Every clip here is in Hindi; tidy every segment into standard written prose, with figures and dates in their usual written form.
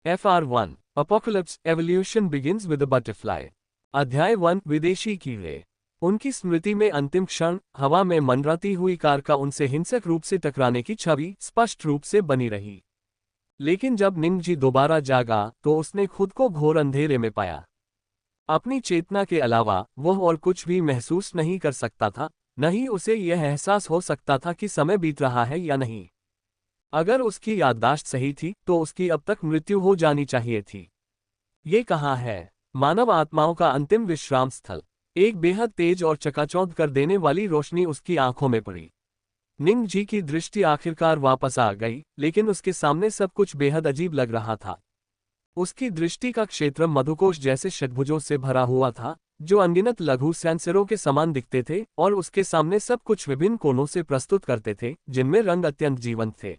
FR1 Apocalypse Evolution begins with a butterfly। अध्याय 1 विदेशी कीड़े। उनकी स्मृति में अंतिम क्षण हवा में मंडराती हुई कार का उनसे हिंसक रूप से टकराने की छवि स्पष्ट रूप से बनी रही। लेकिन जब निंगजी दोबारा जागा तो उसने खुद को घोर अंधेरे में पाया। अपनी चेतना के अलावा वह और कुछ भी महसूस नहीं कर सकता था, न ही उसे यह एहसास हो सकता था कि समय बीत रहा है या नहीं। अगर उसकी याददाश्त सही थी तो उसकी अब तक मृत्यु हो जानी चाहिए थी। ये कहाँ है? मानव आत्माओं का अंतिम विश्राम स्थल। एक बेहद तेज और चकाचौंध कर देने वाली रोशनी उसकी आंखों में पड़ी। निंगजी की दृष्टि आखिरकार वापस आ गई, लेकिन उसके सामने सब कुछ बेहद अजीब लग रहा था। उसकी दृष्टि का क्षेत्र मधुकोश जैसे षट्भुजों से भरा हुआ था, जो अनगिनत लघु सेंसरों के समान दिखते थे, और उसके सामने सब कुछ विभिन्न कोणों से प्रस्तुत करते थे, जिनमें रंग अत्यंत जीवंत थे।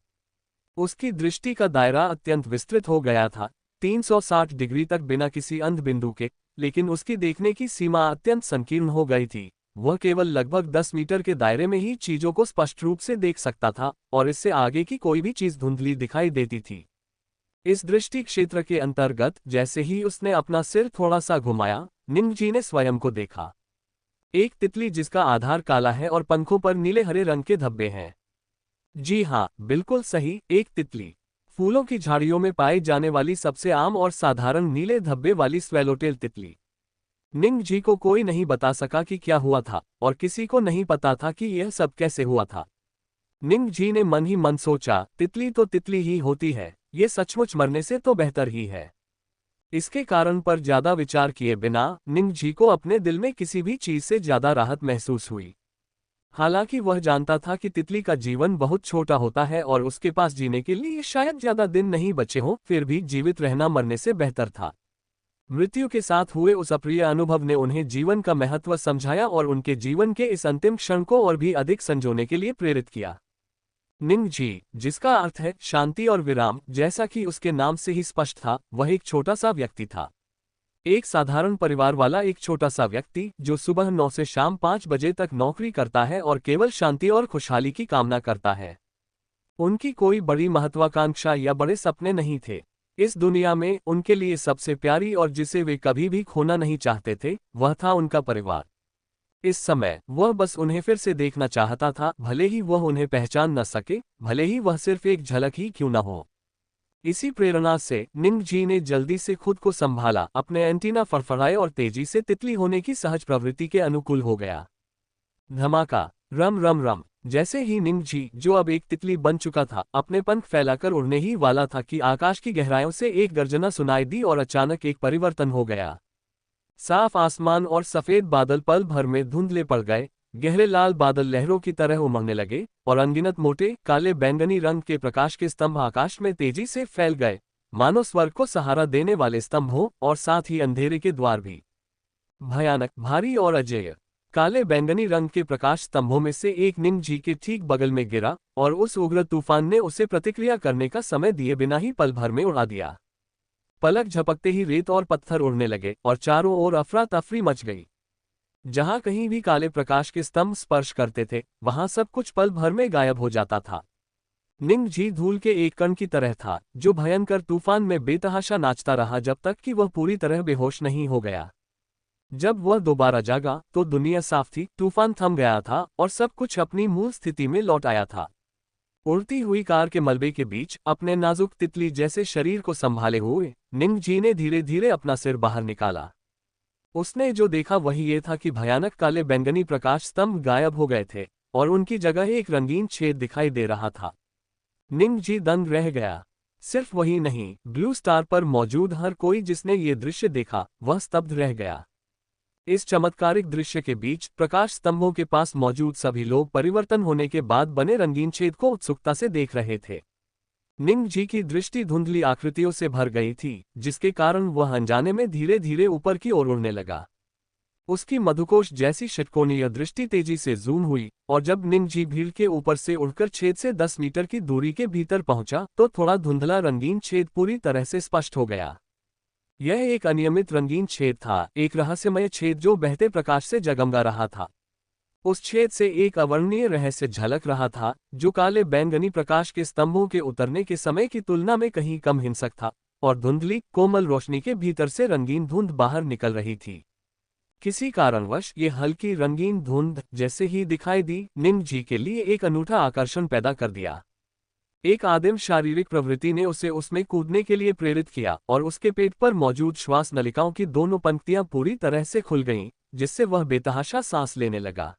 उसकी दृष्टि का दायरा अत्यंत विस्तृत हो गया था, 360 डिग्री तक बिना किसी अंध बिंदु के, लेकिन उसकी देखने की सीमा अत्यंत संकीर्ण हो गई थी। वह केवल लगभग 10 मीटर के दायरे में ही चीजों को स्पष्ट रूप से देख सकता था, और इससे आगे की कोई भी चीज धुंधली दिखाई देती थी। इस दृष्टि क्षेत्र के अंतर्गत जैसे ही उसने अपना सिर थोड़ा सा घुमाया, निंगजी ने स्वयं को देखा। एक तितली जिसका आधार काला है और पंखों पर नीले हरे रंग के धब्बे हैं। जी हाँ, बिल्कुल सही, एक तितली। फूलों की झाड़ियों में पाई जाने वाली सबसे आम और साधारण नीले धब्बे वाली स्वैलोटेल तितली। निंगजी को कोई नहीं बता सका कि क्या हुआ था, और किसी को नहीं पता था कि यह सब कैसे हुआ था। निंगजी ने मन ही मन सोचा, तितली तो तितली ही होती है, ये सचमुच मरने से तो बेहतर ही है। इसके कारण पर ज्यादा विचार किए बिना निंगजी को अपने दिल में किसी भी चीज से ज्यादा राहत महसूस हुई। हालांकि वह जानता था कि तितली का जीवन बहुत छोटा होता है और उसके पास जीने के लिए शायद ज्यादा दिन नहीं बचे हों, फिर भी जीवित रहना मरने से बेहतर था। मृत्यु के साथ हुए उस अप्रिय अनुभव ने उन्हें जीवन का महत्व समझाया और उनके जीवन के इस अंतिम क्षण को और भी अधिक संजोने के लिए प्रेरित किया। निंगजी, जिसका अर्थ है शांति और विराम, जैसा कि उसके नाम से ही स्पष्ट था, वह एक छोटा सा व्यक्ति था। एक साधारण परिवार वाला एक छोटा सा व्यक्ति जो सुबह 9 से शाम 5 बजे तक नौकरी करता है और केवल शांति और खुशहाली की कामना करता है। उनकी कोई बड़ी महत्वाकांक्षा या बड़े सपने नहीं थे। इस दुनिया में उनके लिए सबसे प्यारी और जिसे वे कभी भी खोना नहीं चाहते थे, वह था उनका परिवार। इस समय वह बस उन्हें फिर से देखना चाहता था, भले ही वह उन्हें पहचान न सके, भले ही वह सिर्फ एक झलक ही क्यों न हो। इसी प्रेरणा से निंगजी ने जल्दी से खुद को संभाला, अपने एंटीना फड़फड़ाए और तेजी से तितली होने की सहज प्रवृत्ति के अनुकूल हो गया। धमाका, रम रम रम। जैसे ही निंगजी, जो अब एक तितली बन चुका था, अपने पंख फैलाकर उड़ने ही वाला था कि आकाश की गहराइयों से एक गर्जना सुनाई दी और अचानक एक परिवर्तन हो गया। साफ आसमान और सफेद बादल पल भर में धुंधले पड़ गए। गहरे लाल बादल लहरों की तरह उमड़ने लगे और अनगिनत मोटे काले बैंगनी रंग के प्रकाश के स्तंभ आकाश में तेजी से फैल गए, मानो स्वर्ग को सहारा देने वाले स्तंभ हो, और साथ ही अंधेरे के द्वार भी। भयानक, भारी और अजेय काले बैंगनी रंग के प्रकाश स्तंभों में से एक निंगजी के ठीक बगल में गिरा, और उस उग्र तूफान ने उसे प्रतिक्रिया करने का समय दिए बिना ही पल भर में उड़ा दिया। पलक झपकते ही रेत और पत्थर उड़ने लगे और चारों ओर अफरा तफरी मच गई। जहां कहीं भी काले प्रकाश के स्तंभ स्पर्श करते थे, वहां सब कुछ पल भर में गायब हो जाता था। निंगजी धूल के एक कण की तरह था, जो भयंकर तूफान में बेतहाशा नाचता रहा जब तक कि वह पूरी तरह बेहोश नहीं हो गया। जब वह दोबारा जागा तो दुनिया साफ थी, तूफान थम गया था और सब कुछ अपनी मूल स्थिति में लौट आया था। उड़ती हुई कार के मलबे के बीच अपने नाजुक तितली जैसे शरीर को संभाले हुए निंगजी ने धीरे धीरे अपना सिर बाहर निकाला। उसने जो देखा वही ये था कि भयानक काले बैंगनी प्रकाश स्तंभ गायब हो गए थे और उनकी जगह एक रंगीन छेद दिखाई दे रहा था। निंगजी दंग रह गया। सिर्फ वही नहीं, ब्लू स्टार पर मौजूद हर कोई जिसने ये दृश्य देखा, वह स्तब्ध रह गया। इस चमत्कारिक दृश्य के बीच प्रकाश स्तंभों के पास मौजूद सभी लोग परिवर्तन होने के बाद बने रंगीन छेद को उत्सुकता से देख रहे थे। निंगजी की दृष्टि धुंधली आकृतियों से भर गई थी, जिसके कारण वह अनजाने में धीरे धीरे ऊपर की ओर उड़ने लगा। उसकी मधुकोश जैसी षटकोणीय दृष्टि तेजी से जूम हुई, और जब निंगजी भीड़ के ऊपर से उड़कर छेद से 10 मीटर की दूरी के भीतर पहुंचा तो थोड़ा धुंधला रंगीन छेद पूरी तरह से स्पष्ट हो गया। यह एक अनियमित रंगीन छेद था, एक रहस्यमय छेद जो बहते प्रकाश से जगमगा रहा था। उस छेद से एक अवर्णनीय रहस्य झलक रहा था, जो काले बैंगनी प्रकाश के स्तंभों के उतरने के समय की तुलना में कहीं कम हिंसक था, और धुंधली कोमल रोशनी के भीतर से रंगीन धुंध बाहर निकल रही थी। किसी कारणवश ये हल्की रंगीन धुंध जैसे ही दिखाई दी, निंग जी के लिए एक अनूठा आकर्षण पैदा कर दिया। एक आदिम शारीरिक प्रवृत्ति ने उसे उसमें कूदने के लिए प्रेरित किया और उसके पेट पर मौजूद श्वास नलिकाओं की दोनों पंक्तियां पूरी तरह से खुल गईं, जिससे वह बेतहाशा सांस लेने लगा।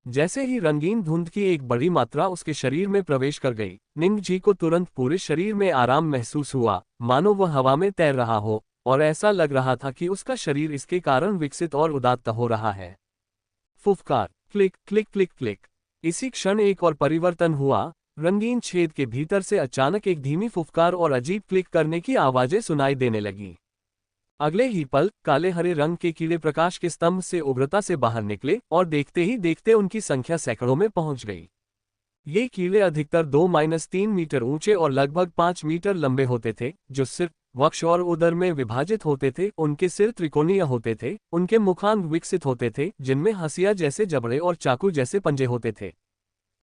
जैसे ही रंगीन धुंध की एक बड़ी मात्रा उसके शरीर में प्रवेश कर गई, निंग जी को तुरंत पूरे शरीर में आराम महसूस हुआ, मानो वह हवा में तैर रहा हो, और ऐसा लग रहा था कि उसका शरीर इसके कारण विकसित और उदात्त हो रहा है। फुफकार, क्लिक क्लिक क्लिक क्लिक। इसी क्षण एक और परिवर्तन हुआ। रंगीन छेद के भीतर से अचानक एक धीमी फुफकार और अजीब क्लिक करने की आवाजें सुनाई देने लगीं। अगले ही पल काले हरे रंग के कीड़े प्रकाश के स्तंभ से उग्रता से बाहर निकले और देखते ही देखते उनकी संख्या सैकड़ों में पहुंच गई। ये कीड़े अधिकतर 2-3 मीटर ऊंचे और लगभग 5 मीटर लंबे होते थे, जो सिर, वक्ष और उदर में विभाजित होते थे। उनके सिर त्रिकोणीय होते थे, उनके मुखांग विकसित होते थे जिनमें हंसिया जैसे जबड़े और चाकू जैसे पंजे होते थे।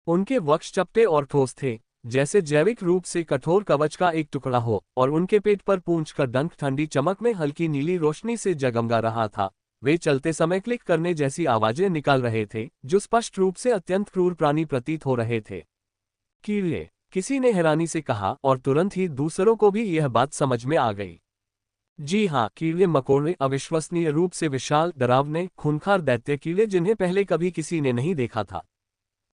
उनके वक्ष चपटे और ठोस थे, जैसे जैविक रूप से कठोर कवच का एक टुकड़ा हो, और उनके पेट पर पूंछ का डंक ठंडी चमक में हल्की नीली रोशनी से जगमगा रहा था। वे चलते समय क्लिक करने जैसी आवाजें निकाल रहे थे, जो स्पष्ट रूप से अत्यंत क्रूर प्राणी प्रतीत हो रहे थे। कीड़े, किसी ने हैरानी से कहा, और तुरंत ही दूसरों को भी यह बात समझ में आ गई। जी हाँ, कीड़े मकोड़े अविश्वसनीय रूप से विशाल, डरावने, खूंखार दैत्य कीड़े जिन्हें पहले कभी किसी ने नहीं देखा था।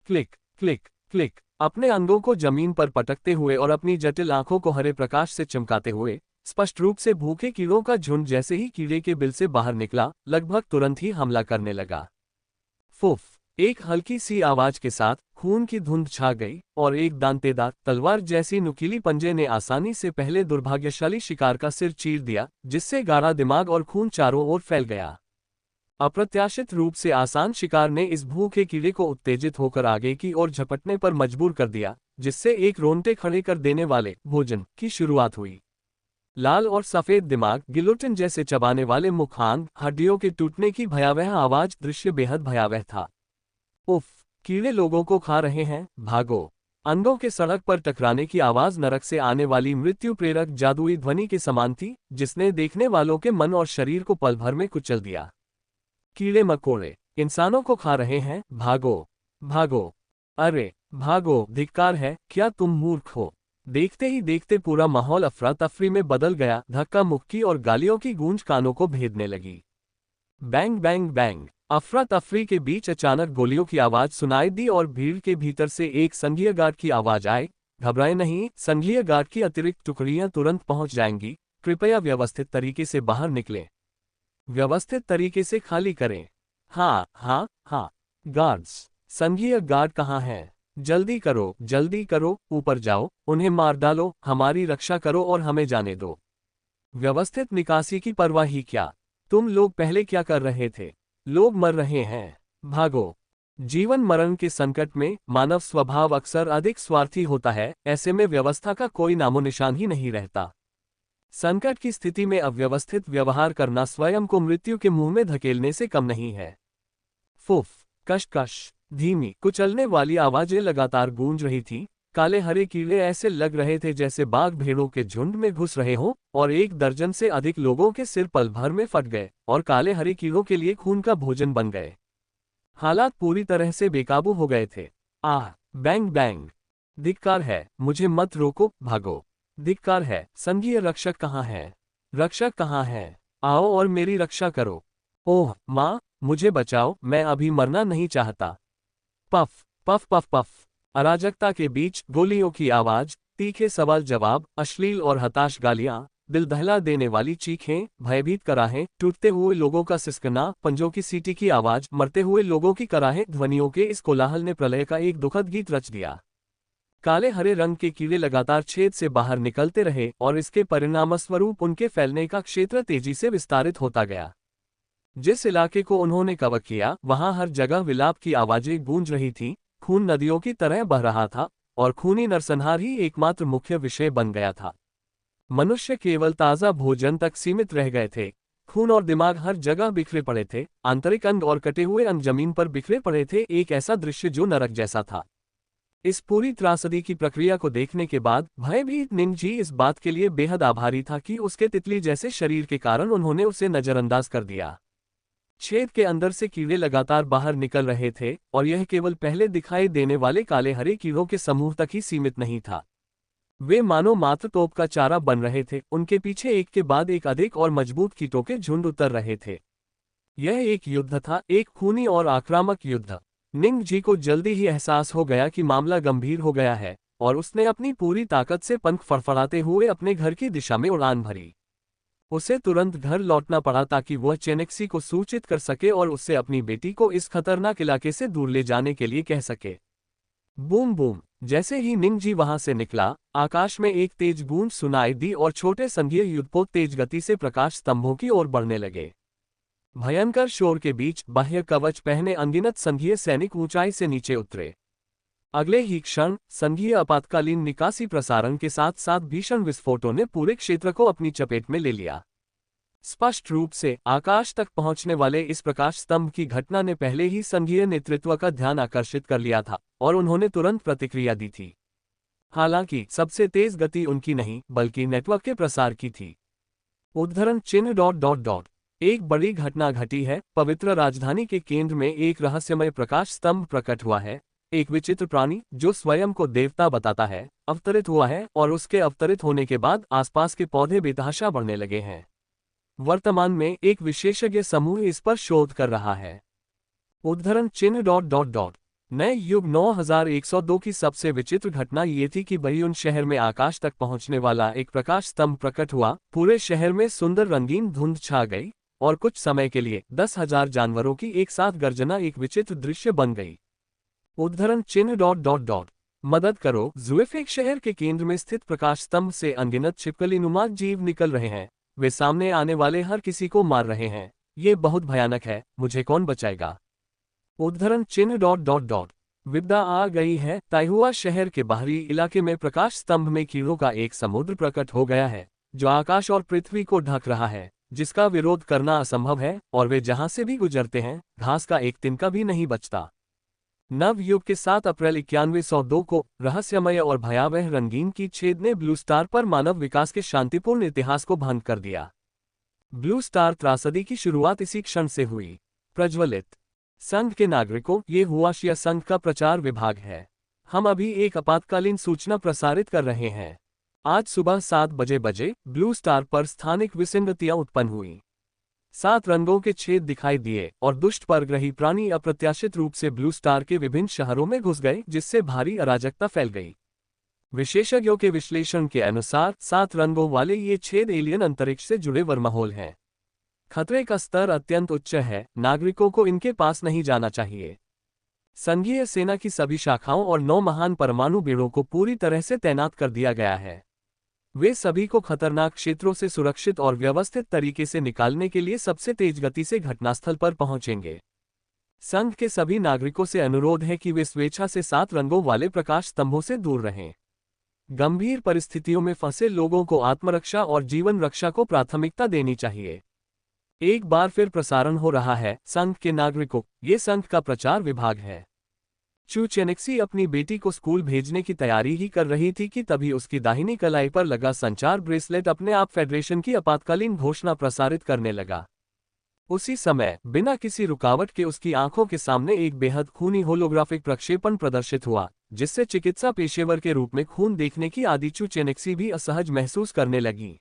Click click click. अपने अंगों को जमीन पर पटकते हुए और अपनी जटिल आंखों को हरे प्रकाश से चमकाते हुए, स्पष्ट रूप से भूखे कीड़ों का झुंड जैसे ही कीड़े के बिल से बाहर निकला, लगभग तुरंत ही हमला करने लगा। फुफ, एक हल्की सी आवाज के साथ खून की धुंध छा गई और एक दांतेदार तलवार जैसी नुकीली पंजे ने आसानी से पहले दुर्भाग्यशाली शिकार का सिर चीर दिया, जिससे गाढ़ा दिमाग और खून चारों ओर फैल गया। अप्रत्याशित रूप से आसान शिकार ने इस भूखे कीड़े को उत्तेजित होकर आगे की ओर झपटने पर मजबूर कर दिया, जिससे एक रोंगटे खड़े कर देने वाले भोजन की शुरुआत हुई। लाल और सफेद दिमाग, गिलोटिन जैसे चबाने वाले मुखांग, हड्डियों के टूटने की भयावह आवाज, दृश्य बेहद भयावह था। उफ, कीड़े लोगों को खा रहे हैं, भागो। अंगों के सड़क पर टकराने की आवाज नरक से आने वाली मृत्यु प्रेरक जादुई ध्वनि के समान थी, जिसने देखने वालों के मन और शरीर को पल भर में कुचल दिया। कीड़े मकोड़े इंसानों को खा रहे हैं, भागो भागो, अरे भागो, धिक्कार है, क्या तुम मूर्ख हो। देखते ही देखते पूरा माहौल अफरा तफरी में बदल गया। धक्का मुक्की और गालियों की गूंज कानों को भेदने लगी। Bang bang bang. अफरा तफरी के बीच अचानक गोलियों की आवाज सुनाई दी और भीड़ के भीतर से एक संघीय गार्ड की आवाज आई, घबराए नहीं, संघीय गार्ड की अतिरिक्त टुकड़ियां तुरंत पहुंच जाएंगी, कृपया व्यवस्थित तरीके से बाहर निकलें, व्यवस्थित तरीके से खाली करें। हाँ हाँ हाँ। गार्ड्स, संघीय गार्ड कहाँ हैं? जल्दी करो, ऊपर जाओ, उन्हें मार डालो, हमारी रक्षा करो और हमें जाने दो। व्यवस्थित निकासी की परवाह ही क्या? तुम लोग पहले क्या कर रहे थे? लोग मर रहे हैं, भागो। जीवन मरण के संकट में मानव स्वभाव अक्सर अधिक स्वार्थी होता है, ऐसे में व्यवस्था का कोई नामोनिशान ही नहीं रहता। संकट की स्थिति में अव्यवस्थित व्यवहार करना स्वयं को मृत्यु के मुंह में धकेलने से कम नहीं है। फुफ, कशकश, धीमी कुचलने वाली आवाजें लगातार गूंज रही थीं। काले हरे कीड़े ऐसे लग रहे थे जैसे बाघ भेड़ों के झुंड में घुस रहे हों, और 1 दर्जन से अधिक लोगों के सिर पल भर में फट गए और काले हरे कीड़ों के लिए खून का भोजन बन गए। हालात पूरी तरह से बेकाबू हो गए थे। आह, बैंग बैंग। धिक्कार है, मुझे मत रोको, भागो। धिक्कार है, संघीय रक्षक कहाँ है? रक्षक कहाँ है? आओ और मेरी रक्षा करो। ओह माँ, मुझे बचाओ, मैं अभी मरना नहीं चाहता। Puff puff puff puff. अराजकता के बीच गोलियों की आवाज, तीखे सवाल जवाब, अश्लील और हताश गालियां, दिल दहला देने वाली चीखें, भयभीत कराहें, टूटते हुए लोगों का सिसकना, पंजों की सीटी की आवाज, मरते हुए लोगों की कराहें, ध्वनियों के इस कोलाहल ने प्रलय का एक दुखद गीत रच दिया। काले हरे रंग के कीड़े लगातार छेद से बाहर निकलते रहे और इसके परिणामस्वरूप उनके फैलने का क्षेत्र तेजी से विस्तारित होता गया। जिस इलाके को उन्होंने कवर किया, वहां हर जगह विलाप की आवाजें गूंज रही थीं, खून नदियों की तरह बह रहा था और खूनी नरसंहार ही एकमात्र मुख्य विषय बन गया था। मनुष्य केवल ताज़ा भोजन तक सीमित रह गए थे। खून और दिमाग हर जगह बिखरे पड़े थे, आंतरिक अंग और कटे हुए अंग जमीन पर बिखरे पड़े थे, एक ऐसा दृश्य जो नरक जैसा था। इस पूरी त्रासदी की प्रक्रिया को देखने के बाद भयभीत निंगजी इस बात के लिए बेहद आभारी था कि उसके तितली जैसे शरीर के कारण उन्होंने उसे नजरअंदाज कर दिया। छेद के अंदर से कीड़े लगातार बाहर निकल रहे थे और यह केवल पहले दिखाई देने वाले काले हरे कीड़ों के समूह तक ही सीमित नहीं था। वे मानो मात्र तोप का चारा बन रहे थे, उनके पीछे एक के बाद एक अधिक और मजबूत कीटों के झुंड उतर रहे थे। यह एक युद्ध था, एक खूनी और आक्रामक युद्ध। निंग जी को जल्दी ही एहसास हो गया कि मामला गंभीर हो गया है और उसने अपनी पूरी ताकत से पंख फड़फड़ाते हुए अपने घर की दिशा में उड़ान भरी। उसे तुरंत घर लौटना पड़ा ताकि वह चेनेक्सी को सूचित कर सके और उससे अपनी बेटी को इस खतरनाक इलाके से दूर ले जाने के लिए कह सके। बूम बूम, जैसे ही निंग जी वहां से निकला, आकाश में एक तेज गूंज सुनाई दी और छोटे संघीय युद्धपोत तेज गति से प्रकाश स्तंभों की ओर बढ़ने लगे। भयंकर शोर के बीच बाह्य कवच पहने अनगिनत संघीय सैनिक ऊंचाई से नीचे उतरे। अगले ही क्षण संघीय आपातकालीन निकासी प्रसारण के साथ साथ भीषण विस्फोटों ने पूरे क्षेत्र को अपनी चपेट में ले लिया। स्पष्ट रूप से आकाश तक पहुंचने वाले इस प्रकाश स्तंभ की घटना ने पहले ही संघीय नेतृत्व का ध्यान आकर्षित कर लिया था और उन्होंने तुरंत प्रतिक्रिया दी थी। हालांकि सबसे तेज गति उनकी नहीं बल्कि नेटवर्क के प्रसार की थी। उद्धरण चिन्ह ... एक बड़ी घटना घटी है। पवित्र राजधानी के केंद्र में एक रहस्यमय प्रकाश स्तंभ प्रकट हुआ है। एक विचित्र प्राणी जो स्वयं को देवता बताता है अवतरित हुआ है और उसके अवतरित होने के बाद आसपास के पौधे बेतहाशा बढ़ने लगे हैं। वर्तमान में एक विशेषज्ञ समूह इस पर शोध कर रहा है। उद्धरण चिन्ह ... नए युग 9102 की सबसे विचित्र घटना ये थी कि बयून शहर में आकाश तक पहुंचने वाला एक प्रकाश स्तंभ प्रकट हुआ। पूरे शहर में सुंदर रंगीन धुंध छा गई और कुछ समय के लिए 10,000 जानवरों की एक साथ गर्जना एक विचित्र दृश्य बन गई। उद्धरण चिन्ह ... मदद करो, ज़ुएफेक शहर के केंद्र में स्थित प्रकाश स्तंभ से अनगिनत छिपकलीनुमा जीव निकल रहे हैं। वे सामने आने वाले हर किसी को मार रहे हैं। ये बहुत भयानक है, मुझे कौन बचाएगा? उद्धरण चिन्ह ... विपदा आ गई है। ताइहुआ शहर के बाहरी इलाके में प्रकाश स्तंभ में कीड़ों का एक समुद्र प्रकट हो गया है जो आकाश और पृथ्वी को ढक रहा है, जिसका विरोध करना असंभव है और वे जहां से भी गुजरते हैं घास का एक तिनका भी नहीं बचता। नव युग के 7 अप्रैल 9102 को रहस्यमय और भयावह रंगीन की छेद ने ब्लू स्टार पर मानव विकास के शांतिपूर्ण इतिहास को भंग कर दिया। ब्लू स्टार त्रासदी की शुरुआत इसी क्षण से हुई। प्रज्वलित संघ के नागरिकों, ये हुआशिया संघ का प्रचार विभाग है। हम अभी एक आपातकालीन सूचना प्रसारित कर रहे हैं। आज सुबह 7 बजे ब्लू स्टार पर स्थानिक विसंगतियां उत्पन्न हुई। 7 रंगों के छेद दिखाई दिए और दुष्ट परग्रही प्राणी अप्रत्याशित रूप से ब्लू स्टार के विभिन्न शहरों में घुस गए, जिससे भारी अराजकता फैल गई। विशेषज्ञों के विश्लेषण के अनुसार 7 रंगों वाले ये छेद एलियन अंतरिक्ष से जुड़े वर्महोल हैं। खतरे का स्तर अत्यंत उच्च है, नागरिकों को इनके पास नहीं जाना चाहिए। संघीय सेना की सभी शाखाओं और 9 महान परमाणु बेड़ों को पूरी तरह से तैनात कर दिया गया है। वे सभी को खतरनाक क्षेत्रों से सुरक्षित और व्यवस्थित तरीके से निकालने के लिए सबसे तेज गति से घटनास्थल पर पहुंचेंगे। संघ के सभी नागरिकों से अनुरोध है कि वे स्वेच्छा से 7 रंगों वाले प्रकाश स्तंभों से दूर रहें। गंभीर परिस्थितियों में फंसे लोगों को आत्मरक्षा और जीवन रक्षा को प्राथमिकता देनी चाहिए। एक बार फिर प्रसारण हो रहा है। संघ के नागरिकों, ये संघ का प्रचार विभाग है। चू चेनेक्सी अपनी बेटी को स्कूल भेजने की तैयारी ही कर रही थी कि तभी उसकी दाहिनी कलाई पर लगा संचार ब्रेसलेट अपने आप फेडरेशन की आपातकालीन घोषणा प्रसारित करने लगा। उसी समय बिना किसी रुकावट के उसकी आंखों के सामने एक बेहद खूनी होलोग्राफिक प्रक्षेपण प्रदर्शित हुआ, जिससे चिकित्सा पेशेवर के रूप में खून देखने की आदि चू चेनेक्सी भी असहज महसूस करने लगी।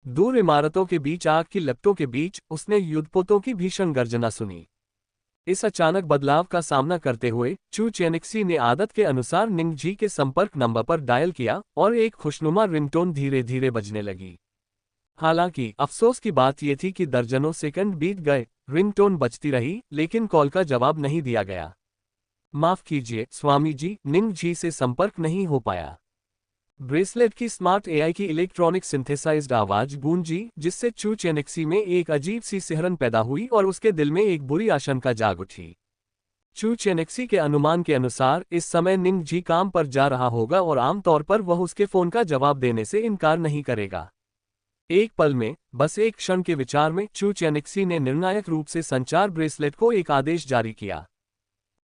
दूर इमारतों के बीच आग की लपटों के बीच उसने युद्धपोतों की भीषण गर्जना सुनी। इस अचानक बदलाव का सामना करते हुए चू चेनेक्सी ने आदत के अनुसार निंग जी के संपर्क नंबर पर डायल किया और एक खुशनुमा रिंगटोन धीरे धीरे बजने लगी। हालांकि अफसोस की बात यह थी कि दर्जनों सेकंड बीत गए, रिंगटोन बजती रही लेकिन कॉल का जवाब नहीं दिया गया। माफ कीजिए स्वामी जी, निंग जी से संपर्क नहीं हो पाया। ब्रेसलेट की स्मार्ट एआई की इलेक्ट्रॉनिक सिंथेसाइज्ड आवाज गूंजी, जिससे चू चेनेक्सी में एक अजीब सी सिहरन पैदा हुई और उसके दिल में एक बुरी आशंका जाग उठी। चू चेनेक्सी के अनुमान के अनुसार इस समय निंग जी काम पर जा रहा होगा और आमतौर पर वह उसके फोन का जवाब देने से इनकार नहीं करेगा। एक पल में, बस एक क्षण के विचार में चू चेनेक्सी ने निर्णायक रूप से संचार ब्रेसलेट को एक आदेश जारी किया।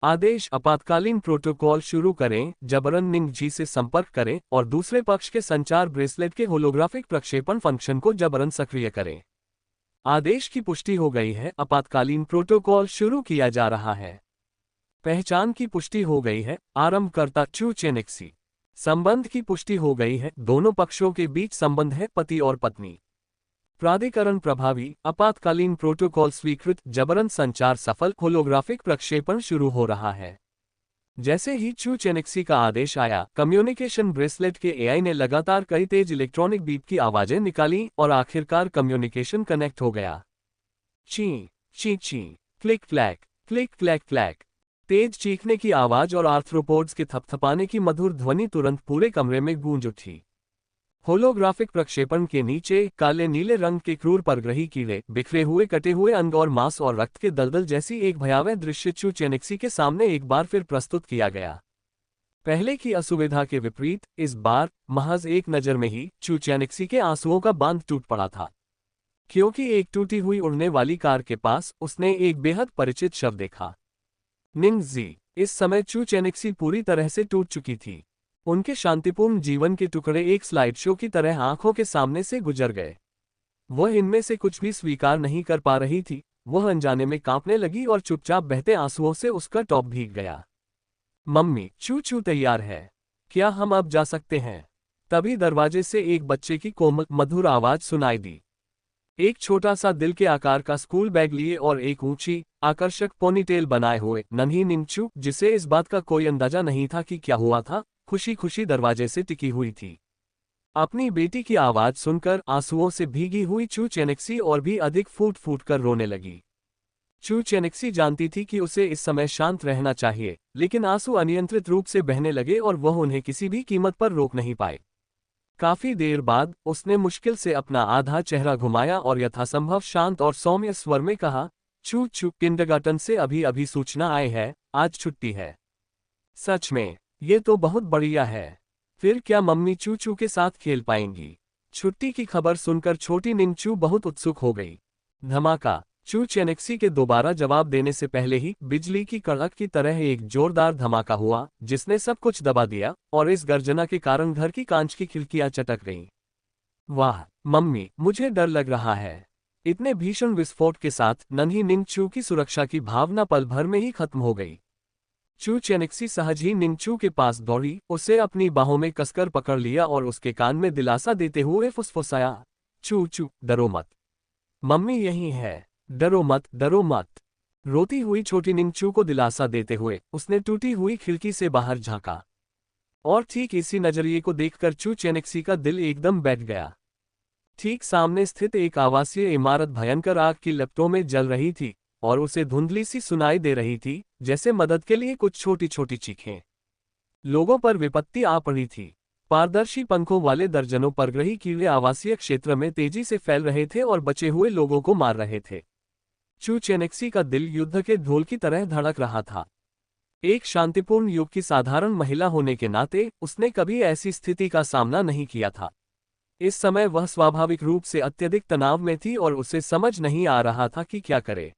आदेश आपातकालीन प्रोटोकॉल शुरू करें, जबरन निंग जी से संपर्क करें और दूसरे पक्ष के संचार ब्रेसलेट के होलोग्राफिक प्रक्षेपण फंक्शन को जबरन सक्रिय करें। आदेश की पुष्टि हो गई है, आपातकालीन प्रोटोकॉल शुरू किया जा रहा है। पहचान की पुष्टि हो गई है, आरंभकर्ता चू चेनेक्सी। संबंध की पुष्टि हो गई है, दोनों पक्षों के बीच संबंध है पति और पत्नी। प्राधिकरण प्रभावी, आपातकालीन प्रोटोकॉल स्वीकृत, जबरन संचार सफल, होलोग्राफिक प्रक्षेपण शुरू हो रहा है। जैसे ही चू चेनेक्सी का आदेश आया, कम्युनिकेशन ब्रेसलेट के एआई ने लगातार कई तेज इलेक्ट्रॉनिक बीप की आवाजें निकाली और आखिरकार कम्युनिकेशन कनेक्ट हो गया। ची ची ची, click clack, click clack clack. तेज चीखने की आवाज और आर्थ्रोपोड्स के थपथपाने की मधुर ध्वनि तुरंत पूरे कमरे में गूंज उठी। होलोग्राफिक प्रक्षेपण के नीचे काले नीले रंग के क्रूर परग्रही कीड़े, बिखरे हुए कटे हुए अंग और मांस और रक्त के दलदल जैसी एक भयावह दृश्य चू चेनेक्सी के सामने एक बार फिर प्रस्तुत किया गया। पहले की असुविधा के विपरीत इस बार महज एक नजर में ही चू चेनेक्सी के आंसुओं का बांध टूट पड़ा था, क्योंकि एक टूटी हुई उड़ने वाली कार के पास उसने एक बेहद परिचित शव देखा। निंग जी। इस समय चू चेनेक्सी पूरी तरह से टूट चुकी थी। उनके शांतिपूर्ण जीवन के टुकड़े एक स्लाइड शो की तरह आंखों के सामने से गुजर गए। वह इनमें से कुछ भी स्वीकार नहीं कर पा रही थी। वह अनजाने में कांपने लगी और चुपचाप बहते आंसुओं से उसका टॉप भीग गया। मम्मी, चू चू तैयार है, क्या हम अब जा सकते हैं? तभी दरवाजे से एक बच्चे की कोमल मधुर आवाज सुनाई दी। एक छोटा सा दिल के आकार का स्कूल बैग लिए और एक ऊंची आकर्षक पोनीटेल बनाए हुए नन्ही निंगचू, जिसे इस बात का कोई अंदाजा नहीं था कि क्या हुआ था, खुशी खुशी दरवाजे से टिकी हुई थी। अपनी बेटी की आवाज सुनकर आंसुओं से भीगी हुई चू चेनेक्सी और भी अधिक फूट फूट कर रोने लगी। चू चेनेक्सी जानती थी कि उसे इस समय शांत रहना चाहिए, लेकिन आंसू अनियंत्रित रूप से बहने लगे और वह उन्हें किसी भी कीमत पर रोक नहीं पाए। काफी देर बाद उसने मुश्किल से अपना आधा चेहरा घुमाया और यथासंभव शांत और सौम्य स्वर में कहा, चू चू, किंडरगार्टन से अभी अभी सूचना आई है, आज छुट्टी है। सच में? ये तो बहुत बढ़िया है। फिर क्या मम्मी चू चू के साथ खेल पाएंगी? छुट्टी की खबर सुनकर छोटी निंगचू बहुत उत्सुक हो गई। धमाका। चू चेनेक्सी के दोबारा जवाब देने से पहले ही बिजली की कड़क की तरह एक जोरदार धमाका हुआ, जिसने सब कुछ दबा दिया, और इस गर्जना के कारण घर की कांच की खिड़कियां चटक गईं। वाह मम्मी, मुझे डर लग रहा है। इतने भीषण विस्फोट के साथ नन्ही निंगचू की सुरक्षा की भावना पल भर में ही खत्म हो गई। चू चेनेक्सी सहज ही निंगचू के पास दौड़ी, उसे अपनी बाहों में कसकर पकड़ लिया और उसके कान में दिलासा देते हुए फुसफुसाया, चू चू, डरो मत, मम्मी यहीं है, डरो मत, डरो मत। रोती हुई छोटी निंगचू को दिलासा देते हुए उसने टूटी हुई खिड़की से बाहर झांका, और ठीक इसी नजरिए को देखकर चू चेनेक्सी का दिल एकदम बैठ गया। ठीक सामने स्थित एक आवासीय इमारत भयंकर आग की लपटों में जल रही थी, और उसे धुंधली सी सुनाई दे रही थी, जैसे मदद के लिए कुछ छोटी छोटी चीखें। लोगों पर विपत्ति आ पड़ी थी। पारदर्शी पंखों वाले दर्जनों परग्रही कीड़े आवासीय क्षेत्र में तेजी से फैल रहे थे और बचे हुए लोगों को मार रहे थे। चू चेनेक्सी का दिल युद्ध के ढोल की तरह धड़क रहा था। एक शांतिपूर्ण युग की साधारण महिला होने के नाते उसने कभी ऐसी स्थिति का सामना नहीं किया था। इस समय वह स्वाभाविक रूप से अत्यधिक तनाव में थी और उसे समझ नहीं आ रहा था कि क्या करे।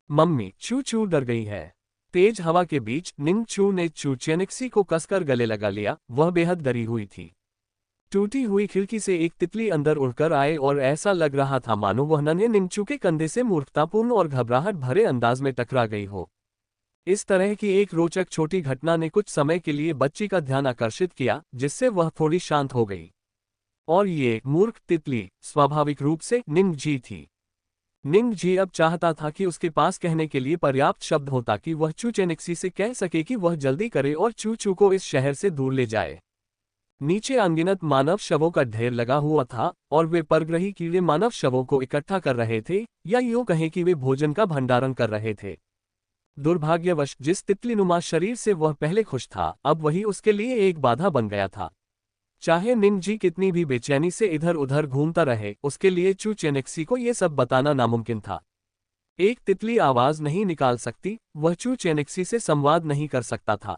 मम्मी, चू चू डर गई है। तेज हवा के बीच निंगचू ने चू चेनेक्सी को कसकर गले लगा लिया। वह बेहद डरी हुई थी। टूटी हुई खिड़की से एक तितली अंदर उड़कर आए और ऐसा लग रहा था मानो वह नन्हे निंगचू के कंधे से मूर्खतापूर्ण और घबराहट भरे अंदाज में टकरा गई हो। इस तरह की एक रोचक छोटी घटना ने कुछ समय के लिए बच्ची का ध्यान आकर्षित किया, जिससे वह थोड़ी शांत हो गई। और ये मूर्ख तितली स्वाभाविक रूप से निंग जी थी। निंग जी अब चाहता था कि उसके पास कहने के लिए पर्याप्त शब्द हो ताकि वह चू चेनेक्सी से कह सके कि वह जल्दी करे और चू चू को इस शहर से दूर ले जाए। नीचे अनगिनत मानव शवों का ढेर लगा हुआ था, और वे परग्रही कीड़े मानव शवों को इकट्ठा कर रहे थे, या यूं कहें कि वे भोजन का भंडारण कर रहे थे। दुर्भाग्यवश जिस तितलीनुमा शरीर से वह पहले खुश था, अब वही उसके लिए एक बाधा बन गया था। चाहे निंग जी कितनी भी बेचैनी से इधर उधर घूमता रहे, उसके लिए चू चेनेक्सी को यह सब बताना नामुमकिन था। एक तितली आवाज नहीं निकाल सकती, वह चू चेनेक्सी से संवाद नहीं कर सकता था।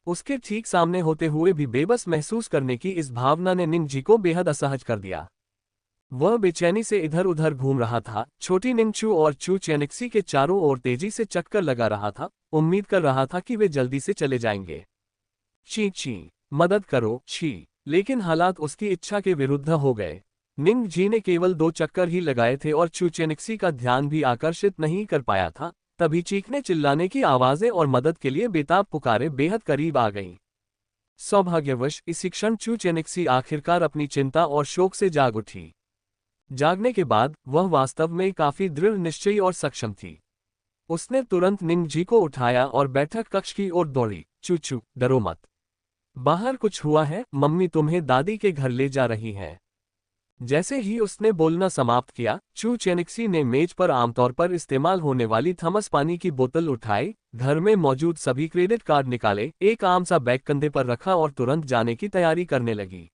उसके ठीक सामने होते हुए भी बेबस महसूस करने की इस भावना ने निंग जी को बेहद असहज कर दिया। वह बेचैनी से इधर उधर घूम रहा था। छोटी निंगचू और चू चेनिक्सी के चारों ओर तेजी से चक्कर लगा रहा था, उम्मीद कर रहा था कि वे जल्दी से चले जाएंगे। ची ची, मदद करो छी। लेकिन हालात उसकी इच्छा के विरुद्ध हो गए। निंग जी ने केवल 2 चक्कर ही लगाए थे और चू चेनिक्सी का ध्यान भी आकर्षित नहीं कर पाया था, तभी चीखने चिल्लाने की आवाजें और मदद के लिए बेताब पुकारें बेहद करीब आ गईं। सौभाग्यवश इसी क्षण चू चेनिक्सी आखिरकार अपनी चिंता और शोक से जाग उठी। जागने के बाद वह वास्तव में काफी दृढ़ निश्चयी और सक्षम थी। उसने तुरंत निंग जी को उठाया और बैठक कक्ष की ओर दौड़ी। चू चू, डरो मत। बाहर कुछ हुआ है, मम्मी तुम्हें दादी के घर ले जा रही हैं। जैसे ही उसने बोलना समाप्त किया, चू चेनिक्सी ने मेज पर आमतौर पर इस्तेमाल होने वाली थमस पानी की बोतल उठाई, घर में मौजूद सभी क्रेडिट कार्ड निकाले, एक आम सा बैग कंधे पर रखा और तुरंत जाने की तैयारी करने लगी।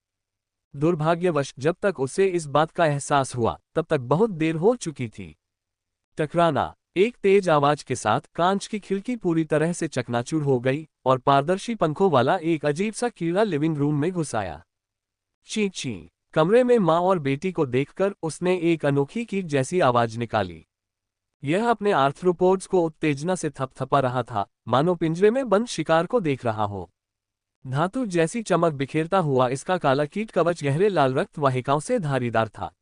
दुर्भाग्यवश जब तक उसे इस बात का एहसास हुआ, तब तक बहुत देर हो चुकी थी। टकराना। एक तेज आवाज के साथ कांच की खिड़की पूरी तरह से चकनाचूर हो गई और पारदर्शी पंखों वाला एक अजीब सा कीड़ा लिविंग रूम में घुस आया। ची ची। कमरे में माँ और बेटी को देखकर उसने एक अनोखी कीक जैसी आवाज निकाली। यह अपने आर्थ्रोपोड्स को उत्तेजना से थपथपा रहा था, मानो पिंजरे में बंद शिकार को देख रहा हो। धातु जैसी चमक बिखेरता हुआ इसका काला कीट कवच गहरे लाल रक्त वाहिकाओं से धारीदार था।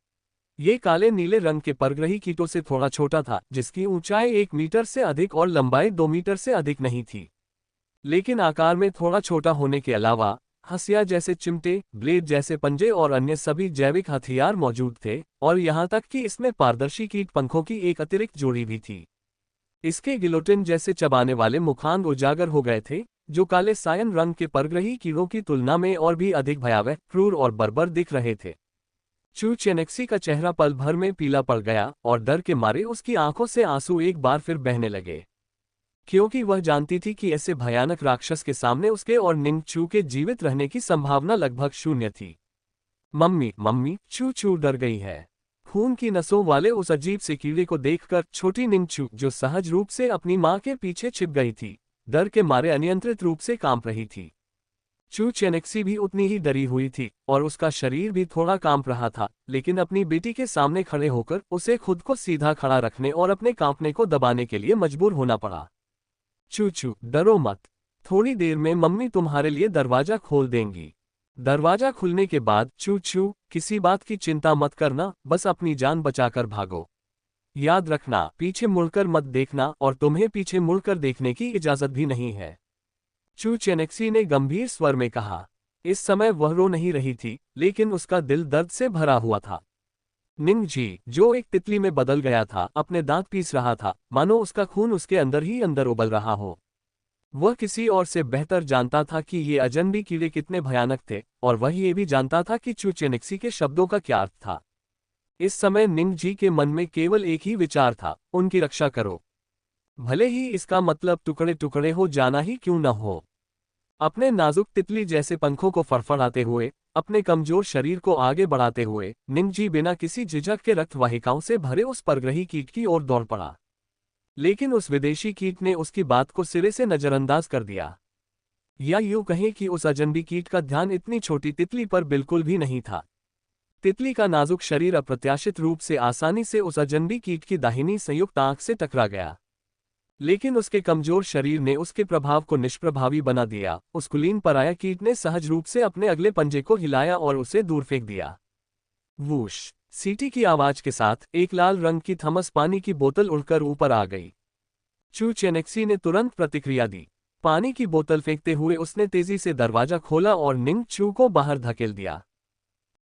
ये काले नीले रंग के परग्रही कीटों से थोड़ा छोटा था, जिसकी ऊंचाई 1 मीटर से अधिक और लंबाई 2 मीटर से अधिक नहीं थी। लेकिन आकार में थोड़ा छोटा होने के अलावा हंसिया जैसे चिमटे, ब्लेड जैसे पंजे और अन्य सभी जैविक हथियार मौजूद थे, और यहाँ तक कि इसमें पारदर्शी कीट पंखों की एक अतिरिक्त जोड़ी भी थी। इसके गिलोटिन जैसे चबाने वाले मुखांग उजागर हो गए थे, जो काले सायन रंग के परग्रही कीड़ों की तुलना में और भी अधिक भयावह, क्रूर और बर्बर दिख रहे थे। चू चेनेक्सी का चेहरा पल भर में पीला पड़ गया और डर के मारे उसकी आंखों से आंसू एक बार फिर बहने लगे, क्योंकि वह जानती थी कि ऐसे भयानक राक्षस के सामने उसके और निंग चू के जीवित रहने की संभावना लगभग शून्य थी। मम्मी मम्मी, चू चू डर गई है। खून की नसों वाले उस अजीब से कीड़े को देखकर छोटी निंग चू, जो सहज रूप से अपनी मां के पीछे छिप गई थी, डर के मारे अनियंत्रित रूप से कांप रही थी। चू चेनेक्सी भी उतनी ही डरी हुई थी और उसका शरीर भी थोड़ा कांप रहा था, लेकिन अपनी बेटी के सामने खड़े होकर उसे खुद को सीधा खड़ा रखने और अपने कांपने को दबाने के लिए मजबूर होना पड़ा। चू चू, डरो मत। थोड़ी देर में मम्मी तुम्हारे लिए दरवाजा खोल देंगी। दरवाजा खुलने के बाद चू चू, किसी बात की चिंता मत करना, बस अपनी जान बचाकर भागो। याद रखना, पीछे मुड़कर मत देखना और तुम्हें पीछे मुड़कर देखने की इजाजत भी नहीं है। चू चेनेक्सी ने गंभीर स्वर में कहा। इस समय वह रो नहीं रही थी, लेकिन उसका दिल दर्द से भरा हुआ था। निंग जी, जो एक तितली में बदल गया था, अपने दांत पीस रहा था, मानो उसका खून उसके अंदर ही अंदर उबल रहा हो। वह किसी और से बेहतर जानता था कि ये अजनबी कीड़े कितने भयानक थे, और वह ये भी जानता था कि चू चेनेक्सी के शब्दों का क्या अर्थ था। इस समय निंग जी के मन में केवल एक ही विचार था, उनकी रक्षा करो। भले ही इसका मतलब टुकड़े टुकड़े हो जाना ही क्यों न हो। अपने नाजुक तितली जैसे पंखों को फड़फड़ाते हुए, अपने कमजोर शरीर को आगे बढ़ाते हुए, निंग जी बिना किसी झिझक के रक्त वाहिकाओं से भरे उस परग्रही कीट की ओर दौड़ पड़ा। लेकिन उस विदेशी कीट ने उसकी बात को सिरे से नजरअंदाज कर दिया। या यूं कहें कि उस अजनबी कीट का ध्यान इतनी छोटी तितली पर बिल्कुल भी नहीं था। तितली का नाजुक शरीर अप्रत्याशित रूप से आसानी से उस अजनबी कीट की दाहिनी संयुक्त आंख से टकरा गया। लेकिन उसके कमजोर शरीर ने उसके प्रभाव को निष्प्रभावी बना दिया। उस कुलीन पराया कीट ने सहज रूप से अपने अगले पंजे को हिलाया और उसे दूर फेंक दिया। वूश! सीटी की आवाज के साथ एक लाल रंग की थमस पानी की बोतल उड़कर ऊपर आ गई। चू चेनेक्सी ने तुरंत प्रतिक्रिया दी। पानी की बोतल फेंकते हुए उसने तेजी से दरवाजा खोला और निंग चू को बाहर धकेल दिया।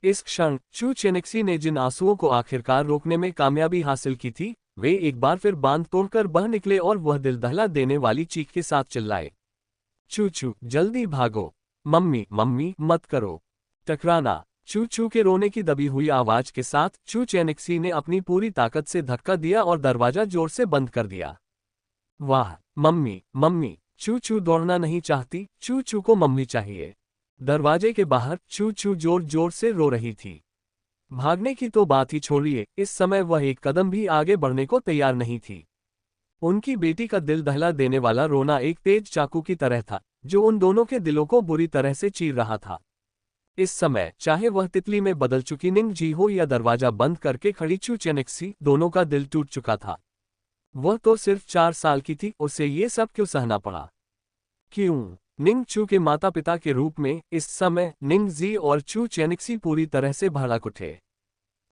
इस क्षण चू चेनेक्सी ने जिन आंसुओं को आखिरकार रोकने में कामयाबी हासिल की थी, वे एक बार फिर बांध तोड़कर बह निकले और वह दिल दहला देने वाली चीख के साथ चिल्लाए। चू चू, जल्दी भागो। मम्मी मम्मी, मत करो। टकराना। चू चू के रोने की दबी हुई आवाज के साथ चू चेनेक्सी ने अपनी पूरी ताकत से धक्का दिया और दरवाजा जोर से बंद कर दिया। वाह, मम्मी मम्मी! चू चू दौड़ना नहीं चाहती, चू चू को मम्मी चाहिए। दरवाजे के बाहर चू चू जोर जोर से रो रही थी। भागने की तो बात ही छोड़िए, इस समय वह एक कदम भी आगे बढ़ने को तैयार नहीं थी। उनकी बेटी का दिल दहला देने वाला रोना एक तेज चाकू की तरह था, जो उन दोनों के दिलों को बुरी तरह से चीर रहा था। इस समय चाहे वह तितली में बदल चुकी निंग जी हो या दरवाजा बंद करके खड़ी चू चेनेक्सी, दोनों का दिल टूट चुका था। वह तो सिर्फ 4 साल की थी, उसे ये सब क्यों सहना पड़ा? क्यों? निंग चू के माता पिता के रूप में इस समय निंग जी और चू चेनिक्सी पूरी तरह से भड़क उठे।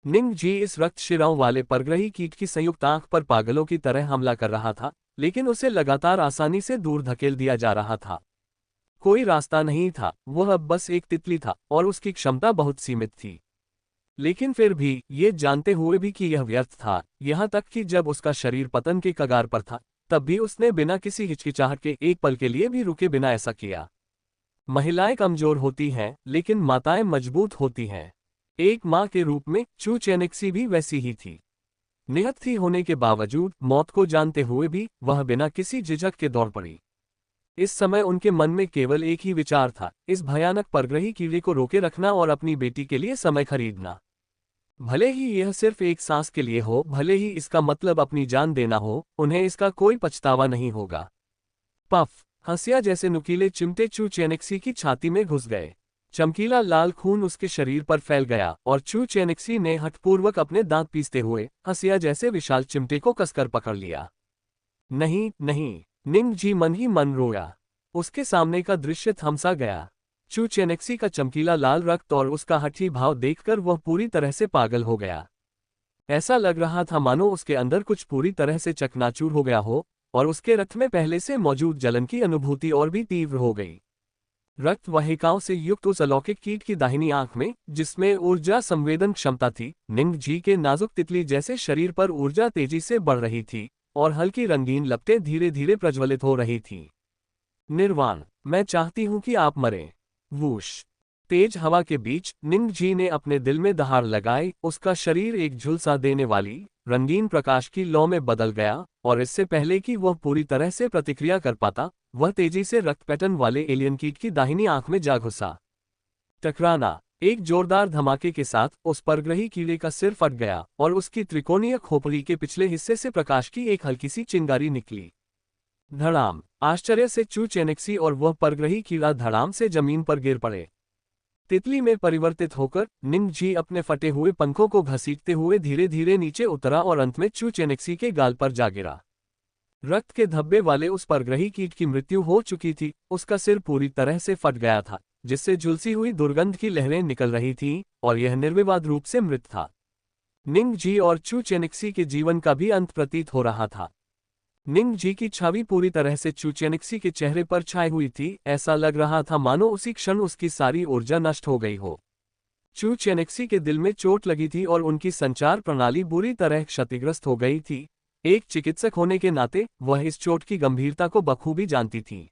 निंग जी इस रक्त शिराओं वाले परग्रही कीट की संयुक्त आंख पर पागलों की तरह हमला कर रहा था, लेकिन उसे लगातार आसानी से दूर धकेल दिया जा रहा था। कोई रास्ता नहीं था, वह अब बस एक तितली था और उसकी क्षमता बहुत सीमित थी। लेकिन फिर भी, ये जानते हुए भी कि यह व्यर्थ था, यहाँ तक कि जब उसका शरीर पतन के कगार पर था, तब भी उसने बिना किसी हिचकिचाहट के एक पल के लिए भी रुके बिना ऐसा किया। महिलाएं कमजोर होती हैं, लेकिन माताएं मजबूत होती हैं। एक मां के रूप में चू चेनेक्सी भी वैसी ही थी। निहत थी होने के बावजूद, मौत को जानते हुए भी वह बिना किसी झिझक के दौड़ पड़ी। इस समय उनके मन में केवल एक ही विचार था, इस भयानक परग्रही कीड़े को रोके रखना और अपनी बेटी के लिए समय खरीदना। भले ही यह सिर्फ एक सांस के लिए हो, भले ही इसका मतलब अपनी जान देना हो, उन्हें इसका कोई पछतावा नहीं होगा। पफ, हंसिया जैसे नुकीले चिमटे चू चेनेक्सी की छाती में घुस गए। चमकीला लाल खून उसके शरीर पर फैल गया और चू चेनेक्सी ने हठपूर्वक अपने दांत पीसते हुए हंसिया जैसे विशाल चिमटे को कसकर पकड़ लिया। नहीं नहीं, निंग जी मन ही मन रोया। उसके सामने का दृश्य थमसा गया। चू चेनेक्सी का चमकीला लाल रक्त और उसका हठी भाव देखकर वह पूरी तरह से पागल हो गया। ऐसा लग रहा था मानो उसके अंदर कुछ पूरी तरह से चकनाचूर हो गया हो, और उसके रक्त में पहले से मौजूद जलन की अनुभूति और भी तीव्र हो गई। रक्त वाहिकाओं से युक्त उस अलौकिक कीट की दाहिनी आंख में, जिसमें ऊर्जा संवेदन क्षमता थी, निंग जी के नाजुक तितली जैसे शरीर पर ऊर्जा तेजी से बढ़ रही थी और हल्की रंगीन लपटें धीरे धीरे प्रज्वलित हो रही थीं। निर्वाण, मैं चाहती हूं कि आप मरें। वूश। तेज हवा के बीच निंग जी ने अपने दिल में दहाड़ लगाई, उसका शरीर एक झुलसा देने वाली रंगीन प्रकाश की लौ में बदल गया, और इससे पहले कि वह पूरी तरह से प्रतिक्रिया कर पाता, वह तेजी से रक्त पैटर्न वाले एलियन कीट की दाहिनी आंख में जा घुसा। टकराना। एक जोरदार धमाके के साथ उस परग्रही कीड़े का सिर फट गया और उसकी त्रिकोणीय खोपड़ी के पिछले हिस्से से प्रकाश की एक हल्की सी चिंगारी निकली। धड़ाम। आश्चर्य से चू चेनेक्सी और वह परग्रही कीड़ा धड़ाम से जमीन पर गिर पड़े। तितली में परिवर्तित होकर निंग जी अपने फटे हुए पंखों को घसीटते हुए धीरे धीरे नीचे उतरा और अंत में चू चेनेक्सी के गाल पर जा गिरा। रक्त के धब्बे वाले उस परग्रही कीट की मृत्यु हो चुकी थी, उसका सिर पूरी तरह से फट गया था, जिससे झुलसी हुई दुर्गंध की लहरें निकल रही थीं, और यह निर्विवाद रूप से मृत था। निंग जी और चू चेनेक्सी के जीवन का भी अंत प्रतीत हो रहा था। निंग जी की छवि पूरी तरह से चू चेनेक्सी के चेहरे पर छाई हुई थी, ऐसा लग रहा था मानो उसी क्षण उसकी सारी ऊर्जा नष्ट हो गई हो। चू चेनेक्सी के दिल में चोट लगी थी और उनकी संचार प्रणाली बुरी तरह क्षतिग्रस्त हो गई थी। एक चिकित्सक होने के नाते वह इस चोट की गंभीरता को बखूबी जानती थी।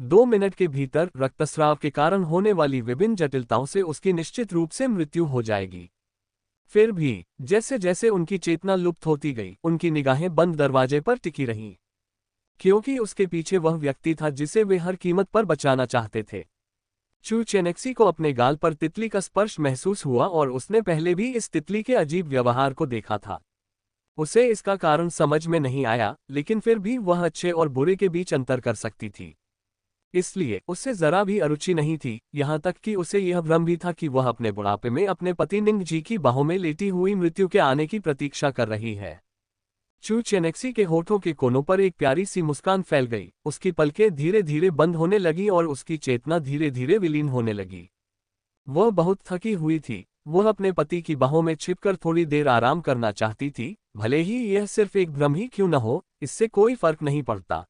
2 मिनट के भीतर रक्तस्राव के कारण होने वाली विभिन्न जटिलताओं से उसकी निश्चित रूप से मृत्यु हो जाएगी। फिर भी जैसे जैसे उनकी चेतना लुप्त होती गई, उनकी निगाहें बंद दरवाजे पर टिकी रहीं, क्योंकि उसके पीछे वह व्यक्ति था जिसे वे हर कीमत पर बचाना चाहते थे। चू चेनेक्सी को अपने गाल पर तितली का स्पर्श महसूस हुआ और उसने पहले भी इस तितली के अजीब व्यवहार को देखा था। उसे इसका कारण समझ में नहीं आया, लेकिन फिर भी वह अच्छे और बुरे के बीच अंतर कर सकती थी। इसलिए उससे जरा भी अरुचि नहीं थी, यहाँ तक कि उसे यह भ्रम भी था कि वह अपने बुढ़ापे में अपने पति निंग जी की बाहों में लेटी हुई मृत्यु के आने की प्रतीक्षा कर रही है। चू चेनेक्सी के होठों के कोनों पर एक प्यारी सी मुस्कान फैल गई, उसकी पलकें धीरे धीरे बंद होने लगी और उसकी चेतना धीरे धीरे विलीन होने लगी। वह बहुत थकी हुई थी, वह अपने पति की बाहों में छिपकर थोड़ी देर आराम करना चाहती थी, भले ही यह सिर्फ एक भ्रम ही क्यों न हो, इससे कोई फर्क नहीं पड़ता।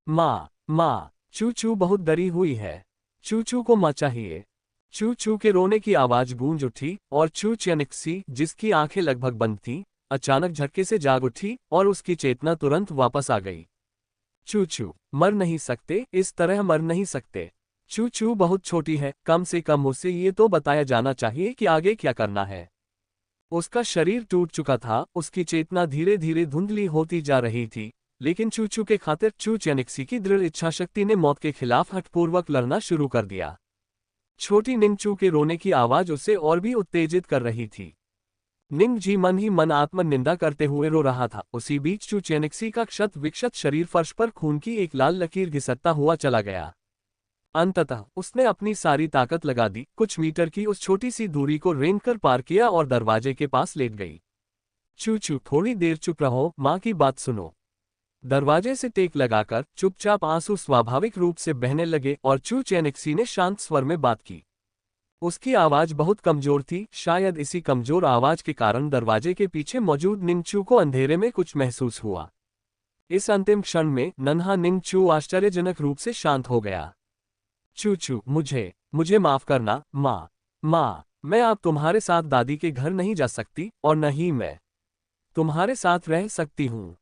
माँ, चू चू बहुत डरी हुई है। चू चू को माँ चाहिए। चू चू के रोने की आवाज गूंज उठी और चू चेनेक्सी, जिसकी आंखें लगभग बंद थीं, अचानक झटके से जाग उठी और उसकी चेतना तुरंत वापस आ गई। चू चू, मर नहीं सकते, इस तरह मर नहीं सकते। चू चू बहुत छोटी है, कम से कम उसे ये तो बताया जाना चाहिए कि आगे क्या करना है। उसका शरीर टूट चुका था, उसकी चेतना धीरे धीरे धुंधली होती जा रही थी, लेकिन चू चू के खातिर चू चेनेक्सी की दृढ़ इच्छाशक्ति ने मौत के खिलाफ हठपूर्वक लड़ना शुरू कर दिया। छोटी निंग चू के रोने की आवाज उसे और भी उत्तेजित कर रही थी। निंग जी मन ही मन आत्म निंदा करते हुए रो रहा था। उसी बीच चू चेनेक्सी का क्षत विक्षत शरीर फर्श पर खून की एक लाल लकीर घिसटता हुआ चला गया। अंततः उसने अपनी सारी ताकत लगा दी, कुछ मीटर की उस छोटी सी दूरी को रेंगकर पार किया और दरवाजे के पास लेट गई। चू चू, थोड़ी देर चुप रहो, माँ की बात सुनो। दरवाजे से टेक लगाकर चुपचाप आंसू स्वाभाविक रूप से बहने लगे और चू चेनेक्सी ने शांत स्वर में बात की। उसकी आवाज बहुत कमजोर थी, शायद इसी कमजोर आवाज के कारण दरवाजे के पीछे मौजूद निंगचू को अंधेरे में कुछ महसूस हुआ। इस अंतिम क्षण में नन्हा निंगचू आश्चर्यजनक रूप से शांत हो गया। चू चू, मुझे माफ करना माँ, मैं अब तुम्हारे साथ दादी के घर नहीं जा सकती और न ही मैं तुम्हारे साथ रह सकती हूँ।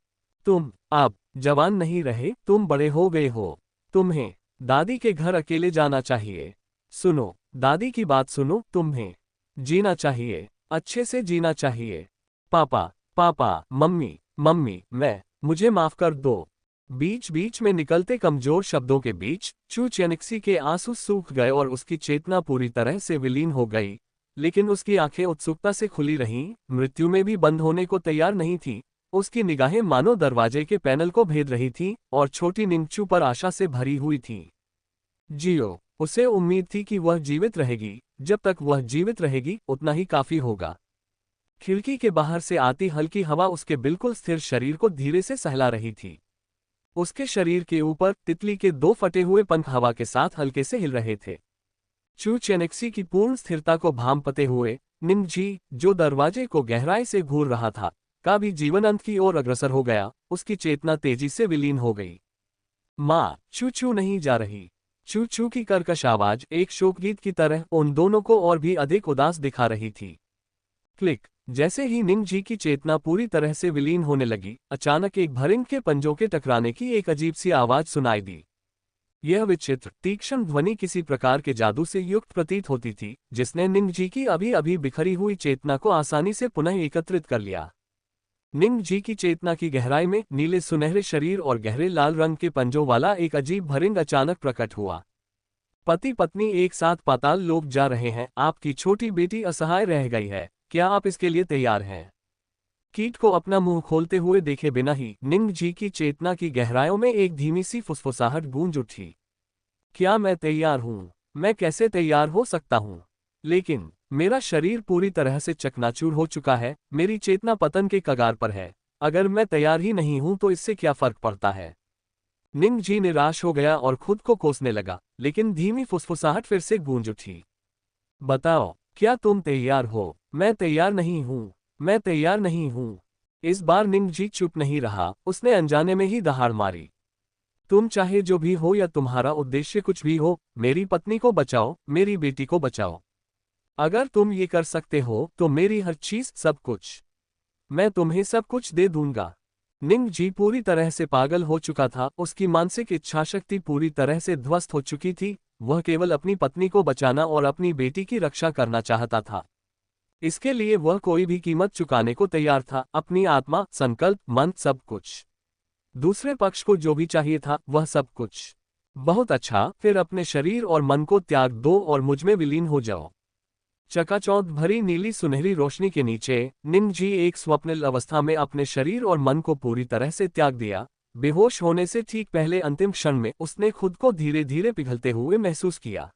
तुम अब जवान नहीं रहे, तुम बड़े हो गए हो। तुम्हें दादी के घर अकेले जाना चाहिए। सुनो, दादी की बात सुनो, तुम्हें जीना चाहिए, अच्छे से जीना चाहिए। पापा, मम्मी, मुझे माफ कर दो। बीच बीच में निकलते कमजोर शब्दों के बीच चू चेनेक्सी के आंसू सूख गए और उसकी चेतना पूरी तरह से विलीन हो गई, लेकिन उसकी आंखें उत्सुकता से खुली रहीं, मृत्यु में भी बंद होने को तैयार नहीं थी। उसकी निगाहें मानो दरवाजे के पैनल को भेद रही थीं और छोटी निंगचू पर आशा से भरी हुई थीं। जियो, उसे उम्मीद थी कि वह जीवित रहेगी, जब तक वह जीवित रहेगी उतना ही काफी होगा। खिड़की के बाहर से आती हल्की हवा उसके बिल्कुल स्थिर शरीर को धीरे से सहला रही थी। उसके शरीर के ऊपर तितली के दो फटे हुए पंख हवा के साथ हल्के से हिल रहे थे। चू चेनेक्सी की पूर्ण स्थिरता को भांपते हुए निंगजी, जो दरवाजे को गहराई से घूर रहा था, का भी जीवन अंत की ओर अग्रसर हो गया। उसकी चेतना तेजी से विलीन हो गई। माँ, चू चू नहीं जा रही। चू चू की कर्कश आवाज एक शोकगीत की तरह उन दोनों को और भी अधिक उदास दिखा रही थी। क्लिक। जैसे ही निंगजी की चेतना पूरी तरह से विलीन होने लगी, अचानक एक भरिंग के पंजों के टकराने की एक अजीब सी आवाज सुनाई दी। यह विचित्र तीक्ष्ण ध्वनि किसी प्रकार के जादू से युक्त प्रतीत होती थी, जिसने निंगजी की अभी अभी बिखरी हुई चेतना को आसानी से पुनः एकत्रित कर लिया। निंगजी की चेतना की गहराई में नीले सुनहरे शरीर और गहरे लाल रंग के पंजों वाला एक अजीब भरिंग अचानक प्रकट हुआ। पति पत्नी एक साथ पाताल लोक जा रहे हैं, आपकी छोटी बेटी असहाय रह गई है, क्या आप इसके लिए तैयार हैं? कीट को अपना मुंह खोलते हुए देखे बिना ही निंगजी की चेतना की गहराइयों में एक धीमी सी फुसफुसाहट गूंज उठी। क्या मैं तैयार हूं? मैं कैसे तैयार हो सकता हूं? लेकिन मेरा शरीर पूरी तरह से चकनाचूर हो चुका है, मेरी चेतना पतन के कगार पर है। अगर मैं तैयार ही नहीं हूं तो इससे क्या फर्क पड़ता है? निंगजी निराश हो गया और खुद को कोसने लगा, लेकिन धीमी फुसफुसाहट फिर से गूंज उठी। बताओ, क्या तुम तैयार हो? मैं तैयार नहीं हूं, मैं तैयार नहीं हूं। इस बार निंगजी चुप नहीं रहा, उसने अनजाने में ही दहाड़ मारी। तुम चाहे जो भी हो या तुम्हारा उद्देश्य कुछ भी हो, मेरी पत्नी को बचाओ, मेरी बेटी को बचाओ। अगर तुम ये कर सकते हो तो मेरी हर चीज, सब कुछ, मैं तुम्हें सब कुछ दे दूंगा। निंगजी पूरी तरह से पागल हो चुका था, उसकी मानसिक इच्छाशक्ति पूरी तरह से ध्वस्त हो चुकी थी। वह केवल अपनी पत्नी को बचाना और अपनी बेटी की रक्षा करना चाहता था। इसके लिए वह कोई भी कीमत चुकाने को तैयार था, अपनी आत्मा, संकल्प, मन, सब कुछ। दूसरे पक्ष को जो भी चाहिए था वह सब कुछ। बहुत अच्छा, फिर अपने शरीर और मन को त्याग दो और मुझ में विलीन हो जाओ। चकाचौंध भरी नीली सुनहरी रोशनी के नीचे निंगजी एक स्वप्निल अवस्था में अपने शरीर और मन को पूरी तरह से त्याग दिया। बेहोश होने से ठीक पहले अंतिम क्षण में उसने खुद को धीरे धीरे पिघलते हुए महसूस किया।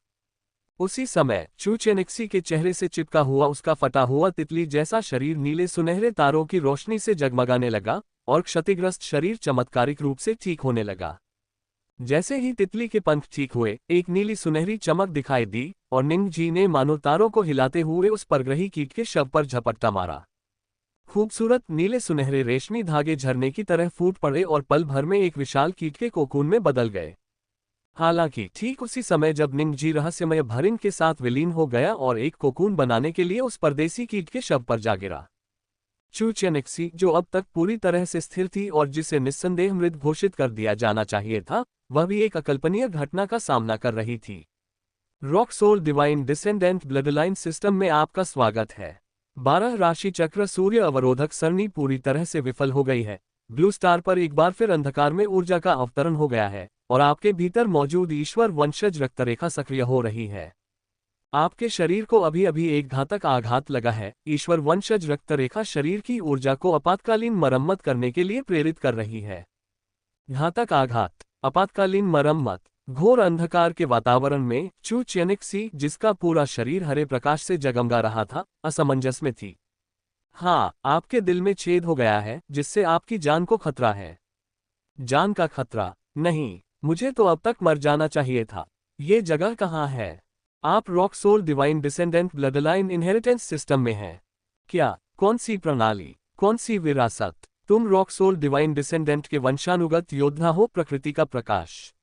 उसी समय चू चेनेक्सी के चेहरे से चिपका हुआ उसका फटा हुआ तितली जैसा शरीर नीले सुनहरे तारों की रोशनी से जगमगाने लगा और क्षतिग्रस्त शरीर चमत्कारिक रूप से ठीक होने लगा। जैसे ही तितली के पंख ठीक हुए, एक नीली सुनहरी चमक दिखाई दी और निंगजी ने मानो तारों को हिलाते हुए उस परग्रही कीट के शव पर झपट्टा मारा। खूबसूरत नीले सुनहरे रेशमी धागे झरने की तरह फूट पड़े और पल भर में एक विशाल कीट के कोकून में बदल गए। हालांकि ठीक उसी समय जब निंगजी रहस्यमय भरिंग के साथ विलीन हो गया और एक कोकून बनाने के लिए उस परदेसी कीट के शव पर जा गिरा, चू चेनेक्सी, जो अब तक पूरी तरह से स्थिर थी और जिसे निस्संदेह मृत घोषित कर दिया जाना चाहिए था, वह भी एक अकल्पनीय घटना का सामना कर रही थी। Rock soul divine descendant bloodline system में आपका स्वागत है। 12 राशि चक्र सूर्य अवरोधक सरणी पूरी तरह से विफल हो गई है। ब्लू स्टार पर एक बार फिर अंधकार में ऊर्जा का अवतरण हो गया है और आपके भीतर मौजूद ईश्वर वंशज रक्तरेखा सक्रिय हो रही है। आपके शरीर को अभी अभी एक घातक आघात लगा है। ईश्वर वंशज रक्तरेखा शरीर की ऊर्जा को आपातकालीन मरम्मत करने के लिए प्रेरित कर रही है। घातक आघात, आपातकालीन मरम्मत। घोर अंधकार के वातावरण में चू चेनिक्सी, जिसका पूरा शरीर हरे प्रकाश से जगमगा रहा था, असमंजस में थी। हाँ, आपके दिल में छेद हो गया है जिससे आपकी जान को खतरा है। जान का खतरा? नहीं, मुझे तो अब तक मर जाना चाहिए था। ये जगह कहाँ है? आप rock soul divine descendant bloodline inheritance system में हैं। क्या? कौन सी प्रणाली? कौन सी विरासत? तुम रॉक सोल डिवाइन डिसेंडेंट के वंशानुगत योद्धा हो। प्रकृति का प्रकाश।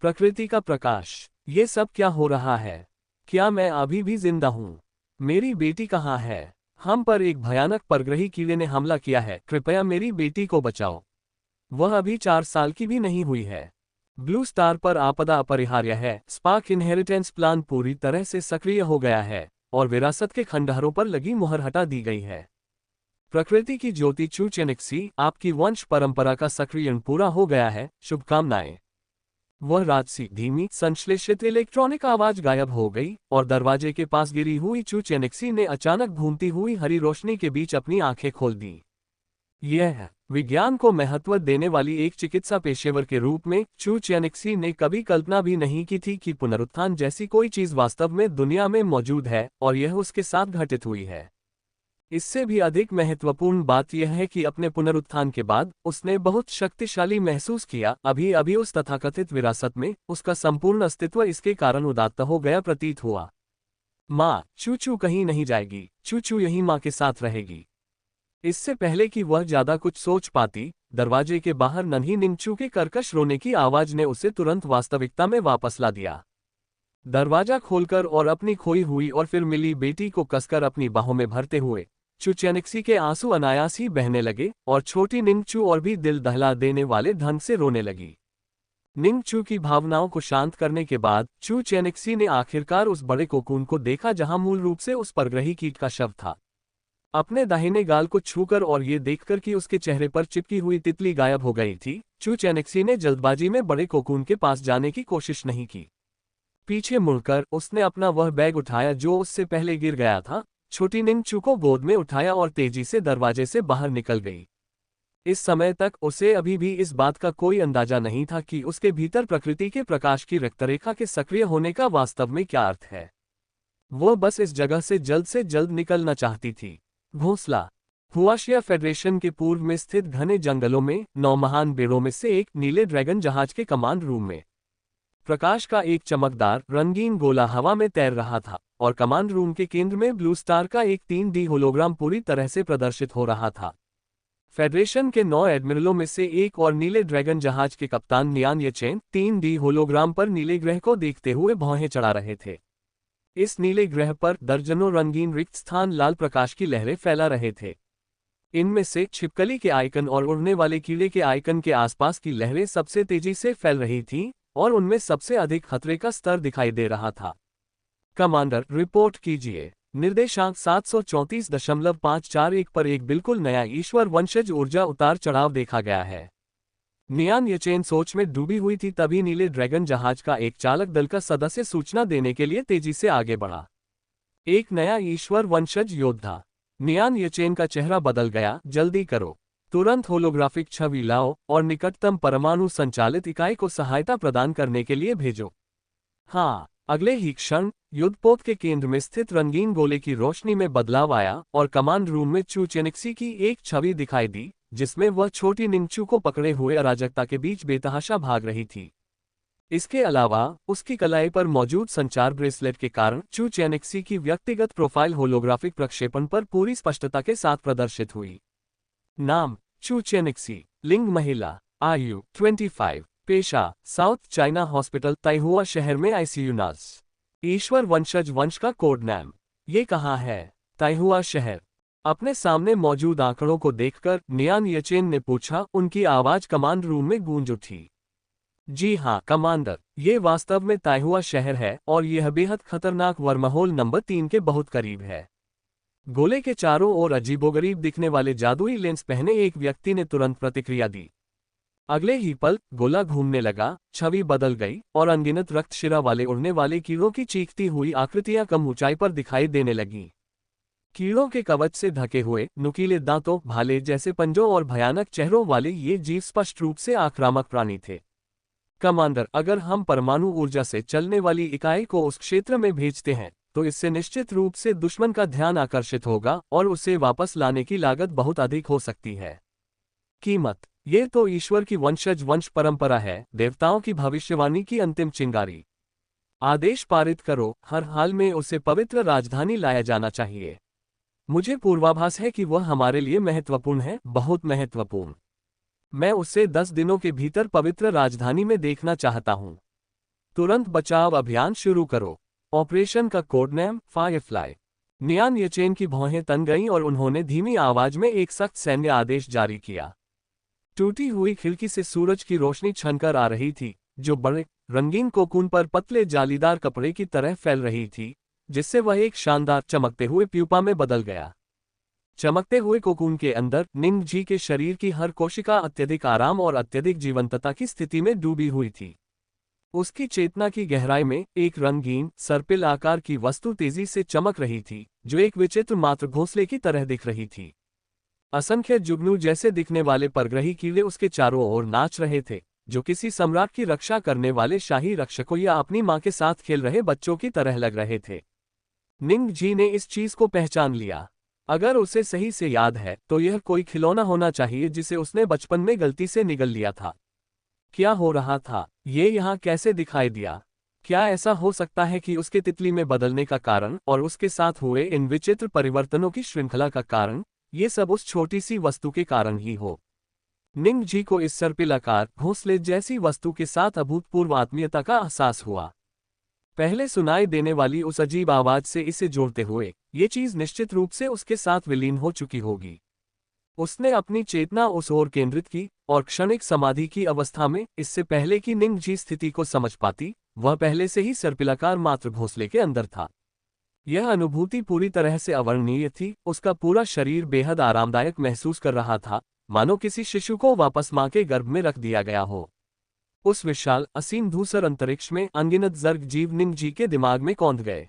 प्रकृति का प्रकाश। ये सब क्या हो रहा है? क्या मैं अभी भी जिंदा हूँ? मेरी बेटी कहाँ है? हम पर एक भयानक परग्रही कीड़े ने हमला किया है। कृपया मेरी बेटी को बचाओ। वह अभी 4 साल की भी नहीं हुई है। ब्लू स्टार पर आपदा अपरिहार्य है। स्पार्क इनहेरिटेंस प्लान पूरी तरह से सक्रिय हो गया है और विरासत के खंडहरों पर लगी मुहर हटा दी गई है। प्रकृति की ज्योति चू चेनिक्सी, आपकी वंश परंपरा का सक्रियण पूरा हो गया है। शुभकामनाएं। वह राजसी धीमी संश्लेषित इलेक्ट्रॉनिक आवाज गायब हो गई और दरवाजे के पास गिरी हुई चू चेनिक्सी ने अचानक घूमती हुई हरी रोशनी के बीच अपनी आंखें खोल दी। यह विज्ञान को महत्व देने वाली एक चिकित्सा पेशेवर के रूप में चू चेनिक्सी ने कभी कल्पना भी नहीं की थी कि पुनरुत्थान जैसी कोई चीज वास्तव में दुनिया में मौजूद है और यह उसके साथ घटित हुई है। इससे भी अधिक महत्वपूर्ण बात यह है कि अपने पुनरुत्थान के बाद उसने बहुत शक्तिशाली महसूस किया। अभी अभी उस तथाकथित विरासत में उसका संपूर्ण अस्तित्व इसके कारण उदात्त हो गया प्रतीत हुआ। माँ, चू कहीं नहीं जाएगी। चू यहीं माँ के साथ रहेगी। इससे पहले कि वह ज्यादा कुछ सोच पाती, दरवाजे के बाहर नन्ही निंगचू के कर्कश रोने की आवाज ने उसे तुरंत वास्तविकता में वापस ला दिया। दरवाजा खोलकर और अपनी खोई हुई और फिर मिली बेटी को कसकर अपनी बाहों में भरते हुए चू चेनिक्सी के आंसू अनायास ही बहने लगे और छोटी निंगचू और भी दिल दहला देने वाले ढंग से रोने लगी। निंगचू की भावनाओं को शांत करने के बाद चू चेनिक्सी ने आखिरकार उस बड़े कोकून को देखा जहां मूल रूप से उस परग्रही कीट का शव था। अपने दाहिने गाल को छूकर और ये देखकर कि उसके चेहरे पर चिपकी हुई तितली गायब हो गई थी, चू चेनिक्सी ने जल्दबाजी में बड़े कोकून के पास जाने की कोशिश नहीं की। पीछे मुड़कर उसने अपना वह बैग उठाया जो उससे पहले गिर गया था, छोटी निंगचू को गोद में उठाया और तेजी से दरवाजे से बाहर निकल गई। इस समय तक उसे अभी भी इस बात का कोई अंदाजा नहीं था कि उसके भीतर प्रकृति के प्रकाश की रक्तरेखा के सक्रिय होने का वास्तव में क्या अर्थ है। वह बस इस जगह से जल्द निकलना चाहती थी। घोंसला। हुआशिया फेडरेशन के पूर्व में स्थित घने जंगलों में 9 महान बेड़ों में से एक नीले ड्रैगन जहाज के कमांड रूम में प्रकाश का एक चमकदार रंगीन गोला हवा में तैर रहा था और कमांड रूम के केंद्र में ब्लू स्टार का एक 3D होलोग्राम पूरी तरह से प्रदर्शित हो रहा था। फेडरेशन के 9 एडमिरलों में से एक और नीले ड्रैगन जहाज के कप्तान नियान येचेन 3D होलोग्राम पर नीले ग्रह को देखते हुए भौहें चढ़ा रहे थे। इस नीले ग्रह पर दर्जनों रंगीन रिक्त स्थान लाल प्रकाश की लहरें फैला रहे थे। इनमें से छिपकली के आइकन और उड़ने वाले कीड़े के आइकन के आसपास की लहरें सबसे तेजी से फैल रही थीं और उनमें सबसे अधिक खतरे का स्तर दिखाई दे रहा था। कमांडर, रिपोर्ट कीजिए। निर्देशांक 734.541 पर एक बिल्कुल नया ईश्वर वंशज ऊर्जा उतार चढ़ाव देखा गया है। नियान येचेन सोच में डूबी हुई थी तभी नीले ड्रैगन जहाज का एक चालक दल का सदस्य सूचना देने के लिए तेजी से आगे बढ़ा। एक नया ईश्वर वंशज योद्धा। नियान येचेन का चेहरा बदल गया। जल्दी करो, तुरंत होलोग्राफिक छवि लाओ और निकटतम परमाणु संचालित इकाई को सहायता प्रदान करने के लिए भेजो। हाँ। अगले ही क्षण युद्धपोत के केंद्र में स्थित रंगीन गोले की रोशनी में बदलाव आया और कमांड रूम में चू चेनिक्सी की एक छवि दिखाई दी जिसमें वह छोटी निंगचू को पकड़े हुए अराजकता के बीच बेतहाशा भाग रही थी। इसके अलावा उसकी कलाई पर मौजूद संचार ब्रेसलेट के कारण चू चेनिक्सी की व्यक्तिगत प्रोफाइल होलोग्राफिक प्रक्षेपण पर पूरी स्पष्टता के साथ प्रदर्शित हुई। नाम, चू चेनिक्सी। लिंग, महिला। आयु, 25। पेशा, साउथ चाइना हॉस्पिटल, ताइहुआ शहर में आईसीयू नर्स। ईश्वर वंशज वंश का कोड नाम। ये कहाँ है? ताइहुआ शहर। अपने सामने मौजूद आंकड़ों को देखकर नियान येचेन ने पूछा। उनकी आवाज कमांड रूम में गूंज उठी। जी हाँ कमांडर, ये वास्तव में ताइहुआ शहर है और यह बेहद खतरनाक वर्महोल नंबर 3 के बहुत करीब है। गोले के चारों ओर अजीबोगरीब दिखने वाले जादुई लेंस पहने एक व्यक्ति ने तुरंत प्रतिक्रिया दी। अगले ही पल गोला घूमने लगा, छवि बदल गई और अनगिनत रक्तशिरा वाले उड़ने वाले कीड़ों की चीखती हुई आकृतियां कम ऊंचाई पर दिखाई देने लगीं। कीड़ों के कवच से ढके हुए नुकीले दांतों, भाले जैसे पंजों और भयानक चेहरों वाले ये जीव स्पष्ट रूप से आक्रामक प्राणी थे। कमांडर, अगर हम परमाणु ऊर्जा से चलने वाली इकाई को उस क्षेत्र में भेजते हैं तो इससे निश्चित रूप से दुश्मन का ध्यान आकर्षित होगा और उसे वापस लाने की लागत बहुत अधिक हो सकती है। कीमत, ये तो ईश्वर की वंश परंपरा है, देवताओं की भविष्यवाणी की अंतिम चिंगारी। आदेश पारित करो, हर हाल में उसे पवित्र राजधानी लाया जाना चाहिए। मुझे पूर्वाभास है कि वह हमारे लिए महत्वपूर्ण है, बहुत महत्वपूर्ण। मैं उसे 10 दिनों के भीतर पवित्र राजधानी में देखना चाहता हूं। तुरंत बचाव अभियान शुरू करो। ऑपरेशन का कोड नेम फायरफ्लाई। नियान येचेन की भौहें तन गईं और उन्होंने धीमी आवाज में एक सख्त सैन्य आदेश जारी किया। टूटी हुई खिड़की से सूरज की रोशनी छनकर आ रही थी, जो बड़े रंगीन कोकून पर पतले जालीदार कपड़े की तरह फैल रही थी, जिससे वह एक शानदार चमकते हुए प्यूपा में बदल गया। चमकते हुए कोकून के अंदर निंग जी के शरीर की हर कोशिका अत्यधिक आराम और अत्यधिक जीवंतता की स्थिति में डूबी हुई थी। उसकी चेतना की गहराई में एक रंगीन सर्पिल आकार की वस्तु तेजी से चमक रही थी, जो एक विचित्र मात्र घोंसले की तरह दिख रही थी। असंख्य जुगनू जैसे दिखने वाले परग्रही कीड़े उसके चारों ओर नाच रहे थे, जो किसी सम्राट की रक्षा करने वाले शाही रक्षकों या अपनी मां के साथ खेल रहे बच्चों की तरह लग रहे थे। निंग जी ने इस चीज को पहचान लिया। अगर उसे सही से याद है तो यह कोई खिलौना होना चाहिए जिसे उसने बचपन में गलती से निगल लिया था। क्या हो रहा था? ये यहाँ कैसे दिखाई दिया? क्या ऐसा हो सकता है कि उसके तितली में बदलने का कारण और उसके साथ हुए इन विचित्र परिवर्तनों की श्रृंखला का कारण, ये सब उस छोटी सी वस्तु के कारण ही हो? निंग जी को इस सर्पिलाकार घोंसले जैसी वस्तु के साथ अभूतपूर्व आत्मीयता का एहसास हुआ। पहले सुनाई देने वाली उस अजीब आवाज से इसे जोड़ते हुए ये चीज निश्चित रूप से उसके साथ विलीन हो चुकी होगी। उसने अपनी चेतना उस ओर केंद्रित की और क्षणिक समाधि की अवस्था में, इससे पहले कि निंग जी स्थिति को समझ पाती, वह पहले से ही सर्पिलाकार मात्र घोंसले के अंदर था। यह अनुभूति पूरी तरह से अवर्णनीय थी। उसका पूरा शरीर बेहद आरामदायक महसूस कर रहा था, मानो किसी शिशु को वापस मां के गर्भ में रख दिया गया हो। उस विशाल असीम धूसर अंतरिक्ष में अनगिनत जर्ग जीव निंग जी के दिमाग में कौंध गए।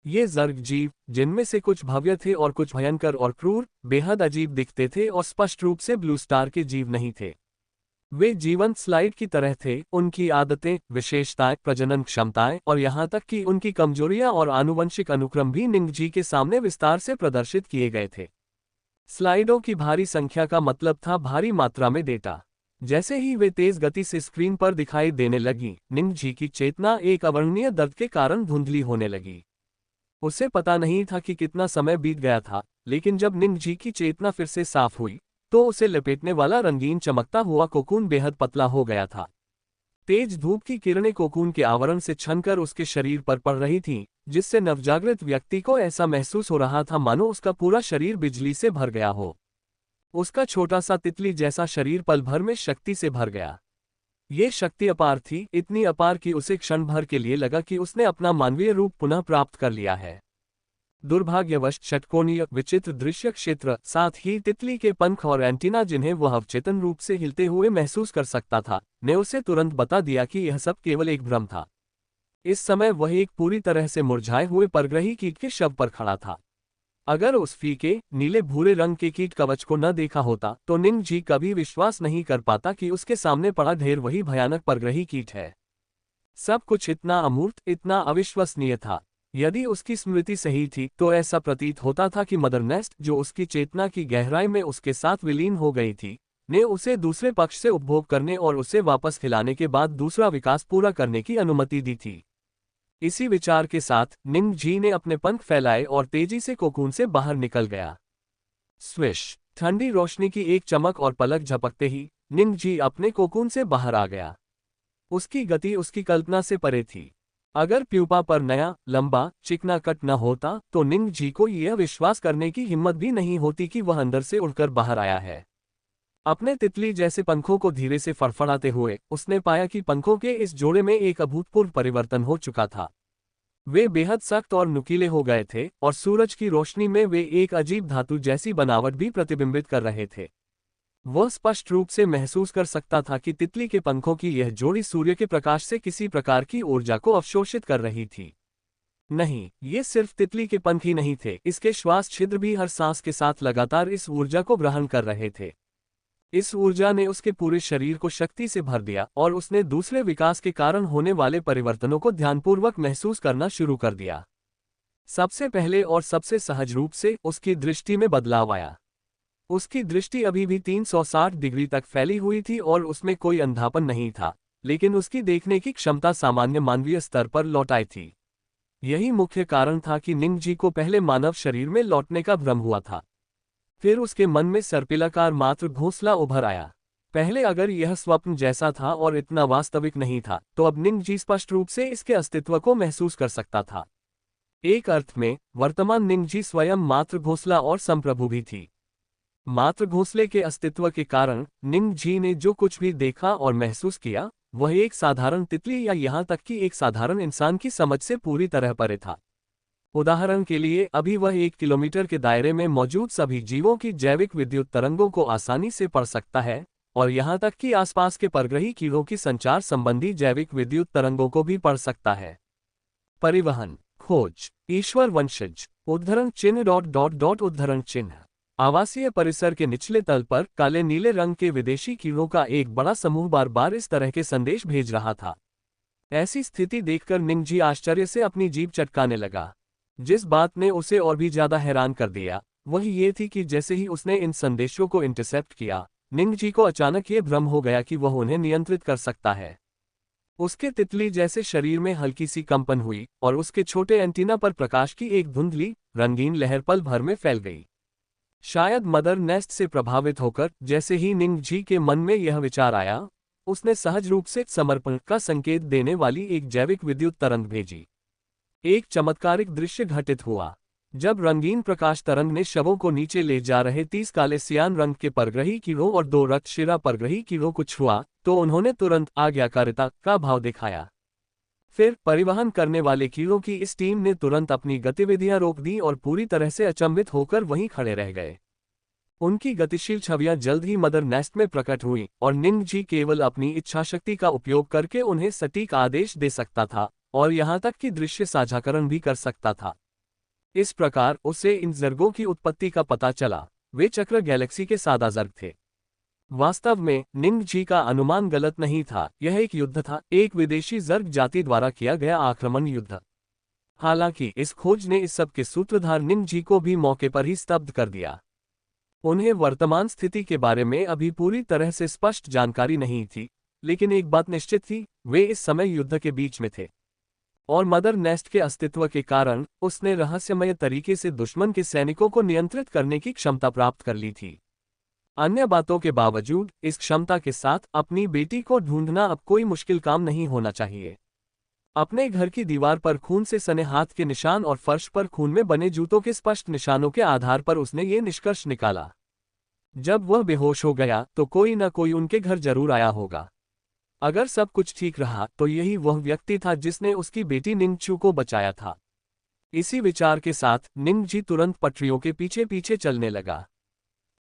ये जर्ग जीव, जिनमें से कुछ भव्य थे और कुछ भयंकर और क्रूर, बेहद अजीब दिखते थे और स्पष्ट रूप से ब्लू स्टार के जीव नहीं थे। वे जीवंत स्लाइड की तरह थे। उनकी आदतें, विशेषताएं, प्रजनन क्षमताएं और यहां तक कि उनकी कमजोरियां और आनुवंशिक अनुक्रम भी निंग जी के सामने विस्तार से प्रदर्शित किए गए थे। स्लाइडों की भारी संख्या का मतलब था भारी मात्रा में डेटा। जैसे ही वे तेज गति से स्क्रीन पर दिखाई देने लगी, निंग जी की चेतना एक अवर्णनीय दर्द के कारण धुंधली होने लगी। उसे पता नहीं था कि कितना समय बीत गया था, लेकिन जब निंग जी की चेतना फिर से साफ हुई तो उसे लपेटने वाला रंगीन चमकता हुआ कोकून बेहद पतला हो गया था। तेज धूप की किरणें कोकून के आवरण से छनकर उसके शरीर पर पड़ रही थीं, जिससे नवजागृत व्यक्ति को ऐसा महसूस हो रहा था मानो उसका पूरा शरीर बिजली से भर गया हो। उसका छोटा सा तितली जैसा शरीर पल भर में शक्ति से भर गया। ये शक्ति अपार थी, इतनी अपार कि उसे क्षण भर के लिए लगा कि उसने अपना मानवीय रूप पुनः प्राप्त कर लिया है। दुर्भाग्यवश षटकोणीय विचित्र दृश्य क्षेत्र, साथ ही तितली के पंख और एंटीना जिन्हें वह अवचेतन रूप से हिलते हुए महसूस कर सकता था, ने उसे तुरंत बता दिया कि यह सब केवल एक भ्रम था। इस समय वह एक पूरी तरह से मुरझाए हुए परग्रही कीट के शव पर खड़ा था। अगर उस फीके नीले भूरे रंग के कीट कवच को न देखा होता तो निंग जी कभी विश्वास नहीं कर पाता कि उसके सामने पड़ा ढेर वही भयानक परग्रही कीट है। सब कुछ इतना अमूर्त, इतना अविश्वसनीय था। यदि उसकी स्मृति सही थी तो ऐसा प्रतीत होता था कि मदर नेस्ट, जो उसकी चेतना की गहराई में उसके साथ विलीन हो गई थी, ने उसे दूसरे पक्ष से उपभोग करने और उसे वापस खिलाने के बाद दूसरा विकास पूरा करने की अनुमति दी थी। इसी विचार के साथ निंग जी ने अपने पंख फैलाए और तेजी से कोकून से बाहर निकल गया। स्विश! ठंडी रोशनी की एक चमक और पलक झपकते ही निंग जी अपने कोकून से बाहर आ गया। उसकी गति उसकी कल्पना से परे थी। अगर प्यूपा पर नया, लंबा, चिकना कट न होता तो निंग जी को यह विश्वास करने की हिम्मत भी नहीं होती कि वह अंदर से उड़कर बाहर आया है। अपने तितली जैसे पंखों को धीरे से फड़फड़ाते हुए उसने पाया कि पंखों के इस जोड़े में एक अभूतपूर्व परिवर्तन हो चुका था। वे बेहद सख्त और नुकीले हो गए थे और सूरज की रोशनी में वे एक अजीब धातु जैसी बनावट भी प्रतिबिंबित कर रहे थे। वह स्पष्ट रूप से महसूस कर सकता था कि तितली के पंखों की यह जोड़ी सूर्य के प्रकाश से किसी प्रकार की ऊर्जा को अवशोषित कर रही थी। नहीं, ये सिर्फ तितली के पंख ही नहीं थे, इसके श्वास छिद्र भी हर सांस के साथ लगातार इस ऊर्जा को ग्रहण कर रहे थे। इस ऊर्जा ने उसके पूरे शरीर को शक्ति से भर दिया और उसने दूसरे विकास के कारण होने वाले परिवर्तनों को ध्यानपूर्वक महसूस करना शुरू कर दिया। सबसे पहले और सबसे सहज रूप से उसकी दृष्टि में बदलाव आया। उसकी दृष्टि अभी भी 360 डिग्री तक फैली हुई थी और उसमें कोई अंधापन नहीं था, लेकिन उसकी देखने की क्षमता सामान्य मानवीय स्तर पर लौट आई थी। यही मुख्य कारण था कि निंगजी को पहले मानव शरीर में लौटने का भ्रम हुआ था। फिर उसके मन में सर्पिलाकार मात्र घोंसला उभर आया। पहले अगर यह स्वप्न जैसा था और इतना वास्तविक नहीं था, तो अब निंगजी स्पष्ट रूप से इसके अस्तित्व को महसूस कर सकता था। एक अर्थ में वर्तमान निंगजी स्वयं मात्र घोंसला और संप्रभु भी थी। मात्र घोंसले के अस्तित्व के कारण निंगजी ने जो कुछ भी देखा और महसूस किया, वह एक साधारण तितली या यहाँ तक कि एक साधारण इंसान की समझ से पूरी तरह परे था। उदाहरण के लिए, अभी वह 1 किलोमीटर के दायरे में मौजूद सभी जीवों की जैविक विद्युत तरंगों को आसानी से पढ़ सकता है, और यहाँ तक कि आसपास के परग्रही कीड़ों की संचार संबंधी जैविक विद्युत तरंगों को भी पढ़ सकता है। परिवहन, खोज, ईश्वर वंशज, उद्धरण चिन्ह उद्धरण चिन्ह। आवासीय परिसर के निचले तल पर काले नीले रंग के विदेशी कीड़ों का एक बड़ा समूह बार बार इस तरह के संदेश भेज रहा था। ऐसी स्थिति देखकर निंगजी आश्चर्य से अपनी जीभ चटकाने लगा। जिस बात ने उसे और भी ज्यादा हैरान कर दिया, वह ये थी कि जैसे ही उसने इन संदेशों को इंटरसेप्ट किया, निंगजी को अचानक ये भ्रम हो गया कि वह उन्हें नियंत्रित कर सकता है। उसके तितली जैसे शरीर में हल्की सी कंपन हुई और उसके छोटे एंटीना पर प्रकाश की एक धुंधली, रंगीन लहर पल भर में फैल गई। शायद मदर नेस्ट से प्रभावित होकर जैसे ही निंगजी के मन में यह विचार आया, उसने सहज रूप से समर्पण का संकेत देने वाली एक जैविक विद्युत तरंग भेजी। एक चमत्कारिक दृश्य घटित हुआ। जब रंगीन प्रकाश तरंग ने शवों को नीचे ले जा रहे 30 काले सियान रंग के परग्रही कीड़ों और 2 रक्तशिरा परग्रही कीड़ों को छुआ, तो उन्होंने तुरंत आज्ञाकारिता का भाव दिखाया। फिर परिवहन करने वाले कीड़ों की इस टीम ने तुरंत अपनी गतिविधियां रोक दी और पूरी तरह से अचंभित होकर वहीं खड़े रह गए। उनकी गतिशील छवियां जल्द ही मदर नेस्ट में प्रकट हुईं और निंगजी केवल अपनी इच्छाशक्ति का उपयोग करके उन्हें सटीक आदेश दे सकता था और यहां तक कि दृश्य साझाकरण भी कर सकता था। इस प्रकार उसे इन जर्गों की उत्पत्ति का पता चला। वे चक्र गैलेक्सी के सादा जर्ग थे। वास्तव में निंगजी का अनुमान गलत नहीं था। यह एक युद्ध था, एक विदेशी जर्ग जाति द्वारा किया गया आक्रमण युद्ध। हालांकि इस खोज ने इस सब के सूत्रधार निंगजी को भी मौके पर ही स्तब्ध कर दिया। उन्हें वर्तमान स्थिति के बारे में अभी पूरी तरह से स्पष्ट जानकारी नहीं थी, लेकिन एक बात निश्चित थी, वे इस समय युद्ध के बीच में थे और मदर नेस्ट के अस्तित्व के कारण उसने रहस्यमय तरीके से दुश्मन के सैनिकों को नियंत्रित करने की क्षमता प्राप्त कर ली थी। अन्य बातों के बावजूद इस क्षमता के साथ अपनी बेटी को ढूंढना अब कोई मुश्किल काम नहीं होना चाहिए। अपने घर की दीवार पर खून से सने हाथ के निशान और फर्श पर खून में बने जूतों के स्पष्ट निशानों के आधार पर उसने ये निष्कर्ष निकाला। जब वह बेहोश हो गया तो कोई न कोई उनके घर जरूर आया होगा। अगर सब कुछ ठीक रहा तो यही वह व्यक्ति था जिसने उसकी बेटी निंगचू को बचाया था। इसी विचार के साथ निंगजी तुरंत पटरियों के पीछे पीछे चलने लगा।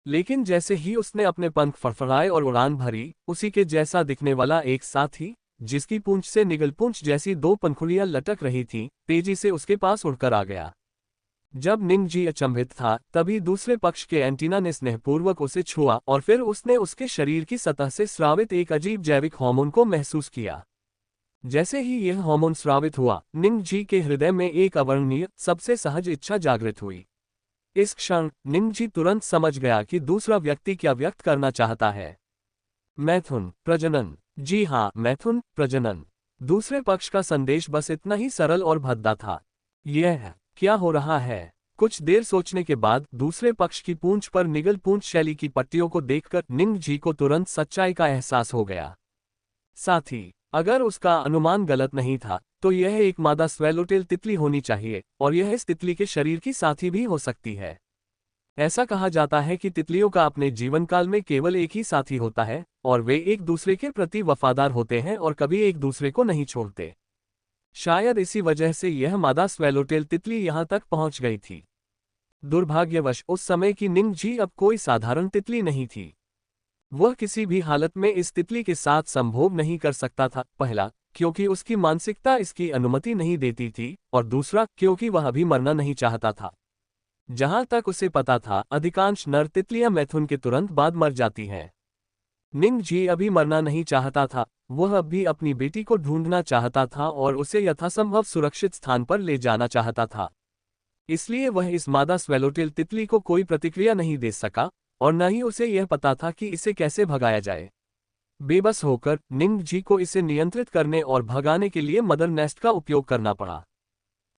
लेकिन जैसे ही उसने अपने पंख फड़फड़ाए और उड़ान भरी, उसी के जैसा दिखने वाला एक साथी, जिसकी पूंछ से निगल पूंछ जैसी 2 पंखुड़ियां लटक रही थीं, तेजी से उसके पास उड़कर आ गया। जब निंगजी अचंभित था, तभी दूसरे पक्ष के एंटीना ने स्नेहपूर्वक उसे छुआ और फिर उसने उसके शरीर की सतह से स्रावित एक अजीब जैविक हार्मोन को महसूस किया। जैसे ही यह हार्मोन स्रावित हुआ, निंगजी के हृदय में एक अवर्णनीय, सबसे सहज इच्छा जागृत हुई। इस क्षण निंगजी तुरंत समझ गया कि दूसरा व्यक्ति क्या व्यक्त करना चाहता है। मैथुन, प्रजनन। जी हाँ, मैथुन, प्रजनन। दूसरे पक्ष का संदेश बस इतना ही सरल और भद्दा था। यह क्या हो रहा है? कुछ देर सोचने के बाद दूसरे पक्ष की पूंछ पर निगल पूंछ शैली की पट्टियों को देखकर निंगजी को तुरंत सच्चाई का एहसास हो गया। साथ ही अगर उसका अनुमान गलत नहीं था, तो यह एक मादा स्वैलोटेल तितली होनी चाहिए और यह इस तितली के शरीर की साथी भी हो सकती है। ऐसा कहा जाता है कि तितलियों का अपने जीवन काल में केवल एक ही साथी होता है और वे एक दूसरे के प्रति वफादार होते हैं और कभी एक दूसरे को नहीं छोड़ते। शायद इसी वजह से यह मादा स्वैलोटेल तितली यहां तक पहुंच गई थी। दुर्भाग्यवश उस समय की निंगजी अब कोई साधारण तितली नहीं थी। वह किसी भी हालत में इस तितली के साथ संभोग नहीं कर सकता था। पहला, क्योंकि उसकी मानसिकता इसकी अनुमति नहीं देती थी, और दूसरा, क्योंकि वह अभी मरना नहीं चाहता था। जहां तक उसे पता था, अधिकांश नर तितलियां मैथुन के तुरंत बाद मर जाती हैं। निंग जी अभी मरना नहीं चाहता था, वह अब भी अपनी बेटी को ढूंढना चाहता था और उसे यथासंभव सुरक्षित स्थान पर ले जाना चाहता था। इसलिए वह इस मादा स्वैलोटेल तितली को कोई प्रतिक्रिया नहीं दे सका, और न ही उसे यह पता था कि इसे कैसे भगाया जाए। बेबस होकर निंग जी को इसे नियंत्रित करने और भगाने के लिए मदर नेस्ट का उपयोग करना पड़ा।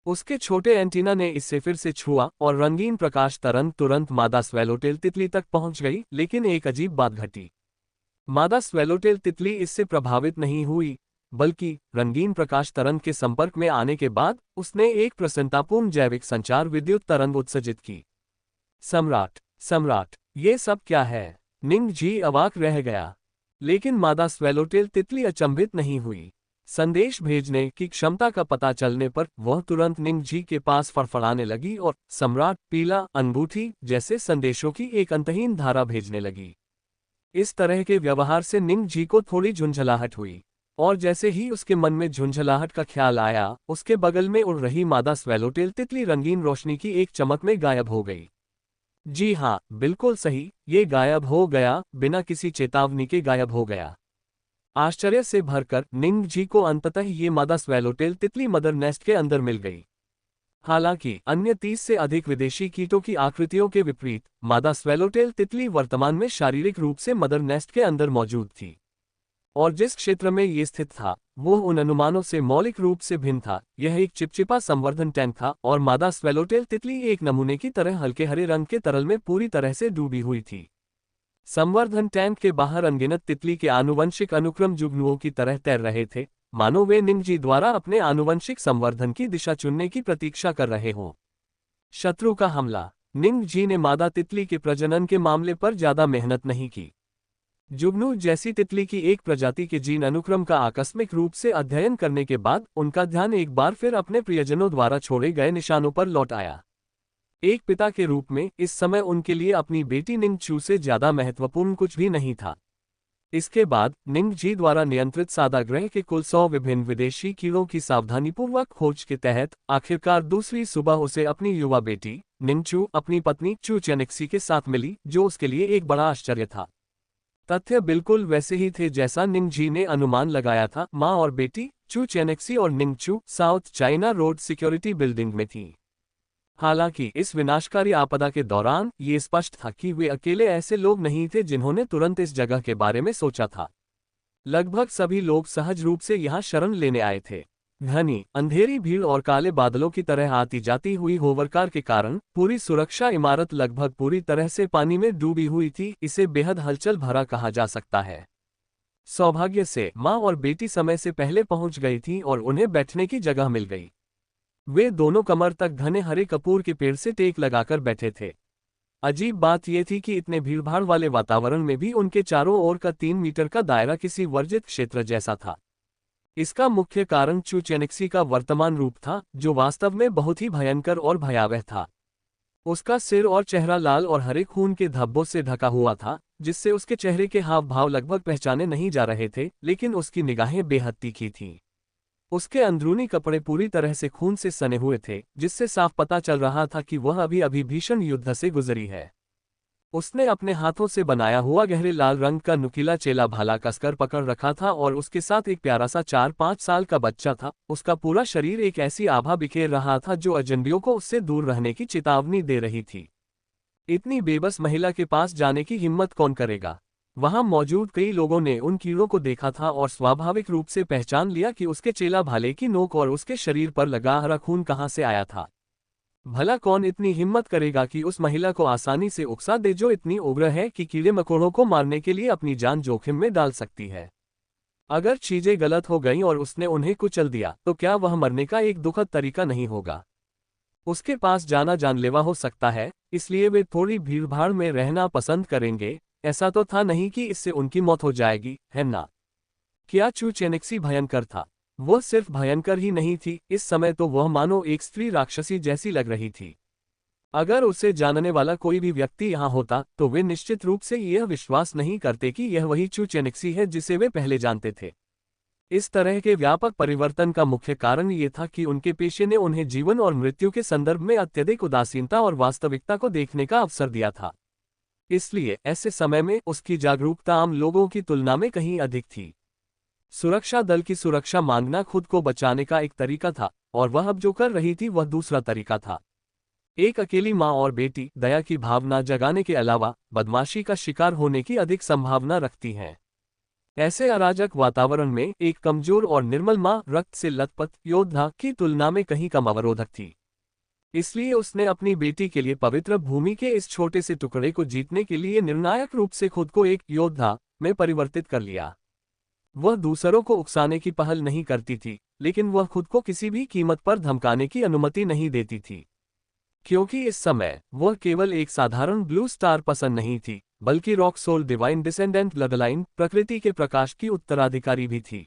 उसके छोटे एंटीना ने इससे फिर से छुआ और रंगीन प्रकाश तरंग तुरंत मादा स्वैलोटेल तितली तक पहुंच गई, लेकिन एक अजीब बात घटी। मादा स्वैलोटेल तितली इससे प्रभावित नहीं हुई, बल्कि रंगीन प्रकाश तरंग के संपर्क में आने के बाद उसने एक प्रसन्नतापूर्ण जैविक संचार विद्युत तरंग उत्सर्जित की। सम्राट, सम्राट, ये सब क्या है? निंग जी अवाक रह गया। लेकिन मादा स्वैलोटेल तितली अचंभित नहीं हुई। संदेश भेजने की क्षमता का पता चलने पर वह तुरंत निंग जी के पास फड़फड़ाने लगी और सम्राट, पीला, अंगूठी जैसे संदेशों की एक अंतहीन धारा भेजने लगी। इस तरह के व्यवहार से निंग जी को थोड़ी झुंझलाहट हुई, और जैसे ही उसके मन में झुंझलाहट का ख्याल आया, उसके बगल में उड़ रही मादा स्वैलोटेल तितली रंगीन रोशनी की एक चमक में गायब हो गई। जी हाँ, बिल्कुल सही, ये गायब हो गया, बिना किसी चेतावनी के गायब हो गया। आश्चर्य से भरकर निंग जी को अंततः ये मादा स्वैलोटेल तितली मदर नेस्ट के अंदर मिल गई। हालांकि अन्य 30 से अधिक विदेशी कीटों की आकृतियों के विपरीत मादा स्वैलोटेल तितली वर्तमान में शारीरिक रूप से मदर नेस्ट के अंदर मौजूद थी, और जिस क्षेत्र में ये स्थित था वो उन अनुमानों से मौलिक रूप से भिन्न था। यह एक चिपचिपा संवर्धन टैंक था और मादा स्वैलोटेल तितली एक नमूने की तरह हल्के हरे रंग के तरल में पूरी तरह से डूबी हुई थी। संवर्धन टैंक के बाहर अनगिनत तितली के आनुवंशिक अनुक्रम जुगनुओं की तरह तैर रहे थे, मानो वे निंग जी द्वारा अपने आनुवंशिक संवर्धन की दिशा चुनने की प्रतीक्षा कर रहे हों। शत्रु का हमला। निंग जी ने मादा तितली के प्रजनन के मामले पर ज्यादा मेहनत नहीं की। जुगनू जैसी तितली की एक प्रजाति के जीन अनुक्रम का आकस्मिक रूप से अध्ययन करने के बाद उनका ध्यान एक बार फिर अपने प्रियजनों द्वारा छोड़े गए निशानों पर लौट आया। एक पिता के रूप में इस समय उनके लिए अपनी बेटी निंग चू से ज्यादा महत्वपूर्ण कुछ भी नहीं था। इसके बाद निंग जी द्वारा नियंत्रित सादा ग्रह के कुल 100 विभिन्न विदेशी कीड़ों की सावधानीपूर्वक खोज के तहत आखिरकार दूसरी सुबह उसे अपनी युवा बेटी निंग चू अपनी पत्नी चू चेनेक्सी के साथ मिली, जो उसके लिए एक बड़ा आश्चर्य था। तथ्य बिल्कुल वैसे ही थे जैसा निंग जी ने अनुमान लगाया था। माँ और बेटी चू चेनेक्सी और निंग चू south China road security building में थी। हालांकि इस विनाशकारी आपदा के दौरान ये स्पष्ट था कि वे अकेले ऐसे लोग नहीं थे जिन्होंने तुरंत इस जगह के बारे में सोचा था। लगभग सभी लोग सहज रूप से यहाँ शरण लेने आए थे। घनी अंधेरी भीड़ और काले बादलों की तरह आती जाती हुई होवरकार के कारण पूरी सुरक्षा इमारत लगभग पूरी तरह से पानी में डूबी हुई थी। इसे बेहद हलचल भरा कहा जा सकता है। सौभाग्य से माँ और बेटी समय से पहले पहुंच गई थी और उन्हें बैठने की जगह मिल गई। वे दोनों कमर तक घने हरे कपूर के पेड़ से टेक लगाकर बैठे थे। अजीब बात यह थी कि इतने भीड़भाड़ वाले वातावरण में भी उनके चारों ओर का 3 मीटर का दायरा किसी वर्जित क्षेत्र जैसा था। इसका मुख्य कारण चू चेनेक्सी का वर्तमान रूप था, जो वास्तव में बहुत ही भयंकर और भयावह था। उसका सिर और चेहरा लाल और हरे खून के धब्बों से ढका हुआ था, जिससे उसके चेहरे के हाव भाव लगभग पहचाने नहीं जा रहे थे, लेकिन उसकी निगाहें बेहद तीखी थीं। उसके अंदरूनी कपड़े पूरी तरह से खून से सने हुए थे, जिससे साफ पता चल रहा था कि वह अभी भीषण युद्ध से गुजरी है। उसने अपने हाथों से बनाया हुआ गहरे लाल रंग का नुकीला चेला भाला कसकर पकड़ रखा था और उसके साथ एक प्यारा सा 4-5 साल का बच्चा था। उसका पूरा शरीर एक ऐसी आभा बिखेर रहा था जो अजनबियों को उससे दूर रहने की चेतावनी दे रही थी। इतनी बेबस महिला के पास जाने की हिम्मत कौन करेगा? वहां मौजूद कई लोगों ने उन कीड़ों को देखा था और स्वाभाविक रूप से पहचान लिया कि उसके चेला भाले की नोक और उसके शरीर पर लगा हरा खून कहां से आया था। भला कौन इतनी हिम्मत करेगा कि उस महिला को आसानी से उकसा दे जो इतनी उग्र है कि कीड़े मकोड़ों को मारने के लिए अपनी जान जोखिम में डाल सकती है। अगर चीजें गलत हो गईं और उसने उन्हें कुचल दिया तो क्या वह मरने का एक दुखद तरीका नहीं होगा? उसके पास जाना जानलेवा हो सकता है, इसलिए वे थोड़ी भीड़भाड़ में रहना पसंद करेंगे। ऐसा तो था नहीं कि इससे उनकी मौत हो जाएगी, है ना? क्या चू चेनेक्सी भयंकर था? वो सिर्फ भयंकर ही नहीं थी, इस समय तो वह मानो एक स्त्री राक्षसी जैसी लग रही थी। अगर उसे जानने वाला कोई भी व्यक्ति यहाँ होता तो वे निश्चित रूप से यह विश्वास नहीं करते कि यह वही चू चेनेक्सी है जिसे वे पहले जानते थे। इस तरह के व्यापक परिवर्तन का मुख्य कारण ये था कि उनके पेशे ने उन्हें जीवन और मृत्यु के संदर्भ में अत्यधिक उदासीनता और वास्तविकता को देखने का अवसर दिया था। इसलिए ऐसे समय में उसकी जागरूकता आम लोगों की तुलना में कहीं अधिक थी। सुरक्षा दल की सुरक्षा मांगना खुद को बचाने का एक तरीका था, और वह अब जो कर रही थी वह दूसरा तरीका था। एक अकेली माँ और बेटी दया की भावना जगाने के अलावा बदमाशी का शिकार होने की अधिक संभावना रखती हैं। ऐसे अराजक वातावरण में एक कमजोर और निर्मल माँ रक्त से लथपथ योद्धा की तुलना में कहीं कम अवरोधक थी। इसलिए उसने अपनी बेटी के लिए पवित्र भूमि के इस छोटे से टुकड़े को जीतने के लिए निर्णायक रूप से खुद को एक योद्धा में परिवर्तित कर लिया। वह दूसरों को उकसाने की पहल नहीं करती थी, लेकिन वह खुद को किसी भी कीमत पर धमकाने की अनुमति नहीं देती थी। क्योंकि इस समय वह केवल एक साधारण ब्लू स्टार पसंद नहीं थी, बल्कि rock soul divine descendant bloodline प्रकृति के प्रकाश की उत्तराधिकारी भी थी।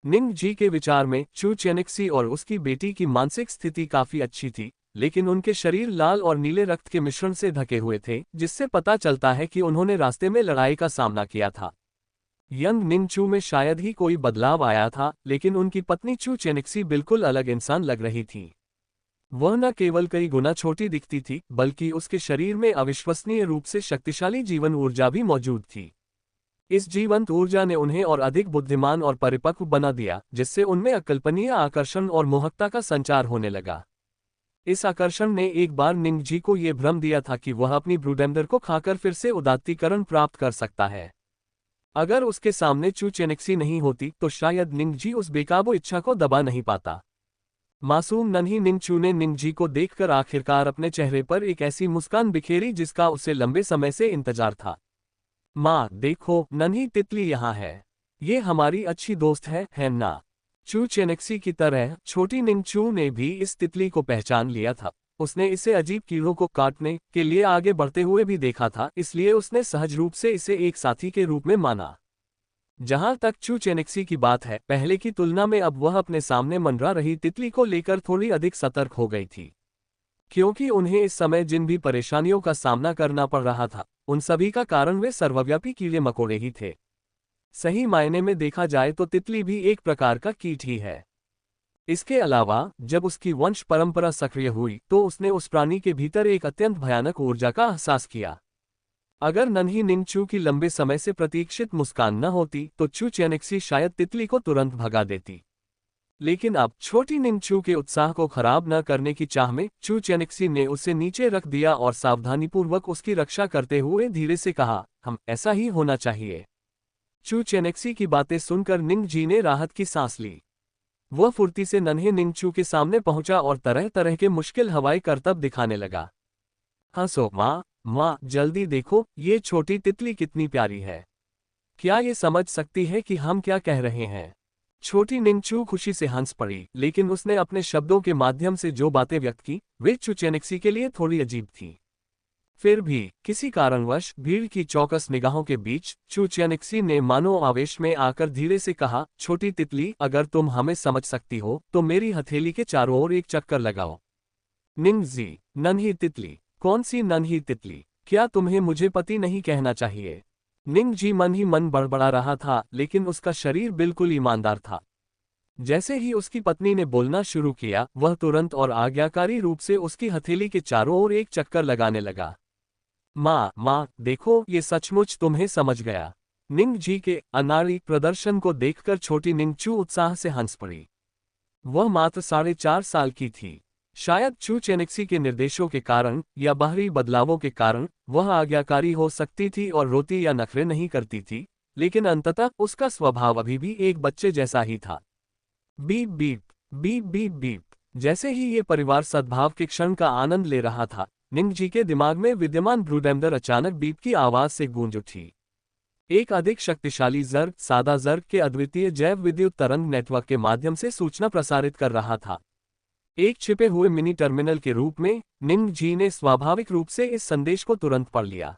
निंग जी के विचार में चू चेनिक्सी और उसकी बेटी की मानसिक स्थिति काफी अच्छी थी, लेकिन उनके शरीर लाल और नीले रक्त के मिश्रण से ढके हुए थे, जिससे पता चलता है कि उन्होंने रास्ते में लड़ाई का सामना किया था। यंग निंग चू में शायद ही कोई बदलाव आया था, लेकिन उनकी पत्नी चू चेनिक्सी बिल्कुल अलग इंसान लग रही थी। वह न केवल कई गुना छोटी दिखती थी, बल्कि उसके शरीर में अविश्वसनीय रूप से शक्तिशाली जीवन ऊर्जा भी मौजूद थी। इस जीवंत ऊर्जा ने उन्हें और अधिक बुद्धिमान और परिपक्व बना दिया, जिससे उनमें अकल्पनीय आकर्षण और मोहकता का संचार होने लगा। इस आकर्षण ने एक बार निंग जी को यह भ्रम दिया था कि वह अपनी ब्रूडेम्डर को खाकर फिर से उदात्तीकरण प्राप्त कर सकता है। अगर उसके सामने चू चेनिक्सी नहीं होती तो शायद निंग जी उस बेकाबू इच्छा को दबा नहीं पाता। मासूम नन्ही निंग चू ने निंग जी को देखकर आखिरकार अपने चेहरे पर एक ऐसी मुस्कान बिखेरी जिसका उसे लंबे समय से इंतजार था। माँ देखो, नन्ही तितली यहाँ है। ये हमारी अच्छी दोस्त है ना? चू चेनिक्सी की तरह छोटी निंग चू ने भी इस तितली को पहचान लिया था। उसने इसे अजीब कीड़ों को काटने के लिए आगे बढ़ते हुए भी देखा था, इसलिए उसने सहज रूप से इसे एक साथी के रूप में माना। जहां तक चू चेनिक्सी की बात है, पहले की तुलना में अब वह अपने सामने मंडरा रही तितली को लेकर थोड़ी अधिक सतर्क हो गई थी, क्योंकि उन्हें इस समय जिन भी परेशानियों का सामना करना पड़ रहा था, उन सभी का कारण वे सर्वव्यापी कीड़े मकोड़े ही थे। सही मायने में देखा जाए तो तितली भी एक प्रकार का कीट ही है। इसके अलावा जब उसकी वंश परंपरा सक्रिय हुई तो उसने उस प्राणी के भीतर एक अत्यंत भयानक ऊर्जा का एहसास किया। अगर नन्ही निंग चू की लंबे समय से प्रतीक्षित मुस्कान न होती तो चू चेनिक्सी शायद तितली को तुरंत भगा देती। लेकिन अब छोटी निंग चू के उत्साह को खराब न करने की चाह में चू चेनिक्सी ने उसे नीचे रख दिया और सावधानीपूर्वक उसकी रक्षा करते हुए धीरे से कहा, हम ऐसा ही होना चाहिए। चू चेनिक्सी की बातें सुनकर निंग जी ने राहत की सांस ली। वह फुर्ती से नन्हे निंग चू के सामने पहुंचा और तरह तरह के मुश्किल हवाई करतब दिखाने लगा। हंसो माँ जल्दी देखो, ये छोटी तितली कितनी प्यारी है। क्या ये समझ सकती है कि हम क्या कह रहे हैं? छोटी निंग चू खुशी से हंस पड़ी, लेकिन उसने अपने शब्दों के माध्यम से जो बातें व्यक्त की वे चू चेनिक्सी के लिए थोड़ी अजीब थी। फिर भी किसी कारणवश भीड़ की चौकस निगाहों के बीच चू चेनिक्सी ने मानो आवेश में आकर धीरे से कहा, छोटी तितली, अगर तुम हमें समझ सकती हो तो मेरी हथेली के चारों ओर एक चक्कर लगाओ। निंग जी, नन्ही तितली? कौन सी नन्ही तितली? क्या तुम्हें मुझे पति नहीं कहना चाहिए? निंग जी मन ही मन बड़बड़ा रहा था, लेकिन उसका शरीर बिल्कुल ईमानदार था। जैसे ही उसकी पत्नी ने बोलना शुरू किया, वह तुरंत और आज्ञाकारी रूप से उसकी हथेली के चारों ओर एक चक्कर लगाने लगा। माँ देखो, ये सचमुच तुम्हें समझ गया। निंग जी के अनाड़ी प्रदर्शन को देखकर छोटी निंग चू उत्साह से हंस पड़ी। वह मात्र 4.5 साल की थी। शायद चू चेनिक्सी के निर्देशों के कारण या बाहरी बदलावों के कारण वह आज्ञाकारी हो सकती थी और रोती या नखरे नहीं करती थी, लेकिन अंततः उसका स्वभाव अभी भी एक बच्चे जैसा ही था। Beep beep beep beep beep. जैसे ही ये परिवार सद्भाव के क्षण का आनंद ले रहा था, निंग जी के दिमाग में विद्यमान ब्रूडेम्डर अचानक बीप की आवाज से गूंज उठी। एक अधिक शक्तिशाली जर्ग सादा जर्ग के अद्वितीय जैव विद्युत तरंग नेटवर्क के माध्यम से सूचना प्रसारित कर रहा था। एक छिपे हुए मिनी टर्मिनल के रूप में निंग जी ने स्वाभाविक रूप से इस संदेश को तुरंत पढ़ लिया।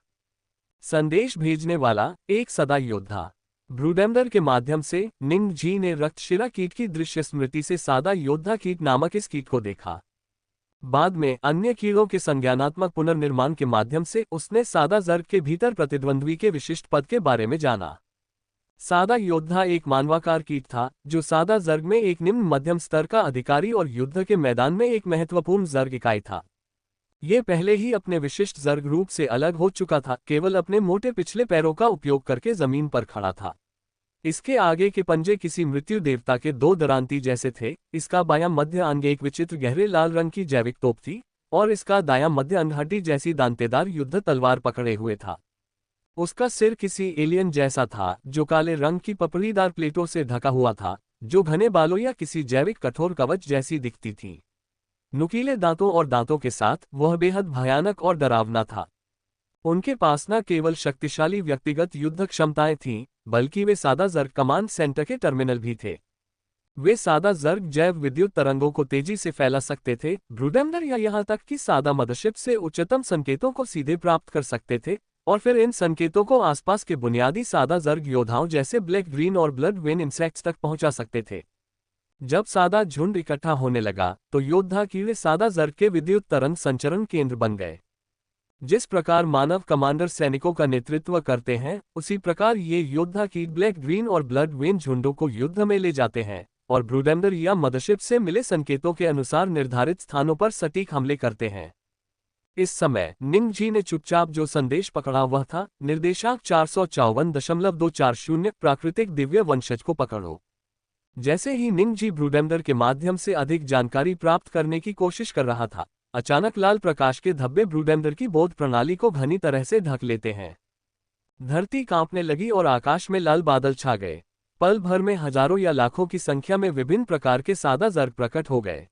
संदेश भेजने वाला एक सदा योद्धा। ब्रूडेम्डर के माध्यम से निंग जी ने रक्तशिरा कीट की दृश्य स्मृति से सादा योद्धा कीट नामक इस कीट को देखा। बाद में अन्य कीड़ों के संज्ञानात्मक पुनर्निर्माण के माध्यम से उसने सादा जर्ग के भीतर प्रतिद्वंद्वी के विशिष्ट पद के बारे में जाना। सादा योद्धा एक मानवाकार कीट था जो सादा जर्ग में एक निम्न मध्यम स्तर का अधिकारी और युद्ध के मैदान में एक महत्वपूर्ण जर्ग इकाई था। ये पहले ही अपने विशिष्ट जर्ग रूप से अलग हो चुका था, केवल अपने मोटे पिछले पैरों का उपयोग करके जमीन पर खड़ा था। इसके आगे के पंजे किसी मृत्यु देवता के दो दरांती जैसे थे। इसका बायां मध्य अंग एक विचित्र गहरे लाल रंग की जैविक तोप थी और इसका दायां मध्य अंग हड्डी जैसी दांतेदार युद्ध तलवार पकड़े हुए था। उसका सिर किसी एलियन जैसा था जो काले रंग की पपड़ीदार प्लेटों से ढका हुआ था, जो घने बालों या किसी जैविक कठोर कवच जैसी दिखती थी। नुकीले दांतों और दांतों के साथ वह बेहद भयानक और डरावना था। उनके पास न केवल शक्तिशाली व्यक्तिगत युद्ध क्षमताएं थीं, बल्कि वे सादा जर्ग कमांड सेंटर के टर्मिनल भी थे। वे सादा जर्ग जैव विद्युत तरंगों को तेजी से फैला सकते थे, ब्रूडेमर या यहां तक कि सादा मदरशिप से उच्चतम संकेतों को सीधे प्राप्त कर सकते थे और फिर इन संकेतों को आसपास के बुनियादी सादा जर्ग योद्धाओं जैसे ब्लैक ग्रीन और ब्लड वेन इंसेक्ट्स तक पहुंचा सकते थे। जब सादा झुंड इकट्ठा होने लगा तो योद्धा कीड़े सादा जर्ग के विद्युत तरंग संचरण केंद्र बन गए। जिस प्रकार मानव कमांडर सैनिकों का नेतृत्व करते हैं, उसी प्रकार ये योद्धा कीट ब्लैक ग्रीन और ब्लड वेन झुंडों को युद्ध में ले जाते हैं और ब्रूडेमर या मदरशिप से मिले संकेतों के अनुसार निर्धारित स्थानों पर सटीक हमले करते हैं। इस समय निंग जी ने चुपचाप जो संदेश पकड़ा वह था निर्देशांक 454.240 प्राकृतिक दिव्य वंशज को पकड़ो। जैसे ही निंग जी ब्रूडेमर के माध्यम से अधिक जानकारी प्राप्त करने की कोशिश कर रहा था, अचानक लाल प्रकाश के धब्बे ब्रूडेमर की बोध प्रणाली को घनी तरह से ढक लेते हैं। धरती कांपने लगी और आकाश में लाल बादल छा गए। पल भर में हजारों या लाखों की संख्या में विभिन्न प्रकार के सादा जर्ग प्रकट हो गए।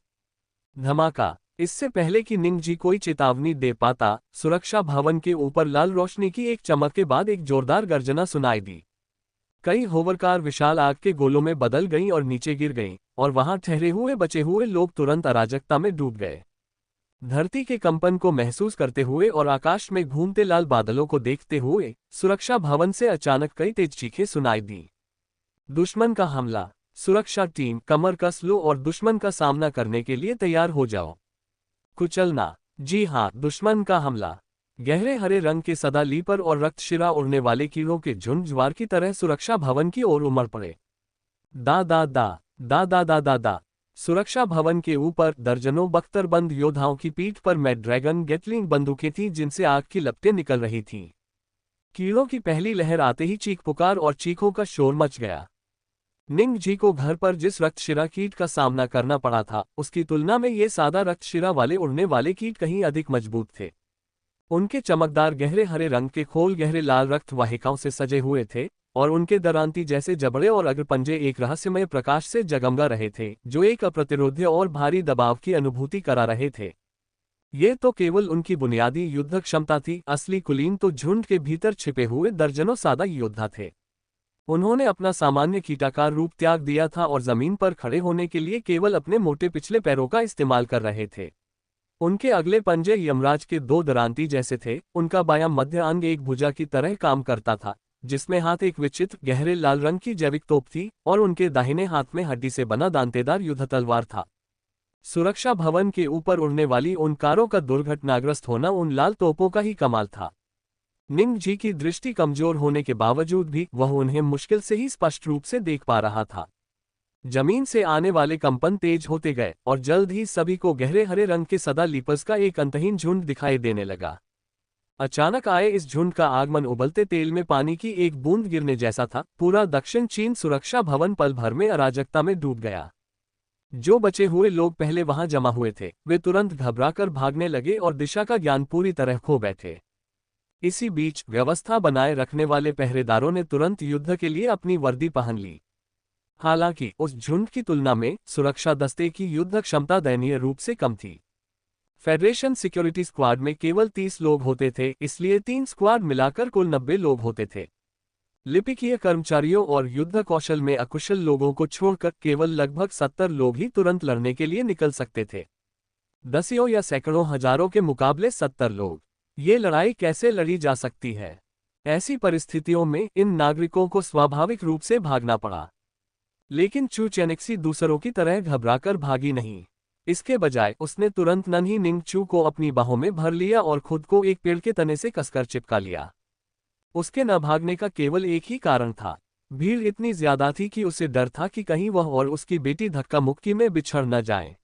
धमाका। इससे पहले कि निंग जी कोई चेतावनी दे पाता, सुरक्षा भवन के ऊपर लाल रोशनी की एक चमक के बाद एक जोरदार गर्जना सुनाई दी। कई होवरकार विशाल आग के गोलों में बदल गईं और नीचे गिर गईं, और वहां ठहरे हुए बचे हुए लोग तुरंत अराजकता में डूब गए। धरती के कंपन को महसूस करते हुए और आकाश में घूमते लाल बादलों को देखते हुए सुरक्षा भवन से अचानक कई तेज चीखें सुनाई दी। दुश्मन का हमला। सुरक्षा टीम कमर कस लो और दुश्मन का सामना करने के लिए तैयार हो जाओ। कुचलना। जी हां, दुश्मन का हमला। गहरे हरे रंग के सदा लीपर और रक्तशिरा उड़ने वाले कीड़ों के झुंड ज्वार की तरह सुरक्षा भवन की ओर उमड़ पड़े। दा दा दा दा दा दा दा दा। सुरक्षा भवन के ऊपर दर्जनों बख्तरबंद योद्धाओं की पीठ पर मैड ड्रैगन गेटलिंग बंदूकें थीं जिनसे आग की लपटें निकल रही थीं। कीड़ों की पहली लहर आते ही चीख पुकार और चीखों का शोर मच गया। निंग जी को घर पर जिस रक्तशिरा कीट का सामना करना पड़ा था, उसकी तुलना में ये सादा रक्तशिरा वाले उड़ने वाले कीट कहीं अधिक मजबूत थे। उनके चमकदार गहरे हरे रंग के खोल गहरे लाल रक्त वाहिकाओं से सजे हुए थे और उनके दरांती जैसे जबड़े और अग्रपंजे एक रहस्यमय प्रकाश से जगमगा रहे थे जो एक अप्रतिरोध्य और भारी दबाव की अनुभूति करा रहे थे। ये तो केवल उनकी बुनियादी युद्ध क्षमता थी, असली कुलीन तो झुंड के भीतर छिपे हुए दर्जनों सादा योद्धा थे। उन्होंने अपना सामान्य कीटाकार रूप त्याग दिया था और जमीन पर खड़े होने के लिए केवल अपने मोटे पिछले पैरों का इस्तेमाल कर रहे थे। उनके अगले पंजे यमराज के दो दरांती जैसे थे। उनका बायां मध्य अंग एक भुजा की तरह काम करता था, जिसमें हाथ एक विचित्र गहरे लाल रंग की जैविक तोप थी और उनके दाहिने हाथ में हड्डी से बना दांतेदार युद्ध तलवार था। सुरक्षा भवन के ऊपर उड़ने वाली उन कारों का दुर्घटनाग्रस्त होना उन लाल तोपों का ही कमाल था। निंग जी की दृष्टि कमजोर होने के बावजूद भी वह उन्हें मुश्किल से ही स्पष्ट रूप से देख पा रहा था। जमीन से आने वाले कंपन तेज होते गए और जल्द ही सभी को गहरे हरे रंग के सदा लीपर्स का एक अंतहीन झुंड दिखाई देने लगा। अचानक आए इस झुंड का आगमन उबलते तेल में पानी की एक बूंद गिरने जैसा था। पूरा दक्षिण चीन सुरक्षा भवन पल भर में अराजकता में डूब गया। जो बचे हुए लोग पहले वहां जमा हुए थे, वे तुरंत घबराकर भागने लगे और दिशा का ज्ञान पूरी तरह खो बैठे। इसी बीच व्यवस्था बनाए रखने वाले पहरेदारों ने तुरंत युद्ध के लिए अपनी वर्दी पहन ली। हालांकि उस झुंड की तुलना में सुरक्षा दस्ते की युद्ध क्षमता दयनीय रूप से कम थी। फेडरेशन सिक्योरिटी स्क्वाड में केवल 30 लोग होते थे, इसलिए 3 स्क्वाड मिलाकर कुल 90 लोग होते थे। लिपिकीय कर्मचारियों और युद्ध कौशल में अकुशल लोगों को छोड़कर केवल लगभग 70 लोग ही तुरंत लड़ने के लिए निकल सकते थे। दसियों या सैकड़ों हजारों के मुकाबले 70 लोग। ये लड़ाई कैसे लड़ी जा सकती है? ऐसी परिस्थितियों में इन नागरिकों को स्वाभाविक रूप से भागना पड़ा। लेकिन चू चेनेक्सी दूसरों की तरह घबराकर भागी नहीं। इसके बजाय उसने तुरंत नन्ही निंग चू को अपनी बाहों में भर लिया और खुद को एक पेड़ के तने से कसकर चिपका लिया। उसके न भागने का केवल एक ही कारण था। भीड़ इतनी ज्यादा थी कि उसे डर था कि कहीं वह और उसकी बेटी धक्का मुक्की में बिछड़ न जाएं।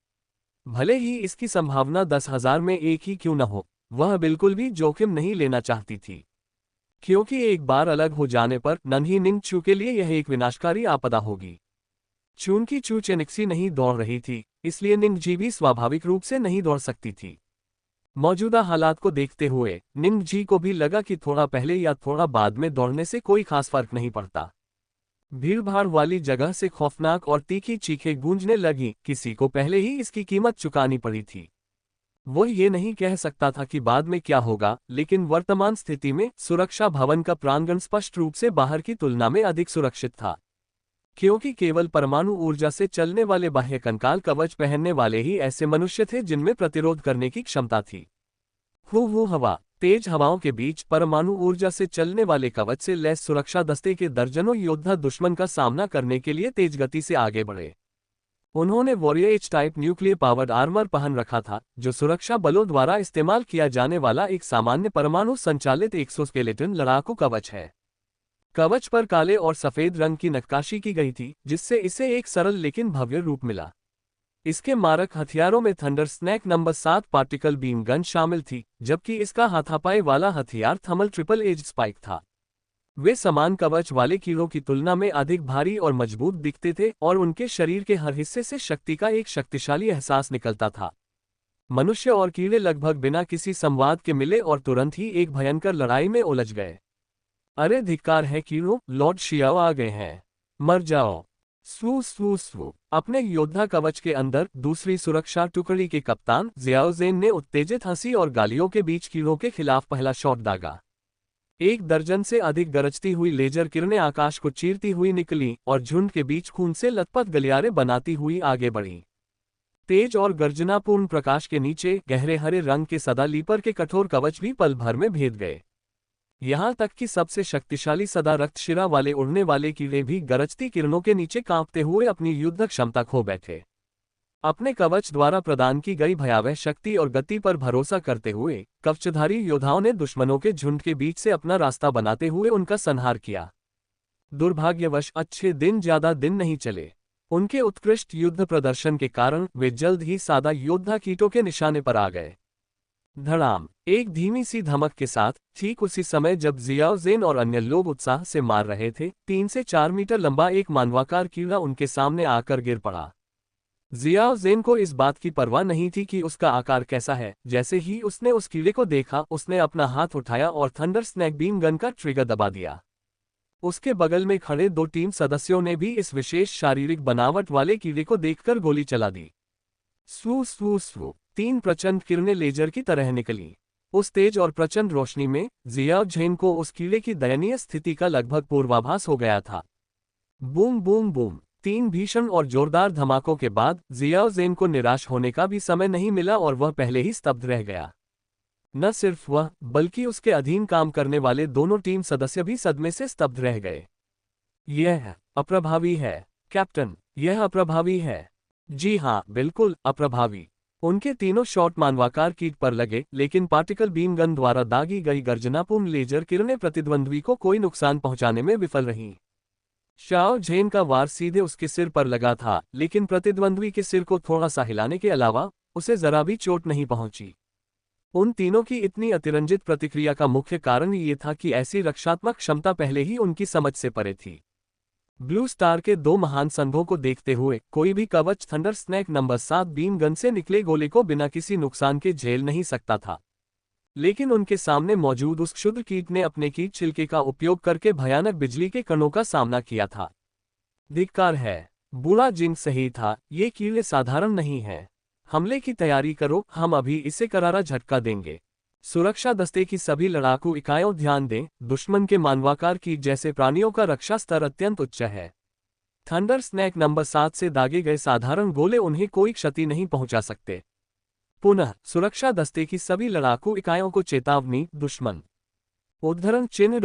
भले ही इसकी संभावना 10,000 में एक ही क्यों न हो, वह बिल्कुल भी जोखिम नहीं लेना चाहती थी। क्योंकि एक बार अलग हो जाने पर नन्ही निंगचू के लिए यह एक विनाशकारी आपदा होगी। चूंकि चू चेनिक्सी नहीं दौड़ रही थी, इसलिए निंगजी भी स्वाभाविक रूप से नहीं दौड़ सकती थी। मौजूदा हालात को देखते हुए निंगजी को भी लगा कि थोड़ा पहले या थोड़ा बाद में दौड़ने से कोई खास फर्क नहीं पड़ता। भीड़भाड़ वाली जगह से खौफनाक और तीखी चीखें गूंजने लगी, किसी को पहले ही इसकी कीमत चुकानी पड़ी थी। वो ये नहीं कह सकता था कि बाद में क्या होगा, लेकिन वर्तमान स्थिति में सुरक्षा भवन का प्रांगण स्पष्ट रूप से बाहर की तुलना में अधिक सुरक्षित था। क्योंकि केवल परमाणु ऊर्जा से चलने वाले बाह्य कंकाल कवच पहनने वाले ही ऐसे मनुष्य थे जिनमें प्रतिरोध करने की क्षमता थी। हवा, तेज हवाओं के बीच परमाणु ऊर्जा से चलने वाले कवच से लैस सुरक्षा दस्ते के दर्जनों योद्धा दुश्मन का सामना करने के लिए तेज गति से आगे बढ़े। उन्होंने warrior H type nuclear powered armour पहन रखा था, जो सुरक्षा बलों द्वारा इस्तेमाल किया जाने वाला एक सामान्य परमाणु संचालित एक्सोस्केलेटन लड़ाकू कवच है। कवच पर काले और सफेद रंग की नक्काशी की गई थी, जिससे इसे एक सरल लेकिन भव्य रूप मिला। इसके मारक हथियारों में thunder snake number 7 particle beam gun शामिल थी, जबकि इसका हाथापाई वाला हथियार थर्मल ट्रिपल एज स्पाइक था। वे समान कवच वाले कीड़ों की तुलना में अधिक भारी और मजबूत दिखते थे और उनके शरीर के हर हिस्से से शक्ति का एक शक्तिशाली एहसास निकलता था। मनुष्य और कीड़े लगभग बिना किसी संवाद के मिले और तुरंत ही एक भयंकर लड़ाई में उलझ गए। अरे धिक्कार है कीड़ों, लॉर्ड शियाओ आ गए हैं, मर जाओ। स्वू स्वू स्वू। अपने योद्धा कवच के अंदर दूसरी सुरक्षा टुकड़ी के कप्तान जियाओ ज़ेन ने उत्तेजित हंसी और गालियों के बीच कीड़ों के खिलाफ पहला शॉट दागा। 1 दर्जन से अधिक गरजती हुई लेजर किरणें आकाश को चीरती हुई निकली और झुंड के बीच खून से लथपथ गलियारे बनाती हुई आगे बढ़ी। तेज और गर्जनापूर्ण प्रकाश के नीचे गहरे हरे रंग के सदा लीपर के कठोर कवच भी पल भर में भेद गए। यहां तक कि सबसे शक्तिशाली सदा रक्तशिरा वाले उड़ने वाले कीड़े भी गरजती किरणों के नीचे कांपते हुए अपनी युद्ध क्षमता खो बैठे। अपने कवच द्वारा प्रदान की गई भयावह शक्ति और गति पर भरोसा करते हुए कवचधारी योद्धाओं ने दुश्मनों के झुंड के बीच से अपना रास्ता बनाते हुए उनका संहार किया। दुर्भाग्यवश अच्छे दिन ज्यादा दिन नहीं चले। उनके उत्कृष्ट युद्ध प्रदर्शन के कारण वे जल्द ही सादा योद्धा कीटों के निशाने पर आ गए। धड़ाम, एक धीमी सी धमक के साथ, ठीक उसी समय जब जियाओ ज़ेन और अन्य लोग उत्साह से मार रहे थे, 3 से 4 मीटर लंबा एक मानवाकार कीड़ा उनके सामने आकर गिर पड़ा। जियाओ ज़ेन को इस बात की परवाह नहीं थी कि उसका आकार कैसा है। जैसे ही उसने उस कीड़े को देखा, उसने अपना हाथ उठाया और थंडर स्नैक बीम गन का ट्रिगर दबा दिया। उसके बगल में खड़े 2 टीम सदस्यों ने भी इस विशेष शारीरिक बनावट वाले कीड़े को देखकर गोली चला दी। स्वू स्वू स्वू। 3 प्रचंड किरणें लेजर की तरह निकली। उस तेज और प्रचंड रोशनी में जियाओ ज़ेन को उस कीड़े की दयनीय स्थिति का लगभग पूर्वाभास हो गया था। Boom boom boom. 3 भीषण और जोरदार धमाकों के बाद जियाओ ज़ेन को निराश होने का भी समय नहीं मिला और वह पहले ही स्तब्ध रह गया। न सिर्फ वह, बल्कि उसके अधीन काम करने वाले दोनों टीम सदस्य भी सदमे से स्तब्ध रह गए। यह अप्रभावी है कैप्टन, यह अप्रभावी है। जी हाँ, बिल्कुल अप्रभावी। उनके तीनों शॉट मानवाकार कीट पर लगे, लेकिन पार्टिकल बीम गन द्वारा दागी गई गर्जनापूर्ण लेजर किरणें प्रतिद्वंद्वी को कोई नुकसान पहुंचाने में विफल रहीं। शाओ ज़ेन का वार सीधे उसके सिर पर लगा था, लेकिन प्रतिद्वंद्वी के सिर को थोड़ा सा हिलाने के अलावा उसे जरा भी चोट नहीं पहुंची। उन तीनों की इतनी अतिरंजित प्रतिक्रिया का मुख्य कारण ये था कि ऐसी रक्षात्मक क्षमता पहले ही उनकी समझ से परे थी। ब्लू स्टार के 2 महान संघों को देखते हुए कोई भी कवच thunder snake number 7 beam gun से निकले गोले को बिना किसी नुकसान के झेल नहीं सकता था। लेकिन उनके सामने मौजूद उस क्षुद्र कीट ने अपने कीट छिलके का उपयोग करके भयानक बिजली के कणों का सामना किया था। धिक्कार है, बुरा जिन सही था, ये कीड़े साधारण नहीं हैं। हमले की तैयारी करो, हम अभी इसे करारा झटका देंगे। सुरक्षा दस्ते की सभी लड़ाकू इकाइयों ध्यान दें, दुश्मन के मानवाकार कीट जैसे प्राणियों का रक्षा स्तर अत्यंत उच्च है। थंडर स्नैक नंबर 7 से दागे गए साधारण गोले उन्हें कोई क्षति नहीं पहुंचा सकते। पुनः सुरक्षा दस्ते की सभी लड़ाकू इकाइयों को चेतावनी, दुश्मन। उद्धरण चिन्ह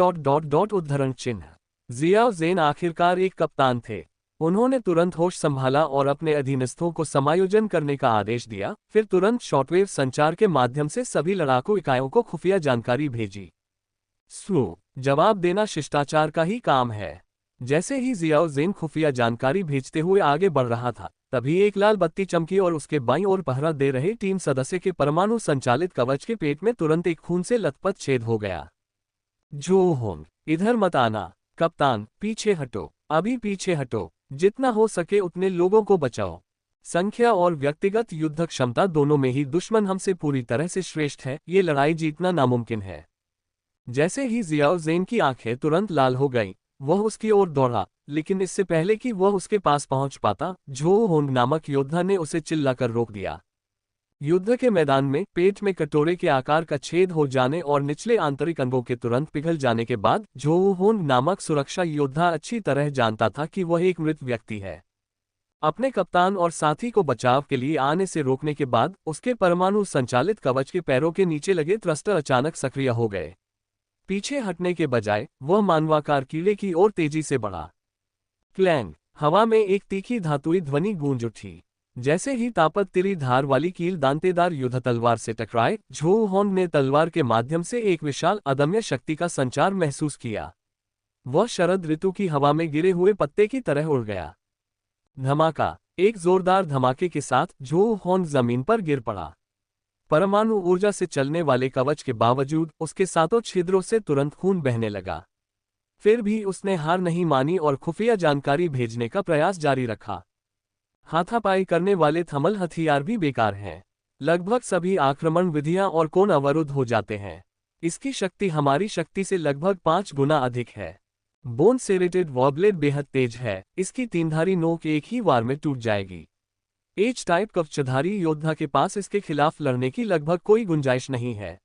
उद्धरण चिन्ह। जियाओ ज़ेन आखिरकार एक कप्तान थे। उन्होंने तुरंत होश संभाला और अपने अधीनस्थों को समायोजन करने का आदेश दिया, फिर तुरंत शॉर्टवेव संचार के माध्यम से सभी लड़ाकू इकाइयों को खुफिया जानकारी भेजी। जवाब देना शिष्टाचार का ही काम है। जैसे ही जियाओ ज़ेन खुफिया जानकारी भेजते हुए आगे बढ़ रहा था, तभी एक लाल बत्ती चमकी और उसके बाईं ओर पहरा दे रहे टीम सदस्य के परमाणु संचालित कवच के पेट में तुरंत एक खून से लथपथ छेद हो गया। जो होंग, इधर मत आना। कप्तान, पीछे हटो, अभी पीछे हटो, जितना हो सके उतने लोगों को बचाओ। संख्या और व्यक्तिगत युद्ध क्षमता दोनों में ही दुश्मन हमसे पूरी तरह से श्रेष्ठ है, ये लड़ाई जीतना नामुमकिन है। जैसे ही जियाओ ज़ेन की आंखें तुरंत लाल हो गईं, वह उसकी ओर दौड़ा, लेकिन इससे पहले कि वह उसके पास पहुंच पाता, झो होंग नामक योद्धा ने उसे चिल्लाकर रोक दिया। युद्ध के मैदान में पेट में कटोरे के आकार का छेद हो जाने और निचले आंतरिक अंगों के तुरंत पिघल जाने के बाद झो होंग नामक सुरक्षा योद्धा अच्छी तरह जानता था कि वह एक मृत व्यक्ति है। अपने कप्तान और साथी को बचाव के लिए आने से रोकने के बाद उसके परमाणु संचालित कवच के पैरों के नीचे लगे थ्रस्टर अचानक सक्रिय हो गए। पीछे हटने के बजाय वह मानवाकार कीड़े की ओर तेजी से बढ़ा। क्लैंग, हवा में एक तीखी धातुई ध्वनि गूंज उठी। जैसे ही तापत तिरी धार वाली कील दांतेदार युद्ध तलवार से टकराए, झो होंग ने तलवार के माध्यम से एक विशाल अदम्य शक्ति का संचार महसूस किया। वह शरद ऋतु की हवा में गिरे हुए पत्ते की तरह उड़ गया। धमाका, एक जोरदार धमाके के साथ झो होंग जमीन पर गिर पड़ा। परमाणु ऊर्जा से चलने वाले कवच के बावजूद उसके सातों छिद्रों से तुरंत खून बहने लगा। फिर भी उसने हार नहीं मानी और खुफिया जानकारी भेजने का प्रयास जारी रखा। हाथापाई करने वाले थर्मल हथियार भी बेकार हैं। लगभग सभी आक्रमण विधियां और कोण अवरुद्ध हो जाते हैं। इसकी शक्ति हमारी शक्ति से लगभग 5 गुना अधिक है। बोन सेरेटेड वॉब्लेट बेहद तेज है, इसकी तीनधारी नोक एक ही वार में टूट जाएगी। एच टाइप कवचधारी योद्धा के पास इसके खिलाफ लड़ने की लगभग कोई गुंजाइश नहीं है।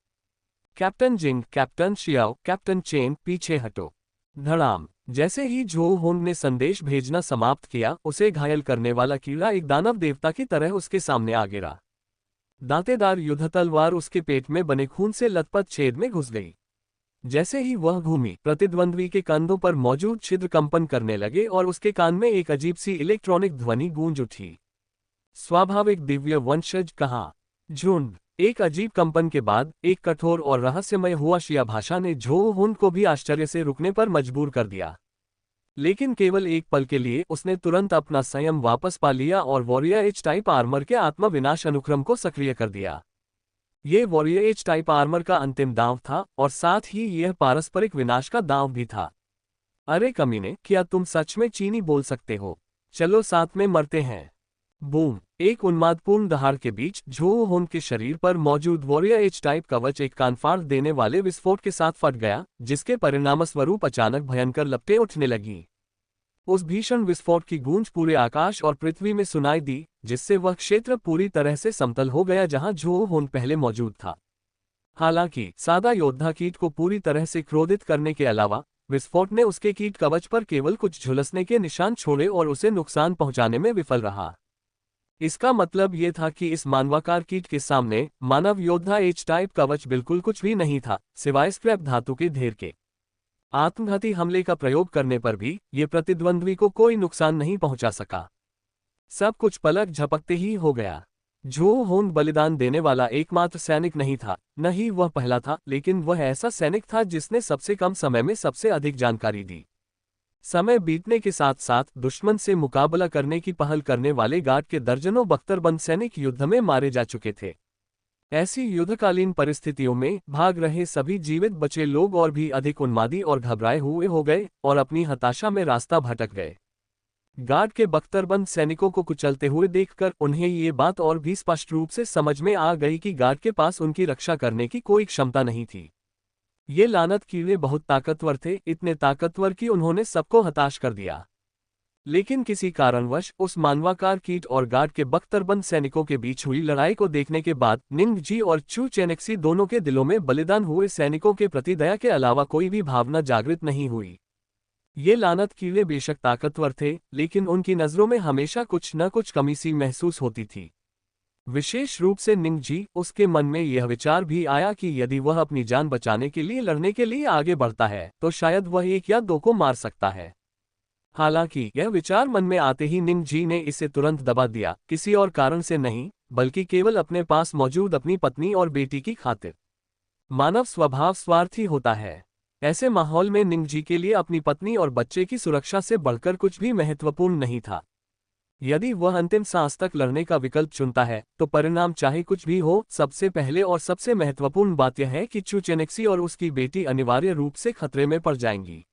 कैप्टन जिंग, कैप्टन शियाओ, कैप्टन चेन, पीछे हटो। धड़ाम, जैसे ही झो होंग ने संदेश भेजना समाप्त किया, उसे घायल करने वाला कीड़ा एक दानव देवता की तरह उसके सामने आ गिरा। दांतेदार युद्ध तलवार उसके पेट में बने खून से लथपथ छेद में घुस गई। जैसे ही वह घूमी, प्रतिद्वंद्वी के कंधों पर मौजूद छिद्र कंपन करने लगे और उसके कान में एक अजीब सी इलेक्ट्रॉनिक ध्वनि गूंज उठी। स्वाभाविक दिव्य वंशज कहाँ? झुंड। एक अजीब कंपन के बाद एक कठोर और रहस्यमय हुआशिया भाषा ने झो होंग को भी आश्चर्य से रुकने पर मजबूर कर दिया। लेकिन केवल एक पल के लिए उसने तुरंत अपना संयम वापस पा लिया और वॉरियर एच टाइप आर्मर के आत्म विनाश अनुक्रम को सक्रिय कर दिया। ये वॉरियर एच टाइप आर्मर का अंतिम दांव था और साथ ही यह पारस्परिक विनाश का दांव भी था। अरे कमीने, क्या तुम सच में चीनी बोल सकते हो? चलो साथ में मरते हैं। बूम, एक उन्मादपूर्ण दहाड़ के बीच झो होंग के शरीर पर मौजूद वॉरियर एच टाइप कवच एक कानफाड़ देने वाले विस्फोट के साथ फट गया, जिसके परिणामस्वरूप अचानक भयंकर लपटें उठने लगीं। उस भीषण विस्फोट की गूंज पूरे आकाश और पृथ्वी में सुनाई दी, जिससे वह क्षेत्र पूरी तरह से समतल हो गया जहां झो होंग पहले मौजूद था। हालांकि सादा योद्धा कीट को पूरी तरह से क्रोधित करने के अलावा विस्फोट ने उसके कीट कवच पर केवल कुछ झुलसने के निशान छोड़े और उसे नुकसान पहुंचाने में विफल रहा। इसका मतलब ये था कि इस मानवाकार कीट के सामने मानव योद्धा एच टाइप कवच बिल्कुल कुछ भी नहीं था, सिवाय स्क्रैप धातु के ढेर के। आत्मघाती हमले का प्रयोग करने पर भी ये प्रतिद्वंद्वी को कोई नुकसान नहीं पहुंचा सका। सब कुछ पलक झपकते ही हो गया। झो होंग बलिदान देने वाला एकमात्र सैनिक नहीं था, न ही वह पहला था, लेकिन वह ऐसा सैनिक था जिसने सबसे कम समय में सबसे अधिक जानकारी दी। समय बीतने के साथ साथ दुश्मन से मुकाबला करने की पहल करने वाले गार्ड के दर्जनों बख्तरबंद सैनिक युद्ध में मारे जा चुके थे। ऐसी युद्धकालीन परिस्थितियों में भाग रहे सभी जीवित बचे लोग और भी अधिक उन्मादी और घबराए हुए हो गए और अपनी हताशा में रास्ता भटक गए। गार्ड के बख्तरबंद सैनिकों को कुचलते हुए देखकर उन्हें ये बात और भी स्पष्ट रूप से समझ में आ गई कि गार्ड के पास उनकी रक्षा करने की कोई क्षमता नहीं थी। ये लानत कीड़े बहुत ताकतवर थे, इतने ताकतवर कि उन्होंने सबको हताश कर दिया। लेकिन किसी कारणवश उस मानवाकार कीट और गार्ड के बख्तरबंद सैनिकों के बीच हुई लड़ाई को देखने के बाद निंग जी और चू चेनेक्सी दोनों के दिलों में बलिदान हुए सैनिकों के प्रति दया के अलावा कोई भी भावना जागृत नहीं हुई। ये लानत कीड़े बेशक ताकतवर थे, लेकिन उनकी नजरों में हमेशा कुछ न कुछ कमी सी महसूस होती थी। विशेष रूप से निंग जी, उसके मन में यह विचार भी आया कि यदि वह अपनी जान बचाने के लिए लड़ने के लिए आगे बढ़ता है तो शायद वह एक या दो को मार सकता है। हालांकि यह विचार मन में आते ही निंग जी ने इसे तुरंत दबा दिया, किसी और कारण से नहीं, बल्कि केवल अपने पास मौजूद अपनी पत्नी और बेटी की खातिर। मानव स्वभाव स्वार्थी होता है। ऐसे माहौल में निंग जी के लिए अपनी पत्नी और बच्चे की सुरक्षा से बढ़कर कुछ भी महत्वपूर्ण नहीं था। यदि वह अंतिम सांस तक लड़ने का विकल्प चुनता है तो परिणाम चाहे कुछ भी हो, सबसे पहले और सबसे महत्वपूर्ण बात यह है कि चू चेनेक्सी और उसकी बेटी अनिवार्य रूप से खतरे में पड़ जाएंगी।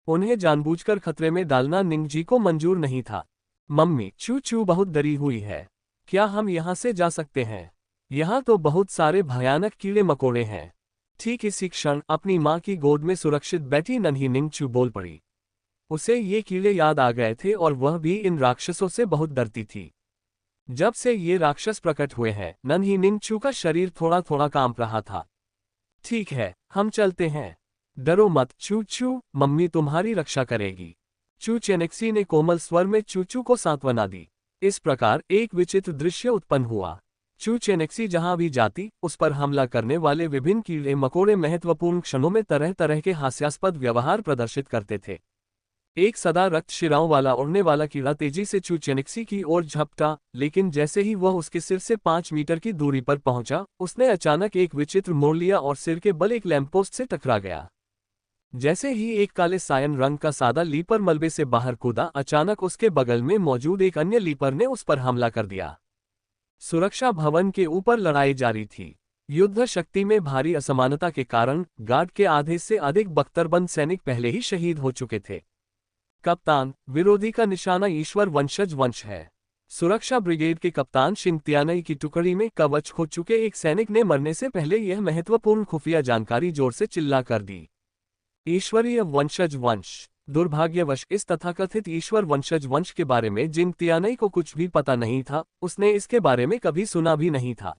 उन्हें जानबूझकर खतरे में डालना निंगजी को मंजूर नहीं था। मम्मी, चू चू बहुत डरी हुई है। क्या हम यहाँ से जा सकते हैं? यहाँ तो बहुत सारे भयानक कीड़े मकोड़े हैं। ठीक इसी क्षण अपनी माँ की गोद में सुरक्षित बैठी नन्ही निंगचू बोल पड़ी। उसे ये कीड़े याद आ गए थे और वह भी इन राक्षसों से बहुत डरती थी। जब से ये राक्षस प्रकट हुए हैं, नन्ही निंगचू का शरीर थोड़ा थोड़ा कांप रहा था। ठीक है, हम चलते हैं। डरो मत चू चू, मम्मी तुम्हारी रक्षा करेगी। चू चेनेक्सी ने कोमल स्वर में चूचू को सांत्वना दी। इस प्रकार एक विचित्र दृश्य उत्पन्न हुआ। चू चेनेक्सी जहां भी जाती, उस पर हमला करने वाले विभिन्न कीड़े मकोड़े महत्वपूर्ण क्षणों में तरह तरह के हास्यास्पद व्यवहार प्रदर्शित करते थे। एक सदा रक्त शिराओं वाला उड़ने वाला कीड़ा तेजी से चू चेनेक्सी की ओर झपटा, लेकिन जैसे ही वह उसके सिर से 5 मीटर की दूरी पर पहुंचा, उसने अचानक एक विचित्र मोड़ लिया और सिर के बल एक लैंपपोस्ट से टकरा गया। जैसे ही एक काले सायन रंग का सादा लीपर मलबे से बाहर कूदा, अचानक उसके बगल में मौजूद एक अन्य लीपर ने उस पर हमला कर दिया। सुरक्षा भवन के ऊपर लड़ाई जारी थी। युद्ध शक्ति में भारी असमानता के कारण गार्ड के आधे से अधिक बख्तरबंद सैनिक पहले ही शहीद हो चुके थे। कप्तान, विरोधी का निशाना ईश्वर वंशज वंश है। सुरक्षा ब्रिगेड के कप्तान शिंग तियानई की टुकड़ी में कवच खो चुके एक सैनिक ने मरने से पहले यह महत्वपूर्ण खुफिया जानकारी जोर से चिल्ला कर दी। ईश्वरीय वंशज वंश। दुर्भाग्यवश इस तथाकथित ईश्वर वंशज वंश के बारे में जिंग तियानई को कुछ भी पता नहीं था, उसने इसके बारे में कभी सुना भी नहीं था।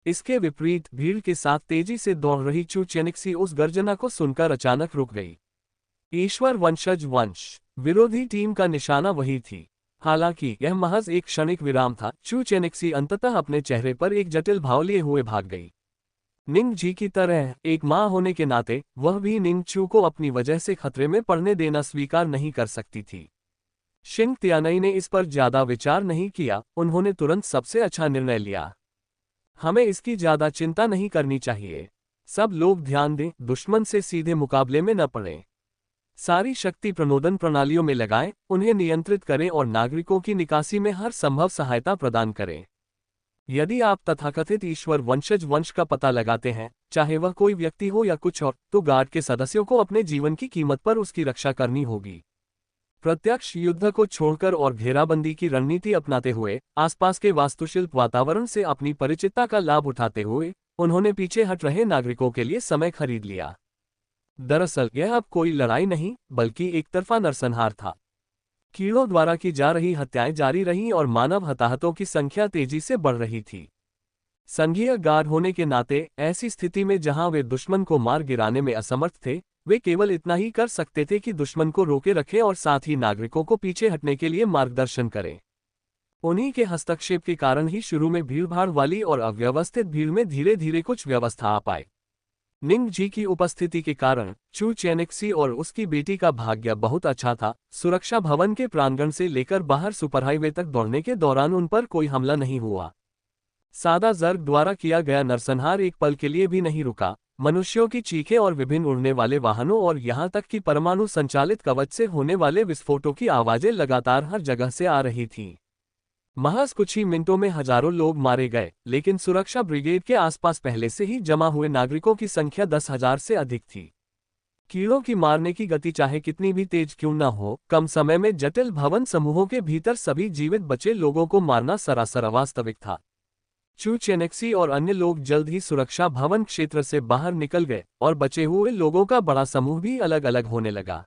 इसके विपरीत भीड़ के साथ तेजी से दौड़ रही चू चेनेक्सी उस गर्जना को सुनकर अचानक रुक गई। ईश्वर वंशज वंश। विरोधी टीम का निशाना वही थी। हालांकि यह महज एक क्षणिक विराम था। चू चेनेक्सी अंततः अपने चेहरे पर एक जटिल भाव लिए हुए भाग गई। निंग जी की तरह एक मां होने के नाते वह भी निंग चू को अपनी वजह से खतरे में पड़ने देना स्वीकार नहीं कर सकती थी। शिंग तियानई ने इस पर ज्यादा विचार नहीं किया, उन्होंने तुरंत सबसे अच्छा निर्णय लिया। हमें इसकी ज्यादा चिंता नहीं करनी चाहिए। सब लोग ध्यान दें, दुश्मन से सीधे मुकाबले में न पड़ें। सारी शक्ति प्रणोदन प्रणालियों में लगाएं, उन्हें नियंत्रित करें और नागरिकों की निकासी में हर संभव सहायता प्रदान करें। यदि आप तथाकथित ईश्वर वंशज वंश का पता लगाते हैं, चाहे वह कोई व्यक्ति हो या कुछ और, तो गार्ड के सदस्यों को अपने जीवन की कीमत पर उसकी रक्षा करनी होगी। प्रत्यक्ष युद्ध को छोड़कर और घेराबंदी की रणनीति अपनाते हुए, आसपास के वास्तुशिल्प वातावरण से अपनी परिचितता का लाभ उठाते हुए, उन्होंने पीछे हट रहे नागरिकों के लिए समय खरीद लिया। दरअसल यह अब कोई लड़ाई नहीं, बल्कि एकतरफा नरसंहार था। कीड़ों द्वारा की जा रही हत्याएं जारी रहीं और मानव हताहतों की संख्या तेजी से बढ़ रही थी। संघीय गार्ड होने के नाते ऐसी स्थिति में जहां वे दुश्मन को मार गिराने में असमर्थ थे, वे केवल इतना ही कर सकते थे कि दुश्मन को रोके रखें और साथ ही नागरिकों को पीछे हटने के लिए मार्गदर्शन करें। उन्हीं के हस्तक्षेप के कारण ही शुरू में भीड़भाड़ वाली और अव्यवस्थित भीड़ में धीरे धीरे कुछ व्यवस्था आ पाई। निंग जी की उपस्थिति के कारण चू चेनेक्सी और उसकी बेटी का भाग्य बहुत अच्छा था। सुरक्षा भवन के प्रांगण से लेकर बाहर सुपरहाईवे तक दौड़ने के दौरान उन पर कोई हमला नहीं हुआ। सादा जर्ग द्वारा किया गया नरसंहार एक पल के लिए भी नहीं रुका। मनुष्यों की चीखें और विभिन्न उड़ने वाले वाहनों और यहां तक कि परमाणु संचालित कवच से होने वाले विस्फोटों की आवाजें लगातार हर जगह से आ रही थीं। महज कुछ ही मिनटों में हजारों लोग मारे गए, लेकिन सुरक्षा ब्रिगेड के आसपास पहले से ही जमा हुए नागरिकों की संख्या 10,000 से अधिक थी। कीड़ों की मारने की गति चाहे कितनी भी तेज क्यों न हो, कम समय में जटिल भवन समूहों के भीतर सभी जीवित बचे लोगों को मारना सरासर अवास्तविक था। चू चेनेक्सी और अन्य लोग जल्द ही सुरक्षा भवन क्षेत्र से बाहर निकल गए और बचे हुए लोगों का बड़ा समूह भी अलग अलग होने लगा।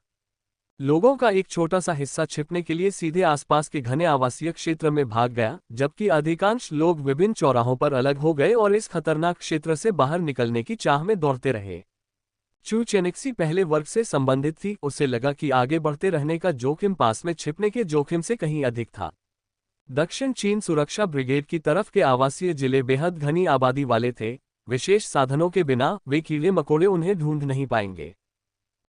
लोगों का एक छोटा सा हिस्सा छिपने के लिए सीधे आसपास के घने आवासीय क्षेत्र में भाग गया, जबकि अधिकांश लोग विभिन्न चौराहों पर अलग हो गए और इस खतरनाक क्षेत्र से बाहर निकलने की चाह में दौड़ते रहे। चू चेनेक्सी पहले वर्ग से संबंधित थी, उसे लगा कि आगे बढ़ते रहने का जोखिम पास में छिपने के जोखिम से कहीं अधिक था। दक्षिण चीन सुरक्षा ब्रिगेड की तरफ के आवासीय जिले बेहद घनी आबादी वाले थे। विशेष साधनों के बिना वे कीड़े मकोड़े उन्हें ढूंढ नहीं पाएंगे।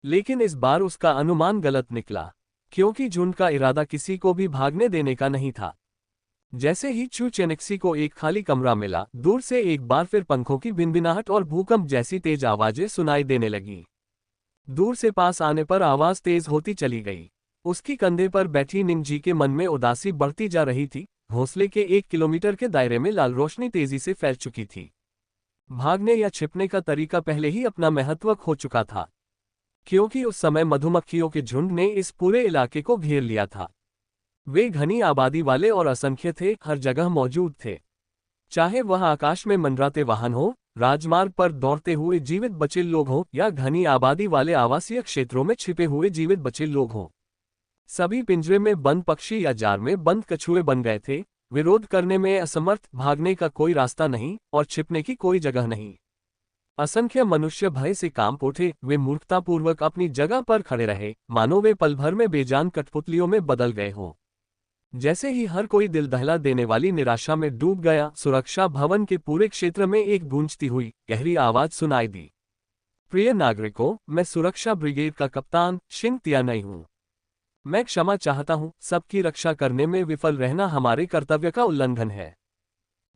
लेकिन इस बार उसका अनुमान गलत निकला, क्योंकि झुंड का इरादा किसी को भी भागने देने का नहीं था। जैसे ही चू चेनेक्सी को एक खाली कमरा मिला, दूर से एक बार फिर पंखों की भिनभिनाहट और भूकंप जैसी तेज आवाजें सुनाई देने लगी। दूर से पास आने पर आवाज तेज होती चली गई। उसकी कंधे पर बैठी निंगजी के मन में उदासी बढ़ती जा रही थी। घोंसले के 1 किलोमीटर के दायरे में लाल रोशनी तेजी से फैल चुकी थी। भागने या छिपने का तरीका पहले ही अपना महत्व खो चुका था, क्योंकि उस समय मधुमक्खियों के झुंड ने इस पूरे इलाके को घेर लिया था। वे घनी आबादी वाले और असंख्य थे, हर जगह मौजूद थे। चाहे वह आकाश में मंडराते वाहन हो, राजमार्ग पर दौड़ते हुए जीवित बचे लोग हों या घनी आबादी वाले आवासीय क्षेत्रों में छिपे हुए जीवित बचे लोग हों, सभी पिंजरे में बंद पक्षी या जार में बंद कछुए बन गए थे। विरोध करने में असमर्थ, भागने का कोई रास्ता नहीं और छिपने की कोई जगह नहीं। असंख्य मनुष्य भय से कांप उठे। वे मूर्खतापूर्वक अपनी जगह पर खड़े रहे, मानो वे पल भर में बेजान कठपुतलियों में बदल गए हों। जैसे ही हर कोई दिल दहला देने वाली निराशा में डूब गया, सुरक्षा भवन के पूरे क्षेत्र में एक गूंजती हुई गहरी आवाज सुनाई दी। प्रिय नागरिकों, मैं सुरक्षा ब्रिगेड का कप्तान शिंग तियानई हूं। मैं क्षमा चाहता हूं, सबकी रक्षा करने में विफल रहना हमारे कर्तव्य का उल्लंघन है।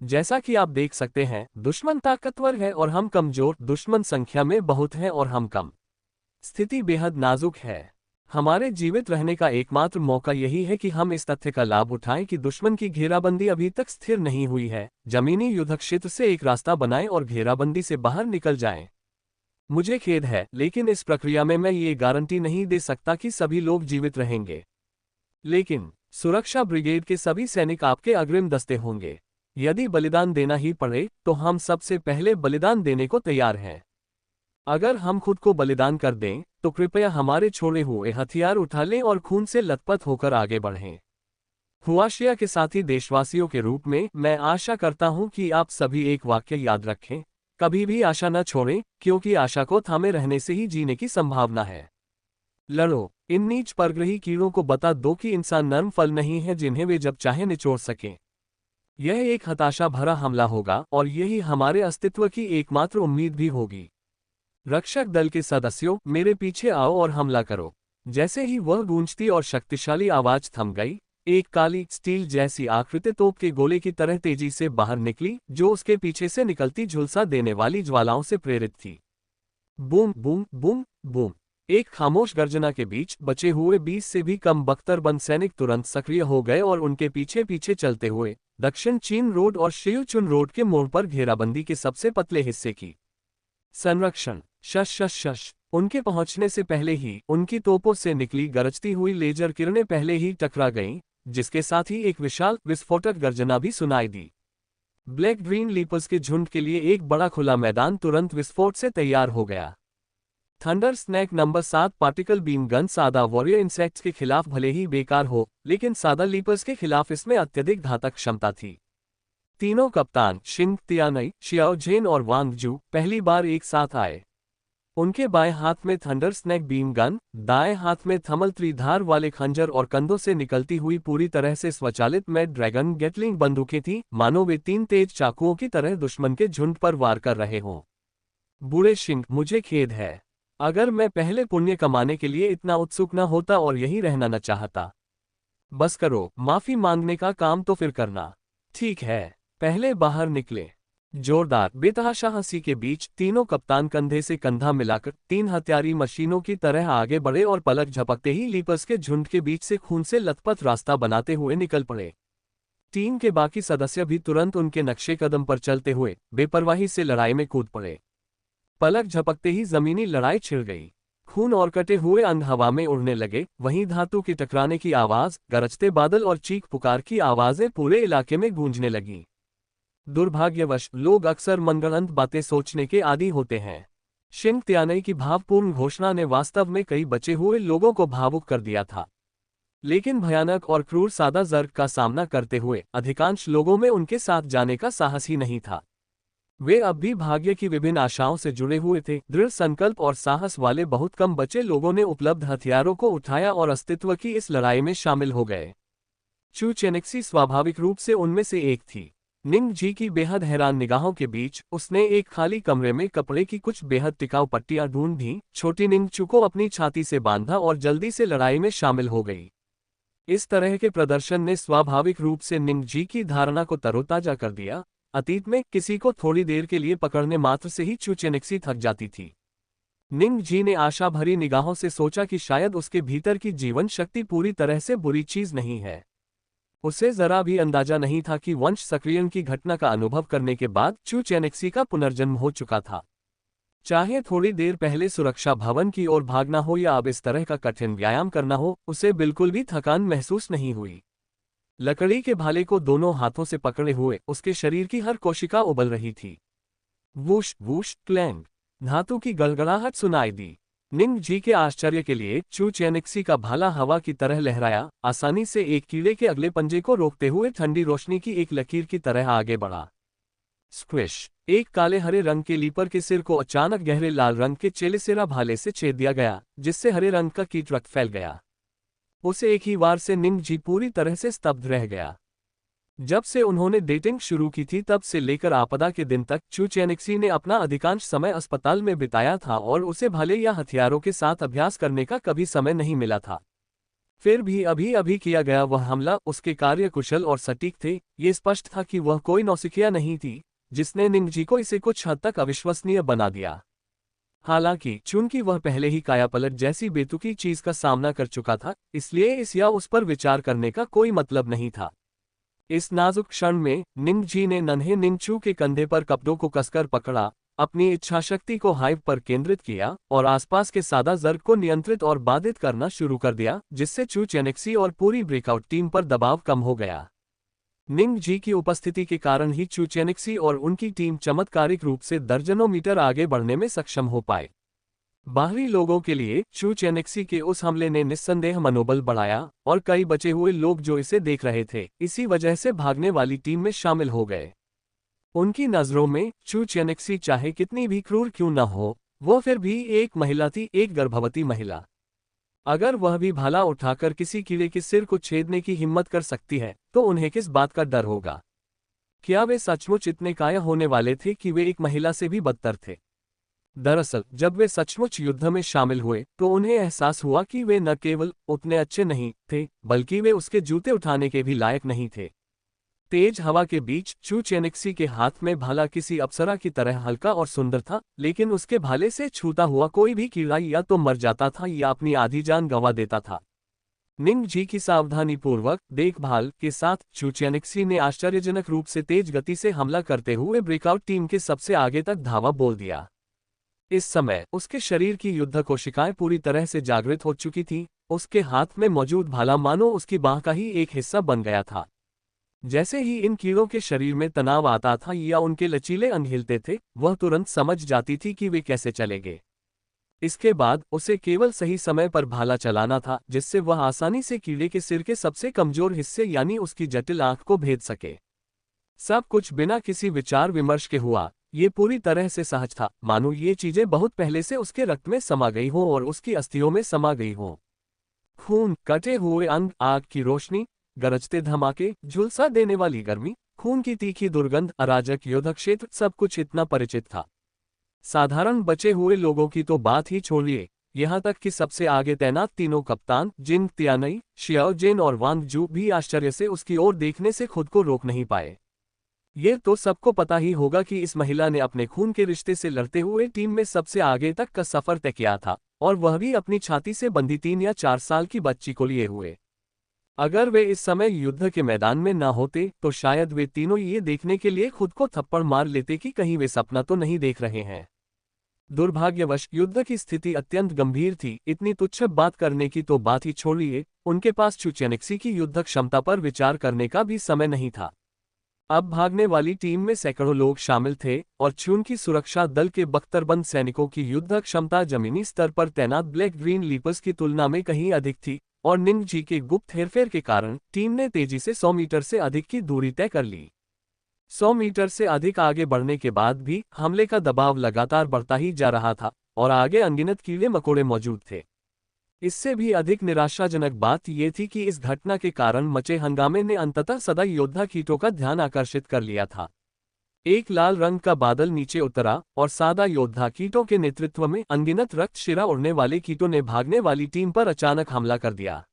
जैसा कि आप देख सकते हैं, दुश्मन ताकतवर है और हम कमजोर, दुश्मन संख्या में बहुत है और हम कम। स्थिति बेहद नाजुक है। हमारे जीवित रहने का एकमात्र मौका यही है कि हम इस तथ्य का लाभ उठाएं कि दुश्मन की घेराबंदी अभी तक स्थिर नहीं हुई है। जमीनी युद्ध क्षेत्र से एक रास्ता बनाएं और घेराबंदी से बाहर निकल जाएं। मुझे खेद है, लेकिन इस प्रक्रिया में मैं ये गारंटी नहीं दे सकता कि सभी लोग जीवित रहेंगे। लेकिन सुरक्षा ब्रिगेड के सभी सैनिक आपके अग्रिम दस्ते होंगे। यदि बलिदान देना ही पड़े तो हम सबसे पहले बलिदान देने को तैयार हैं। अगर हम खुद को बलिदान कर दें तो कृपया हमारे छोड़े हुए हथियार उठा लें और खून से लथपथ होकर आगे बढ़ें। हुआशिया के साथी देशवासियों के रूप में मैं आशा करता हूं कि आप सभी एक वाक्य याद रखें, कभी भी आशा न छोड़ें, क्योंकि आशा को थामे रहने से ही जीने की संभावना है। लड़ो। इन नीच परग्रही कीड़ों को बता दो कि इंसान नर्म फल नहीं है जिन्हें वे जब चाहे निचोड़ सकें। यह एक हताशा भरा हमला होगा और यही हमारे अस्तित्व की एकमात्र उम्मीद भी होगी। रक्षक दल के सदस्यों, मेरे पीछे आओ और हमला करो। जैसे ही वह गूंजती और शक्तिशाली आवाज थम गई, एक काली स्टील जैसी आकृति तोप के गोले की तरह तेजी से बाहर निकली, जो उसके पीछे से निकलती झुलसा देने वाली ज्वालाओं से प्रेरित थी। Boom boom boom boom. एक खामोश गर्जना के बीच बचे हुए 20 से भी कम बख्तरबंद सैनिक तुरंत सक्रिय हो गए और उनके पीछे पीछे चलते हुए दक्षिण चीन रोड और शियुचुन रोड के मोड़ पर घेराबंदी के सबसे पतले हिस्से की संरक्षण। शश शश शश। उनके पहुंचने से पहले ही उनकी तोपों से निकली गरजती हुई लेजर किरणें पहले ही टकरा गईं, जिसके साथ ही एक विशाल विस्फोटक गर्जना भी सुनाई दी। ब्लैक ग्रीन लीपर्स के झुंड के लिए एक बड़ा खुला मैदान तुरंत विस्फोट से तैयार हो गया। Thunder snake number 7 particle beam gun सादा वॉरियर इंसेक्ट्स के खिलाफ भले ही बेकार हो, लेकिन सादा लीपर्स के खिलाफ इसमें अत्यधिक घातक क्षमता थी। तीनों कप्तान शिंग तियानई, शियाओ झेन और वांग जू पहली बार एक साथ आए। उनके बाएं हाथ में थंडर स्नैक बीम गन, दाएं हाथ में थमल त्रिधार वाले खंजर और कंधों से निकलती हुई पूरी तरह से स्वचालित मैड ड्रैगन गेटलिंग बंदूकें थीं, मानो वे 3 तेज चाकुओं की तरह दुश्मन के झुंड पर वार कर रहे हों। बूढ़े शिंग, मुझे खेद है। अगर मैं पहले पुण्य कमाने के लिए इतना उत्सुक न होता और यहीं रहना न चाहता। बस करो, माफी मांगने का काम तो फिर करना। ठीक है, पहले बाहर निकले। जोरदार बेतहाशा हंसी के बीच तीनों कप्तान कंधे से कंधा मिलाकर 3 हथियारी मशीनों की तरह आगे बढ़े और पलक झपकते ही लीपर्स के झुंड के बीच से खून से लथपथ रास्ता बनाते हुए निकल पड़े। टीम के बाकी सदस्य भी तुरंत उनके नक्शे कदम पर चलते हुए बेपरवाही से लड़ाई में कूद पड़े। पलक झपकते ही जमीनी लड़ाई छिड़ गई। खून और कटे हुए अंग हवा में उड़ने लगे। वहीं धातु के टकराने की आवाज, गरजते बादल और चीख पुकार की आवाजें पूरे इलाके में गूंजने लगीं। दुर्भाग्यवश लोग अक्सर मनगढ़ंत बातें सोचने के आदी होते हैं। शिंग तियानई की भावपूर्ण घोषणा ने वास्तव में कई बचे हुए लोगों को भावुक कर दिया था, लेकिन भयानक और क्रूर सादा जर्ग का सामना करते हुए अधिकांश लोगों में उनके साथ जाने का साहस ही नहीं था। वे अब भी भाग्य की विभिन्न आशाओं से जुड़े हुए थे। दृढ़ संकल्प और साहस वाले बहुत कम बचे लोगों ने उपलब्ध हथियारों को उठाया और अस्तित्व की इस लड़ाई में शामिल हो गए। चू चेनेक्सी स्वाभाविक रूप से उनमें से एक थी। निंग जी की बेहद हैरान निगाहों के बीच उसने एक खाली कमरे में कपड़े की कुछ बेहद टिकाऊ पट्टियां ढूंढी। छोटी निंग चू को अपनी छाती से बांधा और जल्दी से लड़ाई में शामिल हो गई। इस तरह के प्रदर्शन ने स्वाभाविक रूप से निंग जी की धारणा को तरोताजा कर दिया। अतीत में किसी को थोड़ी देर के लिए पकड़ने मात्र से ही चू चेनेक्सी थक जाती थी। निंग जी ने आशा भरी निगाहों से सोचा कि शायद उसके भीतर की जीवन शक्ति पूरी तरह से बुरी चीज नहीं है। उसे जरा भी अंदाजा नहीं था कि वंश सक्रियण की घटना का अनुभव करने के बाद चू चेनेक्सी का पुनर्जन्म हो चुका था। चाहे थोड़ी देर पहले सुरक्षा भवन की ओर भागना हो या अब इस तरह का कठिन व्यायाम करना हो, उसे बिल्कुल भी थकान महसूस नहीं हुई। लकड़ी के भाले को दोनों हाथों से पकड़े हुए उसके शरीर की हर कोशिका उबल रही थी। वूश वूश क्लैंग, धातु की गड़गड़ाहट सुनाई दी। निंग जी के आश्चर्य के लिए चू चेनेक्सी का भाला हवा की तरह लहराया, आसानी से एक कीड़े के अगले पंजे को रोकते हुए ठंडी रोशनी की एक लकीर की तरह आगे बढ़ा। स्क्विश, एक काले हरे रंग के लीपर के सिर को अचानक गहरे लाल रंग के चेलेसेरा भाले से छेद दिया गया, जिससे हरे रंग का कीट रक्त फैल गया। उसे एक ही वार से निंग जी पूरी तरह से स्तब्ध रह गया। जब से उन्होंने डेटिंग शुरू की थी तब से लेकर आपदा के दिन तक चू चेनेक्सी ने अपना अधिकांश समय अस्पताल में बिताया था और उसे भाले या हथियारों के साथ अभ्यास करने का कभी समय नहीं मिला था। फिर भी अभी अभी किया गया वह हमला उसके कार्यकुशल और सटीक थे। ये स्पष्ट था कि वह कोई नौसिखिया नहीं थी, जिसने निंग जी को इसे कुछ हद तक अविश्वसनीय बना दिया। हालांकि चूंकि वह पहले ही कायापलट जैसी बेतुकी चीज का सामना कर चुका था, इसलिए इस या उस पर विचार करने का कोई मतलब नहीं था। इस नाजुक क्षण में निंग जी ने नन्हे निंगचू के कंधे पर कपड़ों को कसकर पकड़ा, अपनी इच्छाशक्ति को हाइव पर केंद्रित किया और आसपास के सादा जर्ग को नियंत्रित और बाधित करना शुरू कर दिया, जिससे चू चेनेक्सी और पूरी ब्रेकआउट टीम पर दबाव कम हो गया। निंग जी की उपस्थिति के कारण ही चू चेनेक्सी और उनकी टीम चमत्कारिक रूप से दर्जनों मीटर आगे बढ़ने में सक्षम हो पाए। बाहरी लोगों के लिए चू चेनेक्सी के उस हमले ने निस्संदेह मनोबल बढ़ाया और कई बचे हुए लोग जो इसे देख रहे थे, इसी वजह से भागने वाली टीम में शामिल हो गए। उनकी नजरों में चू चेनेक्सी चाहे कितनी भी क्रूर क्यों न हो, वो फिर भी एक महिला थी, एक गर्भवती महिला। अगर वह भी भाला उठाकर किसी कीड़े के सिर को छेदने की हिम्मत कर सकती है, तो उन्हें किस बात का डर होगा? क्या वे सचमुच इतने कायर होने वाले थे कि वे एक महिला से भी बदतर थे? दरअसल जब वे सचमुच युद्ध में शामिल हुए तो उन्हें एहसास हुआ कि वे न केवल उतने अच्छे नहीं थे, बल्कि वे उसके जूते उठाने के भी लायक नहीं थे। तेज हवा के बीच चू चेनेक्सी के हाथ में भाला किसी अप्सरा की तरह हल्का और सुंदर था, लेकिन उसके भाले से छूता हुआ कोई भी कीड़ा या तो मर जाता था या अपनी आधी जान गंवा देता था। निंग जी की सावधानीपूर्वक देखभाल के साथ चू चेनेक्सी ने आश्चर्यजनक रूप से तेज गति से हमला करते हुए ब्रेकआउट टीम के सबसे आगे तक धावा बोल दिया। इस समय उसके शरीर की युद्ध कोशिकाएं पूरी तरह से जागृत हो चुकी थीं। उसके हाथ में मौजूद भाला मानो उसकी बाह का ही एक हिस्सा बन गया था। जैसे ही इन कीड़ों के शरीर में तनाव आता था या उनके लचीले अंग हिलते थे, वह तुरंत समझ जाती थी कि वे कैसे चलेंगे। इसके बाद उसे केवल सही समय पर भाला चलाना था, जिससे वह आसानी से कीड़े के सिर के सबसे कमजोर हिस्से यानी उसकी जटिल आंख को भेद सके। सब कुछ बिना किसी विचार विमर्श के हुआ। ये पूरी तरह से सहज था, मानो ये चीजें बहुत पहले से उसके रक्त में समा गई हों और उसकी अस्थियों में समा गई हों। खून, कटे हुए अंग, आग की रोशनी, गरजते धमाके, झुलसा देने वाली गर्मी, खून की तीखी दुर्गंध, अराजक युद्ध क्षेत्र, सब कुछ इतना परिचित था। साधारण बचे हुए लोगों की तो बात ही छोड़िए, यहाँ तक कि सबसे आगे तैनात तीनों कप्तान जिंग तियानई, शियाओ जेन और वांग जू भी आश्चर्य से उसकी ओर देखने से खुद को रोक नहीं पाए। ये तो सबको पता ही होगा कि इस महिला ने अपने खून के रिश्ते से लड़ते हुए टीम में सबसे आगे तक का सफर तय किया था, और वह भी अपनी छाती से बंधी 3 या 4 साल की बच्ची को लिए हुए। अगर वे इस समय युद्ध के मैदान में ना होते तो शायद वे तीनों ये देखने के लिए खुद को थप्पड़ मार लेते कि कहीं वे सपना तो नहीं देख रहे हैं। दुर्भाग्यवश युद्ध की स्थिति अत्यंत गंभीर थी। इतनी तुच्छ बात करने की तो बात ही छोड़िए, उनके पास चू चेनेक्सी की युद्ध क्षमता पर विचार करने का भी समय नहीं था। अब भागने वाली टीम में सैकड़ों लोग शामिल थे और चून की सुरक्षा दल के बख्तरबंद सैनिकों की युद्ध क्षमता जमीनी स्तर पर तैनात ब्लैक ग्रीन लीपर्स की तुलना में कहीं अधिक थी, और निंग जी के गुप्त हेरफेर के कारण टीम ने तेजी से 100 मीटर से अधिक की दूरी तय कर ली। 100 मीटर से अधिक आगे बढ़ने के बाद भी हमले का दबाव लगातार बढ़ता ही जा रहा था और आगे अनगिनत कीड़े मकोड़े मौजूद थे। इससे भी अधिक निराशाजनक बात यह थी कि इस घटना के कारण मचे हंगामे ने अंततः सदा योद्धा कीटों का ध्यान आकर्षित कर लिया था। एक लाल रंग का बादल नीचे उतरा और सादा योद्धा कीटों के नेतृत्व में अनगिनत रक्त शिरा उड़ने वाले कीटों ने भागने वाली टीम पर अचानक हमला कर दिया।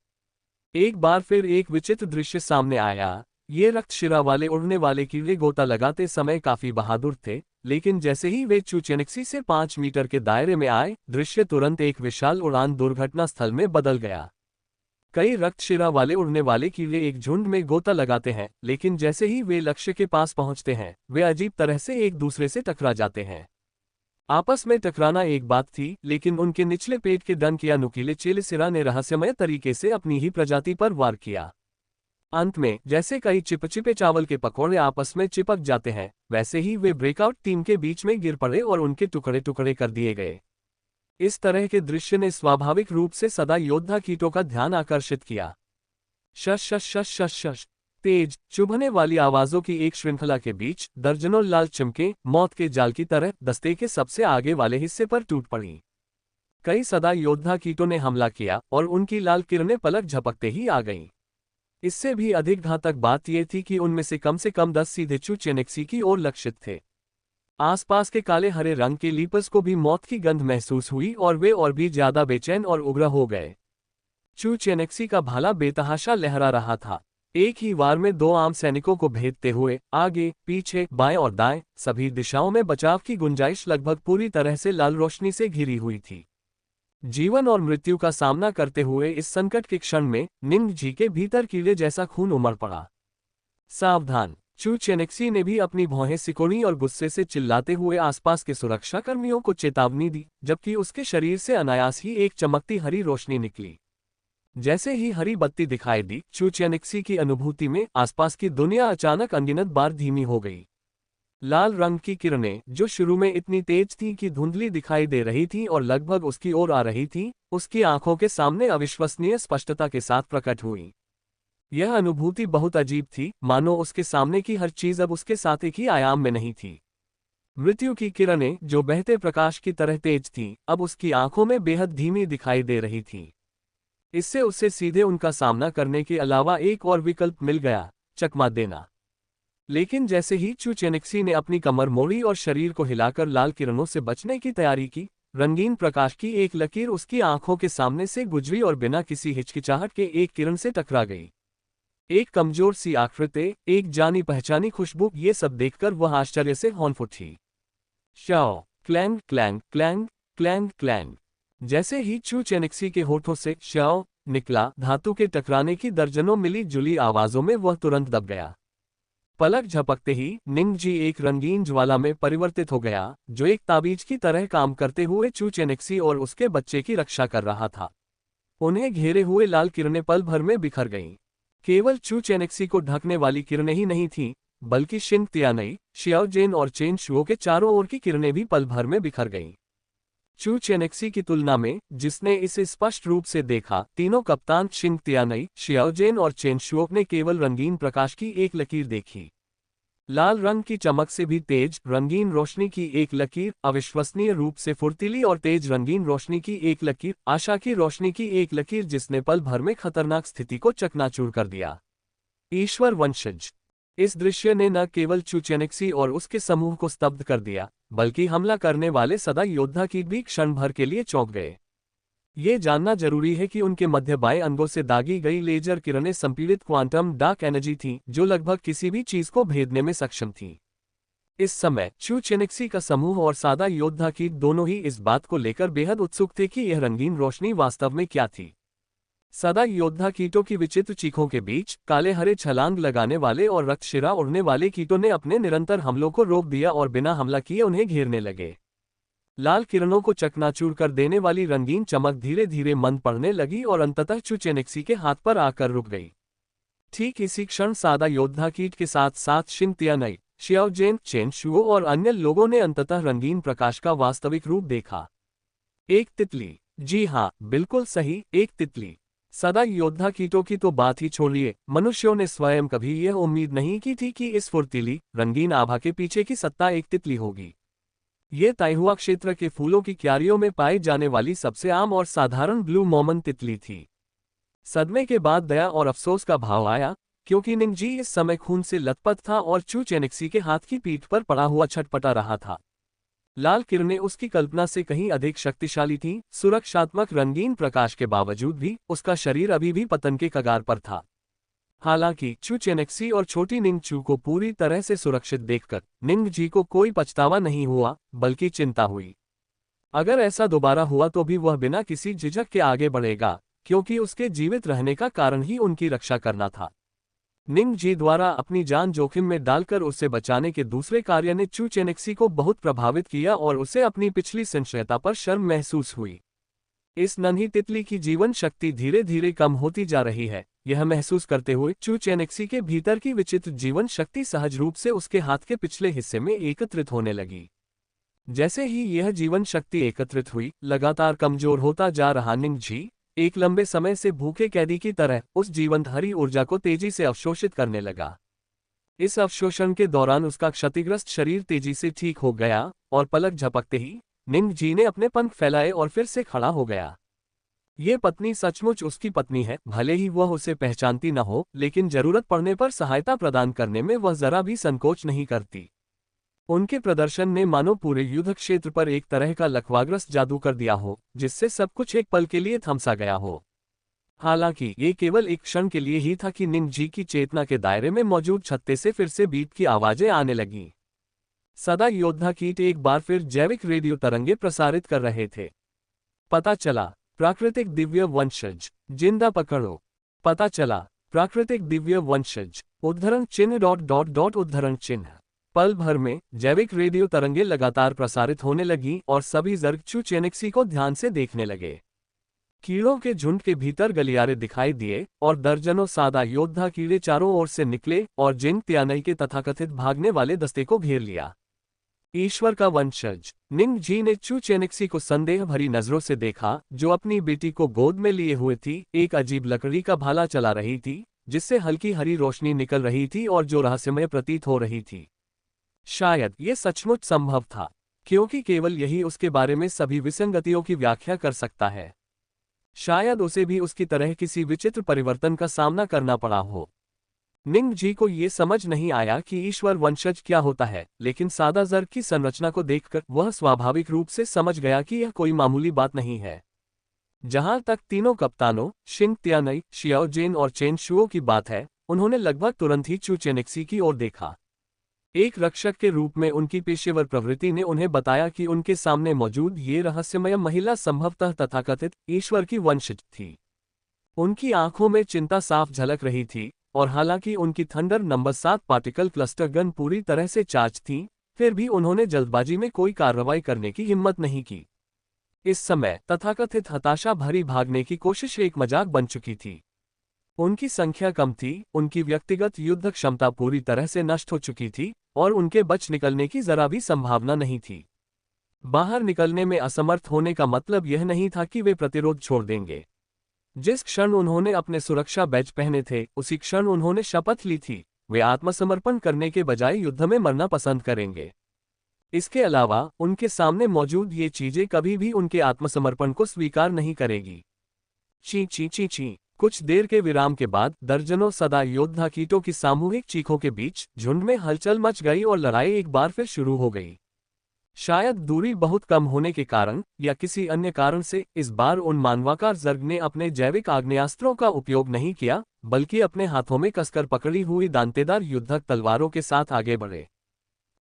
एक बार फिर एक विचित्र दृश्य सामने आया। ये रक्त शिरा वाले उड़ने वाले कीड़े गोता लगाते समय काफी बहादुर थे, लेकिन जैसे ही वे चू चेनेक्सी से 5 मीटर के दायरे में आए, दृश्य तुरंत एक विशाल उड़ान दुर्घटना स्थल में बदल गया। कई रक्तशिरा वाले उड़ने वाले कीड़े एक झुंड में गोता लगाते हैं, लेकिन जैसे ही वे लक्ष्य के पास पहुंचते हैं, वे अजीब तरह से एक दूसरे से टकरा जाते हैं। आपस में टकराना एक बात थी, लेकिन उनके निचले पेट के डंक या नुकीले चेलेसिरा ने रहस्यमय तरीके से अपनी ही प्रजाति पर वार किया। अंत में, जैसे कई चिपचिपे चावल के पकौड़े आपस में चिपक जाते हैं, वैसे ही वे ब्रेकआउट टीम के बीच में गिर पड़े और उनके टुकड़े टुकड़े कर दिए गए। इस तरह के दृश्य ने स्वाभाविक रूप से सदा योद्धा कीटों का ध्यान आकर्षित किया। शश शश शश शश शश। तेज, चुभने वाली आवाजों की एक श्रृंखला के बीच दर्जनों लाल चिमके मौत के जाल की तरह दस्ते के सबसे आगे वाले हिस्से पर टूट पड़ी। कई सदा योद्धा कीटों ने हमला किया और उनकी लाल किरणें पलक झपकते ही आ गईं। इससे भी अधिक घातक बात यह थी कि उनमें से कम 10 सीधे चू चेनेक्सी की ओर लक्षित थे। आसपास के काले हरे रंग के लीपर्स को भी मौत की गंध महसूस हुई और वे और भी ज्यादा बेचैन और उग्र हो गए। चू चेनेक्सी का भाला बेतहाशा लहरा रहा था। एक ही वार में 2 आम सैनिकों को भेदते हुए आगे, पीछे, बाएं और दाएं सभी दिशाओं में बचाव की गुंजाइश लगभग पूरी तरह से लाल रोशनी से घिरी हुई थी। जीवन और मृत्यु का सामना करते हुए इस संकट के क्षण में निंग जी के भीतर कीड़े जैसा खून उमड़ पड़ा। सावधान! चू चेनेक्सी ने भी अपनी भौहें सिकोड़ी और गुस्से से चिल्लाते हुए आसपास के सुरक्षाकर्मियों को चेतावनी दी, जबकि उसके शरीर से अनायास ही एक चमकती हरी रोशनी निकली। जैसे ही हरी बत्ती दिखाई दी, चू चेनेक्सी की अनुभूति में आसपास की दुनिया अचानक अनगिनत बार धीमी हो गई। लाल रंग की किरणें, जो शुरू में इतनी तेज थीं कि धुंधली दिखाई दे रही थीं और लगभग उसकी ओर आ रही थीं, उसकी आंखों के सामने अविश्वसनीय स्पष्टता के साथ प्रकट हुई। यह अनुभूति बहुत अजीब थी, मानो उसके सामने की हर चीज अब उसके साथ एक ही आयाम में नहीं थी। मृत्यु की किरणें, जो बहते प्रकाश की तरह तेज थीं, अब उसकी आंखों में बेहद धीमी दिखाई दे रही थीं। इससे उसे सीधे उनका सामना करने के अलावा एक और विकल्प मिल गया, चकमा देना। लेकिन जैसे ही चू चेनेक्सी ने अपनी कमर मोड़ी और शरीर को हिलाकर लाल किरणों से बचने की तैयारी की, रंगीन प्रकाश की एक लकीर उसकी आंखों के सामने से गुजरी और बिना किसी हिचकिचाहट के एक किरण से टकरा गई। एक कमजोर सी आकृति, एक जानी पहचानी खुशबू, ये सब देखकर वह आश्चर्य से हौन उठी। Shao! Clang clang clang clang clang. जैसे ही चू चेनेक्सी के होठों से शाओ निकला, धातु के टकराने की दर्जनों मिली जुली आवाजों में वह तुरंत दब गया। पलक झपकते ही निंग जी एक रंगीन ज्वाला में परिवर्तित हो गया, जो एक ताबीज की तरह काम करते हुए चू चेनेक्सी और उसके बच्चे की रक्षा कर रहा था। उन्हें घेरे हुए लाल किरणें पल भर में बिखर गईं। केवल चू चेनेक्सी को ढकने वाली किरणें ही नहीं थीं, बल्कि शिंग तियानई, शियाओ जेन और चेन शुओ के चारों ओर की किरणें भी पल भर में बिखर गईं। चू चेनेक्सी की तुलना में, जिसने इसे स्पष्ट रूप से देखा, तीनों कप्तान शिंग तियानई, शियाओ जेन और चेन शुओ ने केवल रंगीन प्रकाश की एक लकीर देखी। लाल रंग की चमक से भी तेज रंगीन रोशनी की एक लकीर, अविश्वसनीय रूप से फुर्तीली और तेज रंगीन रोशनी की एक लकीर, आशा की रोशनी की एक लकीर जिसने पल भर में खतरनाक स्थिति को चकनाचूर कर दिया। ईश्वर वंशज! इस दृश्य ने न केवल चू चेनेक्सी और उसके समूह को स्तब्ध कर दिया, बल्कि हमला करने वाले सदा योद्धा कीट भी क्षण भर के लिए चौंक गए। ये जानना जरूरी है कि उनके मध्य बाएं अंगों से दागी गई लेजर किरणें संपीड़ित क्वांटम डार्क एनर्जी थीं, जो लगभग किसी भी चीज को भेदने में सक्षम थीं। इस समय चू चेनेक्सी का समूह और सादा योद्धा कीट दोनों ही इस बात को लेकर बेहद उत्सुक थे कि यह रंगीन रोशनी वास्तव में क्या थी। सदा योद्धा कीटों की विचित्र चीखों के बीच काले हरे छलांग लगाने वाले और रक्तशिरा उड़ने वाले कीटों ने अपने निरंतर हमलों को रोक दिया और बिना हमला किए उन्हें घेरने लगे। लाल किरणों को चकनाचूर कर देने वाली रंगीन चमक धीरे धीरे मंद पड़ने लगी और अंततः चू चेनेक्सी के हाथ पर आकर रुक गई। ठीक इसी क्षण सादा योद्धा कीट के साथ साथ शिंग तियानई, शियाओ जेन, चेन शुओ और अन्य लोगों ने अंततः रंगीन प्रकाश का वास्तविक रूप देखा। एक तितली! जी हाँ, बिल्कुल सही, एक तितली। सदा योद्धा कीटों की तो बात ही छोड़िए, मनुष्यों ने स्वयं कभी यह उम्मीद नहीं की थी कि इस फुर्तीली रंगीन आभा के पीछे की सत्ता एक तितली होगी। ये ताइहुआ क्षेत्र के फूलों की क्यारियों में पाई जाने वाली सबसे आम और साधारण ब्लू मोमन तितली थी। सदमे के बाद दया और अफसोस का भाव आया, क्योंकि निंग जी इस समय खून से लथपथ था और चू चेनेक्सी के हाथ की पीठ पर पड़ा हुआ छटपटा रहा था। लाल किरणें उसकी कल्पना से कहीं अधिक शक्तिशाली थीं, सुरक्षात्मक रंगीन प्रकाश के बावजूद भी उसका शरीर अभी भी पतन के कगार पर था। हालांकि चू चेनेक्सी और छोटी निंग चू को पूरी तरह से सुरक्षित देखकर निंग जी को कोई पछतावा नहीं हुआ, बल्कि चिंता हुई। अगर ऐसा दोबारा हुआ तो भी वह बिना किसी झिझक के आगे बढ़ेगा, क्योंकि उसके जीवित रहने का कारण ही उनकी रक्षा करना था। निंग जी द्वारा अपनी जान जोखिम में डालकर उसे बचाने के दूसरे कार्य ने चू चेनेक्सी को बहुत प्रभावित किया और उसे अपनी पिछली संशयता पर शर्म महसूस हुई। इस नन्ही तितली की जीवन शक्ति धीरे धीरे कम होती जा रही है, यह महसूस करते हुए चू चेनेक्सी के भीतर की विचित्र जीवन शक्ति सहज रूप से उसके हाथ के पिछले हिस्से में एकत्रित होने लगी। जैसे ही यह जीवन शक्ति एकत्रित हुई, लगातार कमजोर होता जा रहा निंग जी एक लंबे समय से भूखे कैदी की तरह उस जीवंत हरी ऊर्जा को तेजी से अवशोषित करने लगा। इस अवशोषण के दौरान उसका क्षतिग्रस्त शरीर तेजी से ठीक हो गया और पलक झपकते ही निंग जी ने अपने पंख फैलाए और फिर से खड़ा हो गया। ये पत्नी सचमुच उसकी पत्नी है, भले ही वह उसे पहचानती न हो, लेकिन जरूरत पड़ने पर सहायता प्रदान करने में वह जरा भी संकोच नहीं करती। उनके प्रदर्शन ने मानो पूरे युद्ध क्षेत्र पर एक तरह का लकवाग्रस्त जादू कर दिया हो, जिससे सब कुछ एक पल के लिए थमसा गया हो। हालांकि ये केवल एक क्षण के लिए ही था कि निंग जी की चेतना के दायरे में मौजूद छत्ते से फिर से बीप की आवाजें आने लगीं। सदा योद्धा कीट एक बार फिर जैविक रेडियो तरंगे प्रसारित कर रहे थे। पता चला प्राकृतिक दिव्य वंशज, जिंदा पकड़ो। पता चला प्राकृतिक दिव्य वंशज, उद्धरण चिन्ह ... उद्धरण चिन्ह। पल भर में जैविक रेडियो तरंगे लगातार प्रसारित होने लगीं और सभी जर्ग चू चेनेक्सी को ध्यान से देखने लगे। कीड़ों के झुंड के भीतर गलियारे दिखाई दिए और दर्जनों सादा योद्धा कीड़े चारों ओर से निकले और जिंग तियानई के तथाकथित भागने वाले दस्ते को घेर लिया। ईश्वर का वंशज। निंग जी ने चू चेनेक्सी को संदेह भरी नजरों से देखा, जो अपनी बेटी को गोद में लिए हुए थी। एक अजीब लकड़ी का भाला चला रही थी, जिससे हल्की हरी रोशनी निकल रही थी और जो रहस्यमय प्रतीत हो रही थी। शायद ये सचमुच संभव था, क्योंकि केवल यही उसके बारे में सभी विसंगतियों की व्याख्या कर सकता है। शायद उसे भी उसकी तरह किसी विचित्र परिवर्तन का सामना करना पड़ा हो। निंग जी को ये समझ नहीं आया कि ईश्वर वंशज क्या होता है, लेकिन सादा जर्ग की संरचना को देखकर वह स्वाभाविक रूप से समझ गया कि यह कोई मामूली बात नहीं है। जहां तक तीनों कप्तानों शिंग तियानई, शियाओ जेन और चेन शुओ की बात है, उन्होंने लगभग तुरंत ही चू चेनेक्सी की ओर देखा। एक रक्षक के रूप में उनकी पेशेवर प्रवृत्ति ने उन्हें बताया कि उनके सामने मौजूद ये रहस्यमय महिला संभवतः तथाकथित ईश्वर की वंशज थी। उनकी आंखों में चिंता साफ झलक रही थी, और हालांकि उनकी thunder number 7 particle cluster gun पूरी तरह से चार्ज थी, फिर भी उन्होंने जल्दबाजी में कोई कार्रवाई करने की हिम्मत नहीं की। इस समय तथाकथित हताशा भरी भागने की कोशिश एक मजाक बन चुकी थी। उनकी संख्या कम थी, उनकी व्यक्तिगत युद्ध क्षमता पूरी तरह से नष्ट हो चुकी थी, और उनके बच निकलने की जरा भी संभावना नहीं थी। बाहर निकलने में असमर्थ होने का मतलब यह नहीं था कि वे प्रतिरोध छोड़ देंगे। जिस क्षण उन्होंने अपने सुरक्षा बैज पहने थे, उसी क्षण उन्होंने शपथ ली थी, वे आत्मसमर्पण करने के बजाय युद्ध में मरना पसंद करेंगे। इसके अलावा उनके सामने मौजूद ये चीजें कभी भी उनके आत्मसमर्पण को स्वीकार नहीं करेगी। ची ची ची ची। कुछ देर के विराम के बाद दर्जनों सदा योद्धा कीटों की सामूहिक चीखों के बीच झुंड में हलचल मच गई और लड़ाई एक बार फिर शुरू हो गई। शायद दूरी बहुत कम होने के कारण या किसी अन्य कारण से इस बार उन मानवाकार जर्ग ने अपने जैविक आग्नेयास्त्रों का उपयोग नहीं किया, बल्कि अपने हाथों में कसकर पकड़ी हुई दांतेदार युद्धक तलवारों के साथ आगे बढ़े।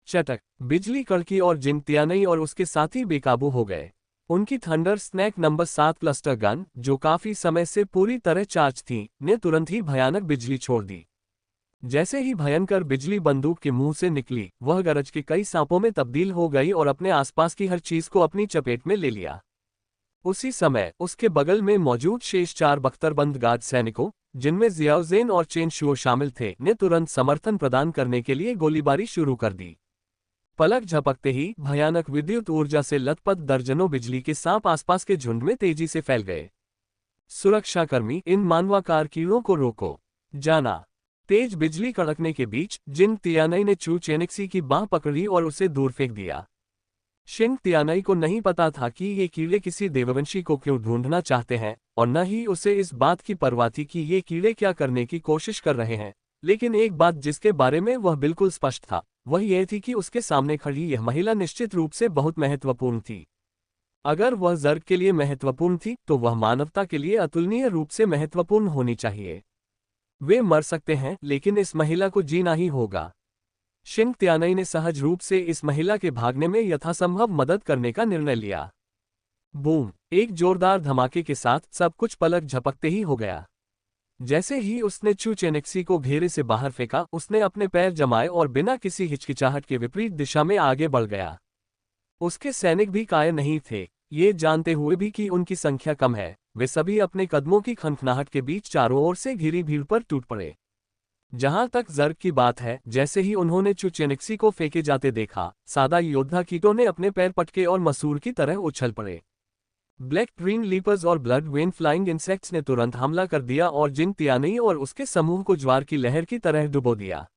चटक, बिजली कड़की और जिंग तियानई और उसके साथी बेकाबू हो गए। उनकी thunder snake number 7 cluster gun, जो काफी समय से पूरी तरह चार्ज थी, ने तुरंत ही भयानक बिजली छोड़ दी। जैसे ही भयंकर बिजली बंदूक के मुंह से निकली, वह गरज के कई सांपों में तब्दील हो गई और अपने आसपास की हर चीज को अपनी चपेट में ले लिया। उसी समय उसके बगल में मौजूद शेष 4 बख्तरबंद गार्ड सैनिकों, जिनमें जियाओ जेन और चेन शुओ शामिल थे, ने तुरंत समर्थन प्रदान करने के लिए गोलीबारी शुरू कर दी। पलक झपकते ही भयानक विद्युत ऊर्जा से लथपथ दर्जनों बिजली के सांप आसपास के झुंड में तेजी से फैल गए। सुरक्षाकर्मी, इन मानवाकार कीड़ों को रोको। जाना। तेज बिजली कड़कने के बीच जिंग तियानई ने चू चेनेक्सी की बांह पकड़ी और उसे दूर फेंक दिया। शिंग तियानई को नहीं पता था कि ये कीड़े किसी देववंशी को क्यों ढूंढना चाहते हैं, और न ही उसे इस बात की परवाह थी कि ये कीड़े क्या करने की कोशिश कर रहे हैं। लेकिन एक बात जिसके बारे में वह बिल्कुल स्पष्ट था, वह यह थी कि उसके सामने खड़ी यह महिला निश्चित रूप से बहुत महत्वपूर्ण थी। अगर वह जर्ग के लिए महत्वपूर्ण थी, तो वह मानवता के लिए अतुलनीय रूप से महत्वपूर्ण होनी चाहिए। वे मर सकते हैं, लेकिन इस महिला को जीना ही होगा। शिंग त्यानई ने सहज रूप से इस महिला के भागने में यथासंभव मदद करने का निर्णय लिया। बूम! एक जोरदार धमाके के साथ सब कुछ पलक झपकते ही हो गया। जैसे ही उसने चू चेनेक्सी को घेरे से बाहर फेंका, उसने अपने पैर जमाए और बिना किसी हिचकिचाहट के विपरीत दिशा में आगे बढ़ गया। उसके सैनिक भी कायर नहीं थे, ये जानते हुए भी कि उनकी संख्या कम है। वे सभी अपने कदमों की खनखनाहट के बीच चारों ओर से घिरी भीड़ पर टूट पड़े। जहां तक जर्ग की बात है, जैसे ही उन्होंने चू चेनेक्सी को फेंके जाते देखा, सादा योद्धा कीटों ने अपने पैर पटके और मसूर की तरह उछल पड़े। ब्लैक ग्रीन लीपर्स और ब्लड वेन फ्लाइंग इंसेक्ट्स ने तुरंत हमला कर दिया और जिंग तियानई और उसके समूह को ज्वार की लहर की तरह डुबो दिया।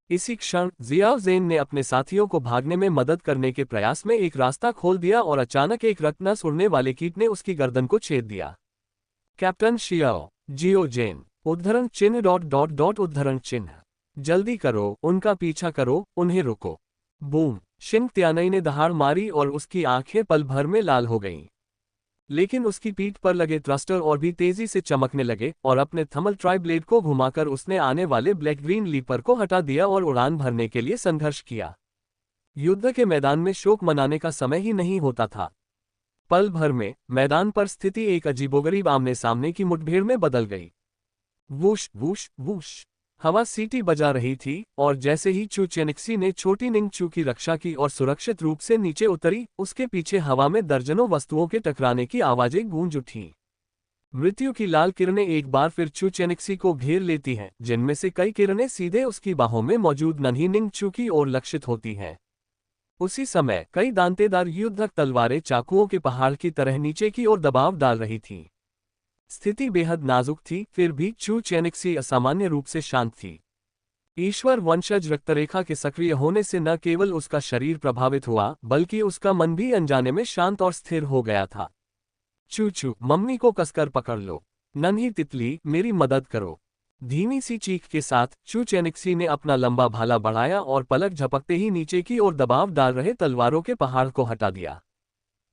इसी क्षण जियाओ ज़ेन ने अपने साथियों को भागने में मदद करने के प्रयास में एक रास्ता खोल दिया और अचानक एक रत्नस उड़ने वाले कीट ने उसकी गर्दन को छेद दिया। कैप्टन शियाओ, जियो जेन, उद्धरण चिन्ह ... उद्धरण चिन्ह। जल्दी करो, उनका पीछा करो, उन्हें रोको। बूम! शिंग त्यानई ने दहाड़ मारी और उसकी आंखें पल भर में लाल हो गईं। लेकिन उसकी पीठ पर लगे थ्रस्टर और भी तेजी से चमकने लगे और अपने थमल ट्राई ब्लेड को घुमाकर उसने आने वाले ब्लैक ग्रीन लीपर को हटा दिया और उड़ान भरने के लिए संघर्ष किया। युद्ध के मैदान में शोक मनाने का समय ही नहीं होता था। पल भर में मैदान पर स्थिति एक अजीबोगरीब आमने सामने की मुठभेड़ में बदल गई। Whoosh whoosh whoosh! हवा सीटी बजा रही थी और जैसे ही चू चेनेक्सी ने छोटी निंग चू की रक्षा की और सुरक्षित रूप से नीचे उतरी, उसके पीछे हवा में दर्जनों वस्तुओं के टकराने की आवाजें गूंज उठीं। मृत्यु की लाल किरणें एक बार फिर चू चेनेक्सी को घेर लेती हैं, जिनमें से कई किरणें सीधे उसकी बाहों में मौजूद नन्ही निंग चू की ओर लक्षित होती हैं। उसी समय कई दांतेदार युद्धक तलवारें चाकुओं के पहाड़ की तरह नीचे की ओर दबाव डाल रही थीं। स्थिति बेहद नाजुक थी, फिर भी चू चेनेक्सी असामान्य रूप से शांत थी। ईश्वर वंशज रक्तरेखा के सक्रिय होने से न केवल उसका शरीर प्रभावित हुआ, बल्कि उसका मन भी अनजाने में शांत और स्थिर हो गया था। चू चू, मम्मी को कसकर पकड़ लो। नन्ही तितली, मेरी मदद करो। धीमी सी चीख के साथ चू चेनेक्सी ने अपना लंबा भाला बढ़ाया और पलक झपकते ही नीचे की ओर दबाव डाल रहे तलवारों के पहाड़ को हटा दिया।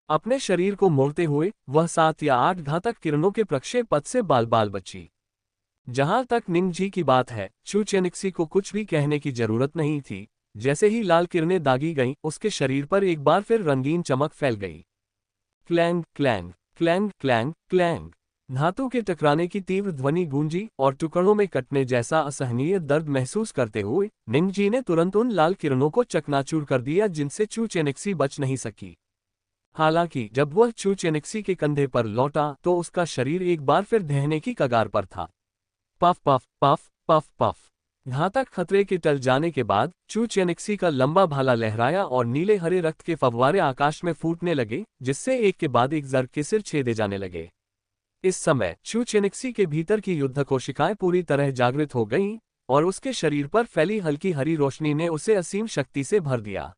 अपने शरीर को मोड़ते हुए वह 7 या 8 घातक किरणों के प्रक्षेप पथ से बाल बाल बची। जहां तक निंगजी की बात है, चू चेनेक्सी को कुछ भी कहने की जरूरत नहीं थी। जैसे ही लाल किरणें दागी गईं, उसके शरीर पर एक बार फिर रंगीन चमक फैल गई। Clang clang clang clang clang! धातु के टकराने की तीव्र ध्वनि गूंजी और टुकड़ों में कटने जैसा असहनीय दर्द महसूस करते हुए निंगजी ने तुरंत उन लाल किरणों को चकनाचूर कर दिया जिनसे चू चेनेक्सी बच नहीं सकी। हालांकि जब वह चू चेनेक्सी के कंधे पर लौटा तो उसका शरीर एक बार फिर ढहने की कगार पर था। Puff puff puff puff puff! घातक खतरे के टल जाने के बाद चू चेनेक्सी का लंबा भाला लहराया और नीले हरे रक्त के फव्वारे आकाश में फूटने लगे, जिससे एक के बाद एक जर्ग के सिर छेदे जाने लगे। इस समय चू चेनेक्सी के भीतर की युद्ध कोशिकाएं पूरी तरह जागृत हो गईं और उसके शरीर पर फैली हल्की हरी रोशनी ने उसे असीम शक्ति से भर दिया।